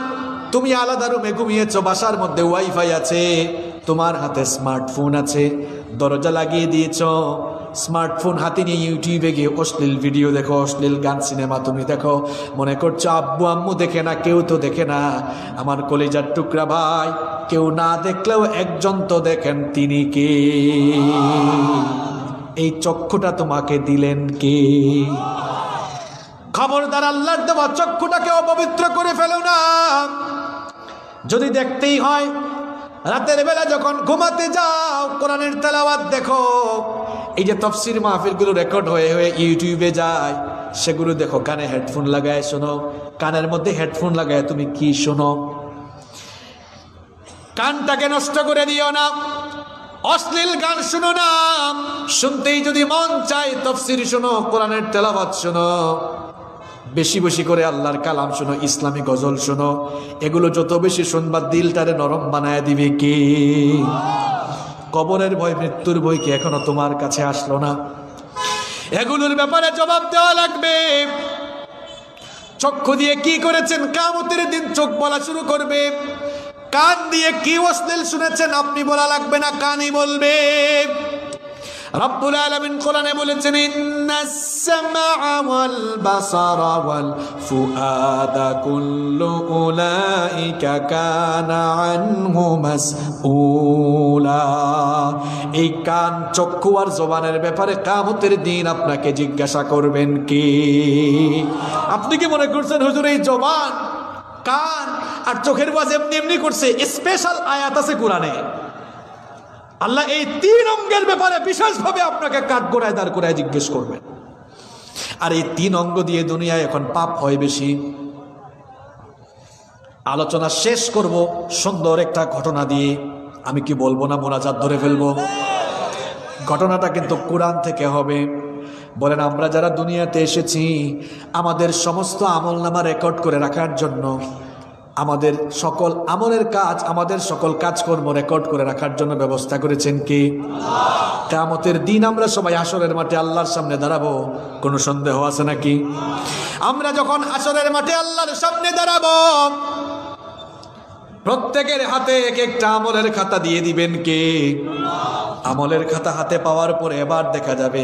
তুমি আলাদা রুমে ঘুমিয়েছো, বাসার মধ্যে ওয়াইফাই আছে, তোমার হাতে স্মার্টফোন আছে, দরজা লাগিয়ে দিয়েছো, স্মার্টফোন হাতে নিয়ে ইউটিউবে গিয়ে অশ্লীল ভিডিও দেখো, অশ্লীল গান সিনেমা তুমি দেখো, মনে করছো আব্বু আম্মু দেখে না, কেউ তো দেখে না। আমার কলিজার টুকরা ভাই, কেউ না দেখলেও একজন তো দেখেন, তিনি কে? এই চক্ষুটা তোমাকে দিলেন কে? খবরদার আল্লাহর দেওয়া চক্ষুটাকে অপবিত্র করে ফেলো না। যদি দেখতেই হয়, রাতের বেলা যখন ঘুমাতে যাও কোরআনের তেলাওয়াত দেখো। এই যে তাফসীর মাহফিলগুলো রেকর্ড হয়ে হয়ে ইউটিউবে যায়, সেগুলো দেখো। কানে হেডফোন লাগায় শোনো। কানের মধ্যে হেডফোন লাগায় তুমি কি শোনো? কানটাকে নষ্ট করে দিও না, অশ্লীল গান শুনো না। শুনতেই যদি মন চায় তাফসীর শোনো, কোরআনের তেলাওয়াত শোনো, বেশি বেশি করে আল্লাহর কালাম শোনো, ইসলামী গজল শোনো। এগুলো যত বেশি শুনবা দিলটারে নরম বানায় দিবে কে? কবরের ভয়, মৃত্যুর ভয় কি এখনো তোমার কাছে আসলো না? এগুলোর ব্যাপারে জবাব দেওয়া লাগবে। চক্ষু দিয়ে কি করেছেন, কিয়ামতের দিন চোখ বলা শুরু করবে। কান দিয়ে কি অশ্লীল শুনেছেন আপনি বলা লাগবে না, কানই বলবে। রব্বুল আলামিন কোরআনে বলেছেন, ইন্নাস সামআ ওয়াল বাসারা ওয়াল ফুআদা কুল্লু উলাইকা কানা আনহু মাসউলা। এই কান, চক্ষু আর জবানের ব্যাপারে কিয়ামতের দিন আপনাকে জিজ্ঞাসা করবেন কে? আপনি কি মনে করছেন হুজুর এই জবান, কান আর চোখের বাজ এমনি এমনি করছে? স্পেশাল আয়াত আছে কোরআনে। আল্লাহ এই তিন অঙ্গের ব্যাপারে বিশেষভাবে আপনাকে কাঠগড়ায় দাঁড় করায় জিজ্ঞেস করবেন। আর এই তিন অঙ্গ দিয়ে দুনিয়ায় এখন পাপ হয় বেশি। আলোচনা শেষ করব সুন্দর একটা ঘটনা দিয়ে। আমি কি বলবো না, মোনাজাত ধরে ফেলবো। ঘটনাটা কিন্তু কোরআন থেকে হবে। বলেন, আমরা যারা দুনিয়াতে এসেছি, আমাদের সমস্ত আমলনামা রেকর্ড করে রাখার জন্য, আমাদের সকল আমলের কাজ, আমাদের সকল কাজকর্ম রেকর্ড করে রাখার জন্য ব্যবস্থা করেছেন কে? কিয়ামতের দিন আমরা সবাই হাসরের মাঠে আল্লাহর সামনে দাঁড়াবো, কোনো সন্দেহ আছে নাকি? আমরা যখন হাসরের মাঠে আল্লাহর সামনে দাঁড়াবো, প্রত্যেকের হাতে এক একটা আমলের খাতা দিয়ে দিবেন কে? আমলের খাতা হাতে পাওয়ার পরে এবার দেখা যাবে,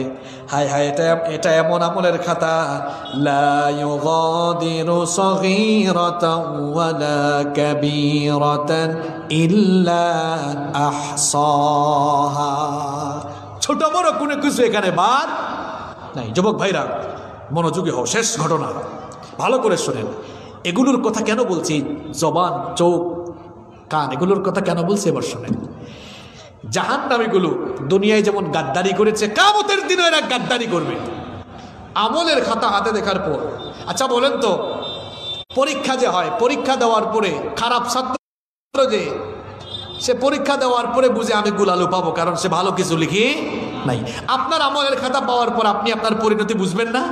হায় হায়, এটা এমন আমলের খাতা, লা ইউগাদিরু সগীরাতান ওয়ালা কাবীরাতান ইল্লা আহসাহা। ছোট বড় কোনো কিছু এখানে বাদ নাই। যুবক ভাইরা, মনোযোগী হও, শেষ ঘটনা ভালো করে শোনেন। এগুলোর কথা কেন বলছি? জবান, চোখ, কান, এগুলোর কথা কেন বলছি এবার শোনেন। জাহান্নামীগুলো দুনিয়ায় যেমন গাদ্দারি করেছে, কিয়ামতের দিনে এরা গাদ্দারি করবে আমলের খাতা হাতে দেখার পর। আচ্ছা বলেন তো, পরীক্ষা যে হয়, পরীক্ষা দেওয়ার পরে খারাপ ছাত্র যে, সে পরীক্ষা দেওয়ার পরে বুঝে আমি গুলালু পাবো, কারণ সে ভালো কিছু লিখি নাই। আপনার আমলের খাতা পাওয়ার পর আপনি আপনার পরিণতি বুঝবেন না?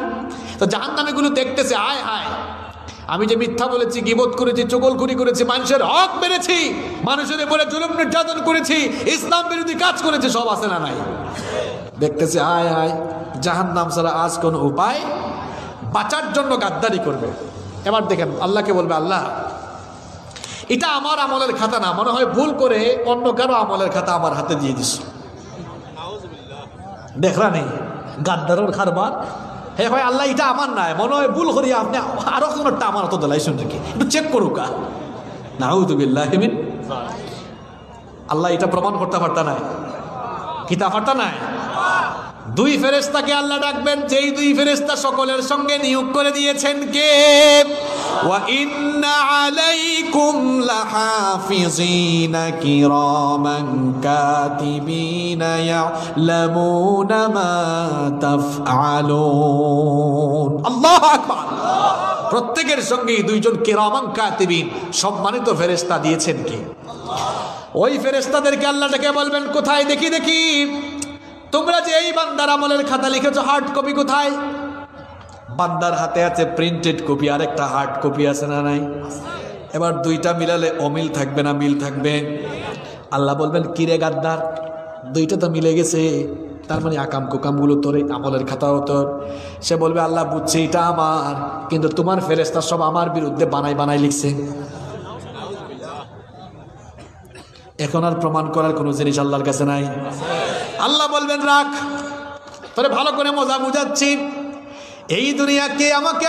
তো জাহান্নামীগুলো দেখতেছে, আয় হায়, আমি যে মিথ্যা বলেছি, গীবত করেছি, চগলখড়ি করেছি, মানুষের হক মেরেছি, মানুষের উপরে জুলুম নির্যাতন করেছি, ইসলাম বিরোধী কাজ করেছি, সব আছে না নাই? দেখতেছে, আয় হায়, জাহান্নাম ছাড়া আজ কোনো উপায়, বাঁচার জন্য গাদ্দারি করবে। এবার দেখেন, আল্লাহকে বলবে, আল্লাহ এটা আমার আমলের খাতা না, মনে হয় ভুল করে অন্য কারো আমলের খাতা আমার হাতে দিয়ে দিস। দেখরা নেই গাদ্দারের খারবার। হে ভাই, আল্লাহ এটা আমার নাই, মনে হয় ভুল করি আপনি আরো কোনটা আমার তো দিলাইছেন নাকি, একটু চেক করুকা। নাউযুবিল্লাহ মিন। আল্লাহ এটা প্রমাণ করতে পারতা নাই, কিতা পারতা নাই। দুই ফেরেশতাকে আল্লাহ ডাকবেন, যেই দুই ফেরেশতা সকলের সঙ্গে নিয়োগ করে দিয়েছেন কে? وإن عليكم لحافظين كراما كاتبين يعلمون ما تفعلون الله أكبر প্রত্যেকের সঙ্গে দুইজন কিরামান কাতিবিন সম্মানিত ফেরেশতা দিয়েছেন কি ওই ফেরেশতাদেরকে আল্লাহ ডেকে বলবেন কোথায় দেখি দেখি তোমরা যে এই বান্দার আমলের খাতা লিখেছো হার্ড কপি কোথায় বান্দার হাতে আছে প্রিন্টেড কপি আর একটা হার্ড কপি আছে না নাই এবার দুইটা মিলালে অমিল থাকবে না মিল থাকবে আল্লাহ বলবেন কিরে গাদ্দার দুইটা তো মিলে গেছে তার মানে আকাম কুকামগুলো তোর আমলের খাতাও তোর সে বলবে আল্লাহ বুঝছে এটা আমার কিন্তু তোমার ফেরেশতা সব আমার বিরুদ্ধে বানাই বানাই লিখছে এখন আর প্রমাণ করার কোনো জিনিস আল্লাহর কাছে নাই আল্লাহ বলবেন রাখ তোরে ভালো করে মজা বুঝাচ্ছি এই দুনিয়াকে আমাকে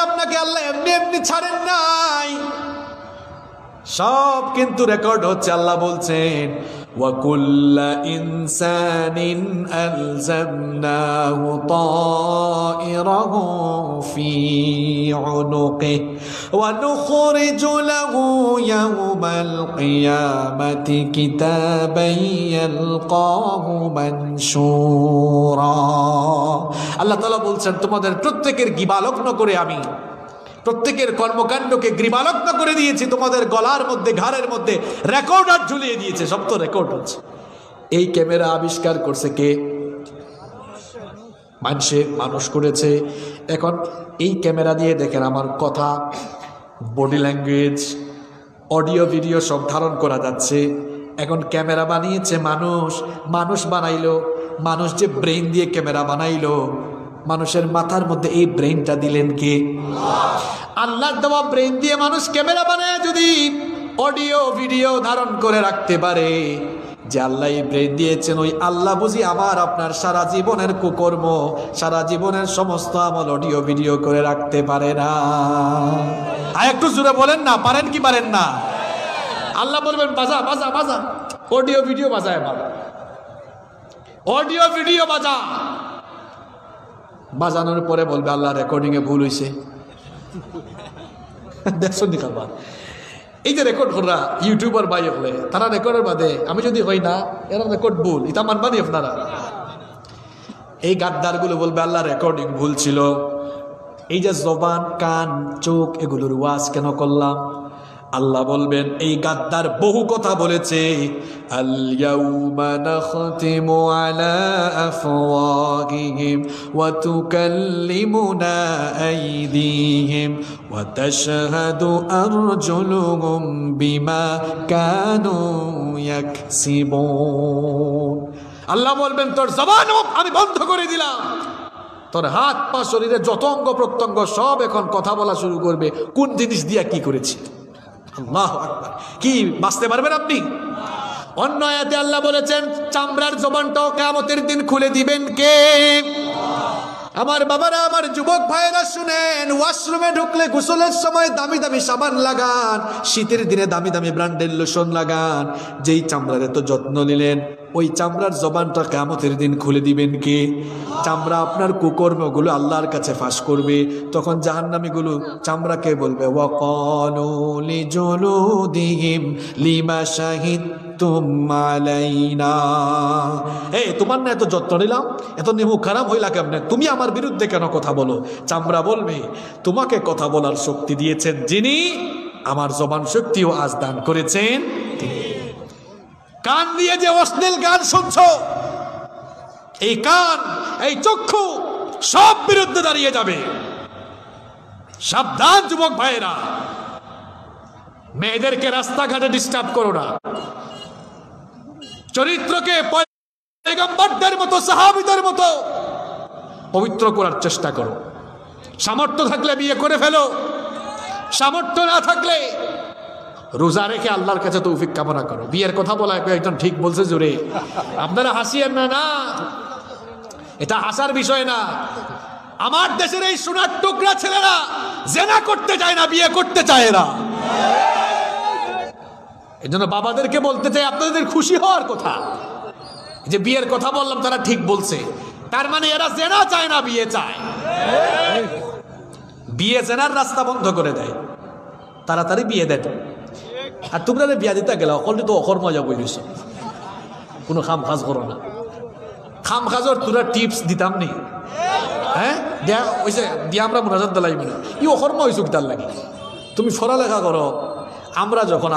আপনাকে আল্লাহ এমনি এমনি ছাড়েন নাই সব কিন্তু রেকর্ড হচ্ছে আল্লাহ বলছেন وَكُلَّ إِنسَانٍ أَلْزَمْنَاهُ طَائِرَهُ فِي عُنُقِهِ وَنُخْرِجُ لَهُ يَوْمَ الْقِيَامَةِ كِتَابًا يَلْقَاهُ مَنشُورًا আল্লাহ তাআলা বলছেন তোমাদের প্রত্যেকের গিবালগ্ন করে আমি প্রত্যেকের কর্মকাণ্ডকে গ্রীবালগ্ন করে দিয়েছি তোমাদের গলার মধ্যে ঘাড়ের মধ্যে রেকর্ডার ঝুলিয়ে দিয়েছে সব তো রেকর্ড হচ্ছে এই ক্যামেরা আবিষ্কার করছে কে মানুষ করেছে এখন এই ক্যামেরা দিয়ে দেখেন আমার কথা বডি ল্যাঙ্গুয়েজ অডিও ভিডিও সব ধারণ করা যাচ্ছে এখন ক্যামেরা বানিয়েছে মানুষ বানাইলো মানুষ যে ব্রেন দিয়ে ক্যামেরা বানাইলো মানুষের মাথার মধ্যে এই ব্রেনটা দিলেন কে আল্লাহর দেওয়া ব্রেন দিয়ে মানুষ ক্যামেরা বানায় যদি অডিও ভিডিও ধারণ করে রাখতে পারে যে আল্লাহ এই ব্রেন দিয়েছেন ওই আল্লাহ বুঝি আমার আপনার সারা জীবনের কুকর্ম সারা জীবনের সমস্ত আমল অডিও ভিডিও করে রাখতে পারে না আর একটু জোরে বলেন না পারেন কি পারেন না আল্লাহ বলবেন বাজা বাজা বাজা অডিও ভিডিও বাজায় আমার অডিও ভিডিও বাজা বাজানোর পরে বলবে আল্লাহ রেকর্ডিং এ ভুল হয়েছে দেখছো নি কারবার এই যে রেকর্ড করা ইউটিউবার ভাই হলে তারা রেকর্ডের বাদে আমি যদি হই না এরা রেকর্ড ভুল এটা মানবানি আপনারা এই গাদ্দার গুলো বলবে আল্লাহ রেকর্ডিং ভুল ছিল এই যে জবান কান চোখ এগুলোর ওয়াজ কেন করলাম আল্লাহ বলবেন এই গাদ্দার বহু কথা বলেছে আল ইয়াউমা নাখতিমু আলা আফওয়াহিহিম ওয়া তুকাল্লিমুনা আইদিহিম ওয়া তাশহাদু আরজুলুহুম বিমা কানু ইয়াকসিবুন আল্লাহ বলবেন তোর জবান আমি বন্ধ করে দিলাম তোর হাত পা শরীরের যত অঙ্গ প্রত্যঙ্গ সব এখন কথা বলা শুরু করবে কোন জিনিস দিয়া কি করেছি আল্লাহু আকবার কি বাঁচতে পারবেন আপনি অন্য আয়াতে আল্লাহ বলেছেন চামড়ার জবানটাও কিয়ামতের দিন খুলে দিবেন কে আমার বাবারা আমার যুবক ভাইরা শুনেন ওয়াশরুমে ঢুকলে গোসলের সময় দামি দামি সাবান লাগান শীতের দিনে দামি দামি ব্র্যান্ডের লোশন লাগান যেই চামড়ার এত যত্ন নিলেন ওই চামড়ার জবানটা কিয়ামতের দিন খুলে দিবেন কে চামড়া আপনার কুকর্মগুলো আল্লাহর কাছে ফাঁস করবে তখন জাহান্নামীগুলো চামড়াকে বলবে ওয়াকালু লিজুলুদিহিম লিমা শাহিদতুম আলাইনা এই তোমার না এত যত্ন নিলাম এত নেমু খারাপ হইলা কেমনে তুমি আমার বিরুদ্ধে কেন কথা বলো চামড়া বলবে তোমাকে কথা বলার শক্তি দিয়েছেন যিনি আমার জবান শক্তিও আজ দান করেছেন কান দিয়ে যে অশ্লীল গান শুনছো এই কান এই চক্ষু সব বিরুদ্ধে দাঁড়িয়ে যাবে সাবধান যুবক ভাইরা মেয়েদেরকে রাস্তাঘাটে ডিস্টার্ব করো না চরিত্রকে পয়গম্বরদের মতো সাহাবীদের মতো পবিত্র করার চেষ্টা করো সামর্থ্য থাকলে বিয়ে করে ফেলো সামর্থ্য না থাকলে রোজা রেখে আল্লাহর কাছে তৌফিক কামনা করো বিয়ের কথা বলা একজন ঠিক বলছে জোরে আপনারা হাসিয়েন না না এটা হাসার বিষয় না আমার দেশের এই সোনার টুকরা ছেলেরা জেনা করতে চায় না বিয়ে করতে চায় না এজন্য বাবাদেরকে বলতে চাই আপনাদের খুশি হওয়ার কথা যে বিয়ের কথা বললাম তারা ঠিক বলছে তার মানে এরা জেনা চায় না বিয়ে চায় বিয়ে জেনার রাস্তা বন্ধ করে দেয়, তাড়াতাড়ি বিয়ে দেয়। আর তোমরা বিয়া দিতে গেলে অকল তো অকর মজা বই দিছ, কোনো খাম খাজ করো না। খাম খাজর তোরা টিপস দিতাম নি, হ্যাঁ দিয়া ওইসে দিয়া আমরা মোনাজাত দিলাইব না, ই অকর্ম হয়েছ তার লাগে। তুমি পড়ালেখা করো।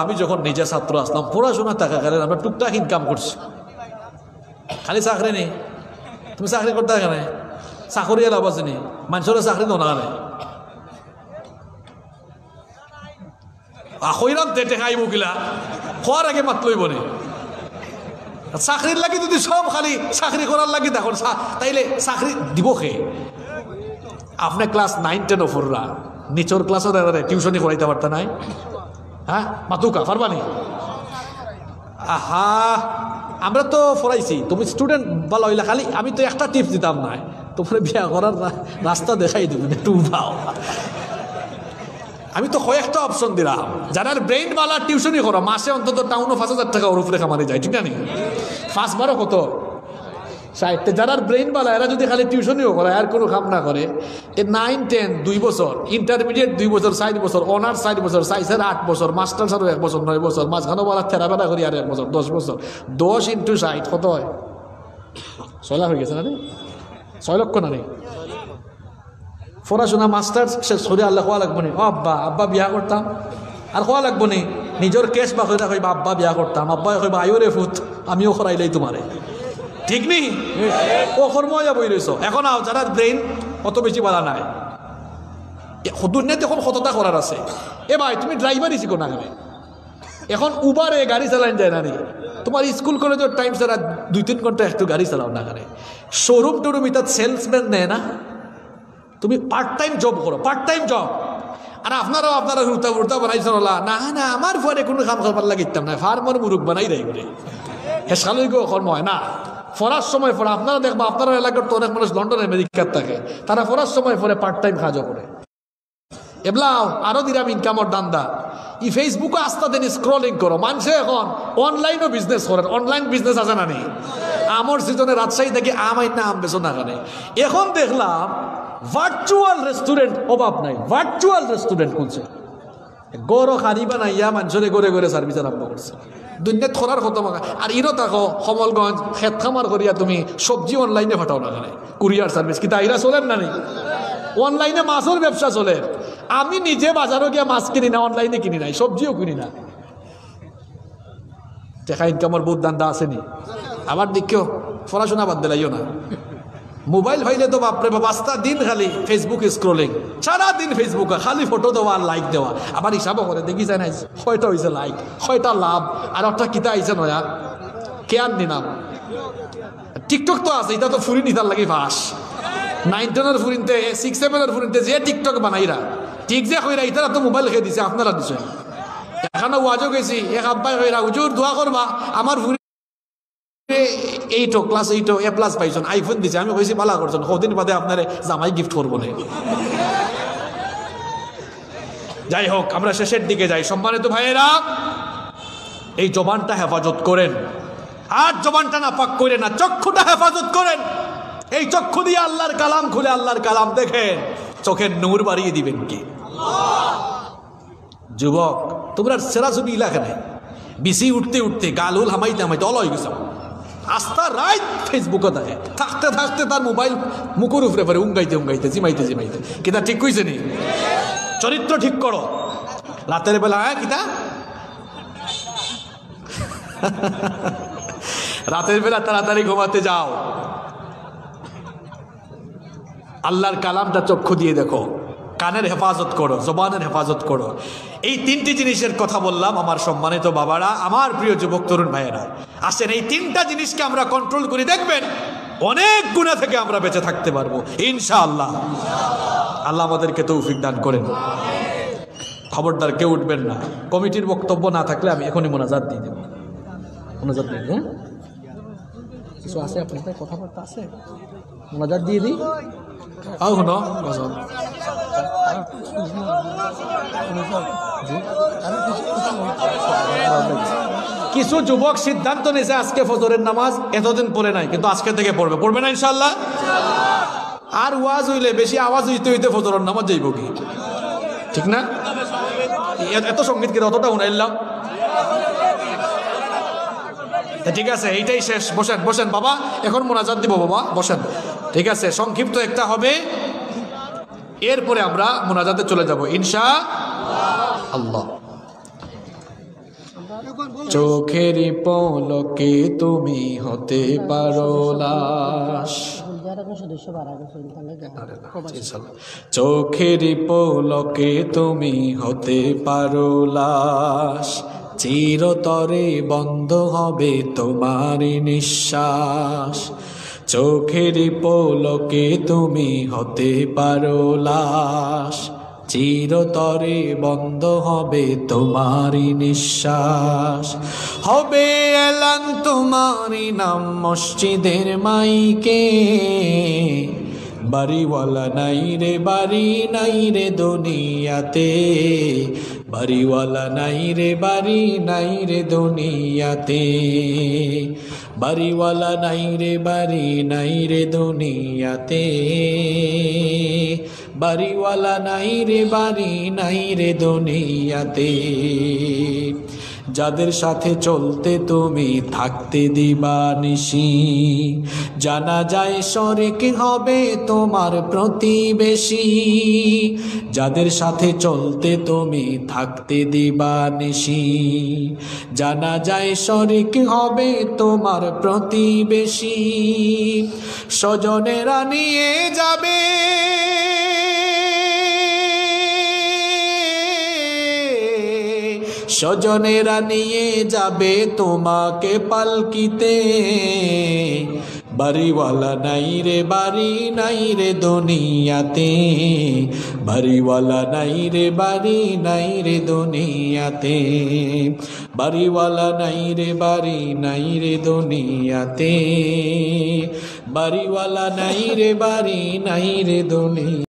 আমি যখন নিজে ছাত্র আসলাম, পড়াশোনা টাকা কারণে আমরা টুকটাক ইনকাম করছি, খালি চাকরি নেই। তুমি চাকরি করতে এখানে চাকরি লাভ আছে নি, মানুষের চাকরি দোনা নেই। আখৈরাত দেটে খাইব কিলা খোয়ার আগে মাত লইব নি। চাকরির লাগি যদি সব খালি চাকরি করার লাগি দেখুন, তাইলে চাকরি দিব খে। আপনি ক্লাস 9-10 ফোররা নিচর ক্লাসও টিউশনি করাইতে পারতা নাই, হ্যাঁ মাতুকা পারবানি? আহা আমরা তো পড়াইছি, তুমি স্টুডেন্ট ভালো হইলা। খালি আমি তো একটা টিপস দিতাম না, তোমার বিয়া করার রাস্তা দেখাই দেবেন একটু উঠাও। আমি তো কয়েকটা অপশন দিলাম, যারা ব্রেইন বালা টিউশনই করো, মাসে অন্তত টাউনও 5,000 টাকা ওর উপরে কামানো যায়, ঠিক না? 5-12 কত 60। যারা ব্রেইন বালা এরা যদি খালি টিউশনিও করে আর কোনো কাম না করে, 9-10 2 বছর, ইন্টারমিডিয়েট 2 বছর 4 বছর, অনার্স 4 বছর, সাইন্সের 8 বছর, মাস্টার্স আরও 1 বছর 9 বছর, মাঝখানে বলা থেরাবেলা করি আর 1 বছর 10 বছর, 10 × 60 কত হয়? 6 লাখ হয়ে গেছে না রে? 6 লক্ষ না রে? পড়াশোনা মাস্টার্স শেষ করে আল্লাহ খোয়া লাগবো নি, আব্বা বিয়া করতাম আর খোয়া লাগবো নি। নিজের কেস বা কইরা কইবা আব্বা বিয়া করতাম, আব্বা কইবা আয়ো রে ফুত আমিও করাইলাই তোমারে, ঠিক নেই? ও কর্ময়া বই রয়েছ। এখন আও যারা ব্রেইন অত বেশি বাড়া নাই, দুনিয়াতে এখন কতটা করার আছে। এ ভাই তুমি ড্রাইভারই শিখো না, এখন উবারে গাড়ি চালান যায় না রে? তোমার স্কুল কলেজের টাইম ছাড়া 2-3 ঘন্টা একটু গাড়ি চালাও না করে। শোরুম টোরুম এটা সেলসম্যান নেয় না, তুমি পার্ট টাইম জব করো, পার্ট টাইম জব। আর আপনারা উড়তা বানাইছেন না না আমার পরে কোনো কাম করবার লাগিতাম না, ফার্মর মুরুখ বানাই দেয় বলে হেসালই গো কর্ম হয় না। ফরার সময় পরে আপনারা দেখবো, আপনার এলাকার তো অনেক মানুষ লন্ডন আমেরিকার থাকে, তারা ফরার সময় পরে পার্ট টাইম কাজও করে। এবলাও আরো দিলাম ইনকামর দান্দা। ই ফেসবুকে আস্তা দিন স্ক্রলিং করো, মানুষে এখন অনলাইনও বিজনেস করেন। অনলাইন বিজনেস আছে না নেই? আমর সিজনে রাজশাহী থেকে আমাই না আম বেছো না কানে। এখন দেখলাম ভার্চুয়াল রেস্টুরেন্ট অভাব নাই, ভার্চুয়াল রেস্টুরেন্ট খুলছে। গড় খানি বানাইয়া মানুষরে গড়ে গড়ে সার্ভিস আরম্ভ করছে। দুনিয়াত খরার কত মাকা। আর ইরো থাকো কমলগঞ্জ খেত খামার করিয়া তুমি সবজি অনলাইনে ফাটাও না কানে, কুরিয়ার সার্ভিস কি তাইরা চলেন না নেই? অনলাইনে মাছের ব্যবসা চলে। আমি নিজে বাজারও গিয়া মাছ কিনি না, অনলাইনে কিনি নাই, সবজিও কিনি না। দেখা ইনকামের বহুত দান্দা আসেনি। আবার দেখিও পড়াশোনা বাদ দিলাইও না, মোবাইল হইলে তো বাপরে বাপ 5টা দিন খালি ফেসবুক স্ক্রলিং, সারাদিন ফেসবুকে খালি ফটো দেওয়া আর লাইক দেওয়া। আবার হিসাবও করে দেখি যায় না কয়টা হয়েছে লাইক, কয়টা লাভ, আর একটা কিতা আইছে নয়া কেয়ার নিলাম। টিকটক তো আছে, এটা তো ফুরি নিতার লাগে ফাঁস 9-10 ফুরিনতে 6-7 ফুরিনতে যে টিকটক বানাইরা ঠিক যে কইরা ইতারা তো মোবাইল খেয়ে দিছে, আপনারা দিছে। এখানে ওয়াজও গেছি, এক আব্বাই কইরা হুজুর দোয়া করবা আমার ফুরি 8 ক্লাস 8 A+ পাইছেন, আইফোন দিছে। আমি কইছি ভালো করছেন, কদিন বাদে আপনারে জামাই গিফট করবো না। যাই হোক আমরা শেষের দিকে যাই। সম্মানিত ভাইয়েরা, এই জবানটা হেফাজত করেন, আর জবানটা না পাক করেন না, চক্ষুটা হেফাজত করেন। এই চক্ষু দিয়ে আল্লাহর কালাম খুলে আল্লাহর কালাম দেখেন, চোখের নূর বাড়িয়ে দিবেন কি? যুবক তোমরা সেরা ছবি ইলাকা নাই, বিসি উঠতে উঠতে গালুল হামাইতে হামাইতে অল হয়ে গেছ। আস্তা রাইট ফেসবুকে থাকে, থাকতে থাকতে তার মোবাইল মুখের উপরে পরে উঙ্গাইতে উঙ্গাইতে জিমাইতে জিমাইতে। কিতা ঠিক কইছে নি? চরিত্র ঠিক করো। রাতের বেলা কিতা রাতের বেলা তাড়াতাড়ি ঘুমাতে যাও, আল্লাহর কালামটা চক্ষু দিয়ে দেখো, কানের হেফাজত করো, জবানের হেফাজত করো। এই 3টি জিনিসের কথা বললাম আমার সম্মানিত বাবারা, আমার প্রিয় যুবক তরুণ ভাইয়েরা। আসেন এই 3টা জিনিসকে আমরা কন্ট্রোল করে দেখবেন, অনেক গুনাহ থেকে আমরা বেঁচে থাকতে পারবো ইনশাআল্লাহ। আল্লাহ আমাদেরকে তৌফিক দান করেন। খবরদার কেউ উঠবেন না, কমিটির বক্তব্য না থাকলে আমি এখনই মোনাজাত দিয়ে দেব। মোনাজাত দিয়ে দিই, কিছু আছে আপনার কথাবার্তা আছে? মোনাজাত দিয়ে দিই। কিছু যুবক সিদ্ধান্ত নিয়েছে আজকে ফজরের নামাজ এতদিন পড়ে নাই, কিন্তু আজকে থেকে পড়বে, পড়বে না ইনশাআল্লাহ। আর ওয়াজ হইলে বেশি আওয়াজ হইতে হইতে ফজরের নামাজ যাইব কি, ঠিক না? এত সঙ্গীত কি অতটা উনাইলাম? ঠিক আছে, এইটাই শেষ। বসেন বসেন বাবা, এখন মোনাজাত দিব বাবা, বসেন। ঠিক আছে, সংক্ষিপ্ত একটা হবে, এরপরে আমরা মোনাজাতে চলে যাব ইনশাআল্লাহ। চোখের পলকে তুমি হতে পারো লাশ, চোখের পলকে তুমি হতে পারো লাশ, চিরতরে বন্ধ হবে তোমার নিঃশ্বাস। চোখের পলকে তুমি হতে পারো লাশ, চিরতরে বন্ধ হবে তোমারি নিঃশ্বাস। হবে এলান তোমারি নাম মসজিদের মাইকে, বাড়িওয়ালা নাই রে বাড়ি নাই রে দুনিয়াতে, বাড়িওয়ালা নাই রে বাড়ি নাই রে দুনিয়াতে, বাড়িওয়ালা নাই রে বাড়ি নাই রে দুনিয়াতে, বাড়িওয়ালা নাই রে বাড়ি নাই রে দুনিয়াতে। যাদের সাথে চলতে তুমি থাকতে দিবা নিশি, জানা যায় শরিক হবে তোমার প্রতিবেশী। যাদের সাথে চলতে তুমি থাকতে দিবা নিশি, জানা যায় শরিক হবে তোমার প্রতিবেশী। স্বজনেরা নিয়ে যাবে স্বজনেরা নিয়ে যাবে তোমাকে পালকিতে, বাড়িওয়ালা নাই রে বাড়ি নাই রে দুনিয়াতে, বাড়িওয়ালা নাই রে বাড়ি নাই রে দুনিয়াতে, বাড়িওয়ালা নাই রে বাড়ি নাই রে দুনিয়াতে, বাড়িওয়ালা নাই রে বাড়ি নাই রে দুনিয়া।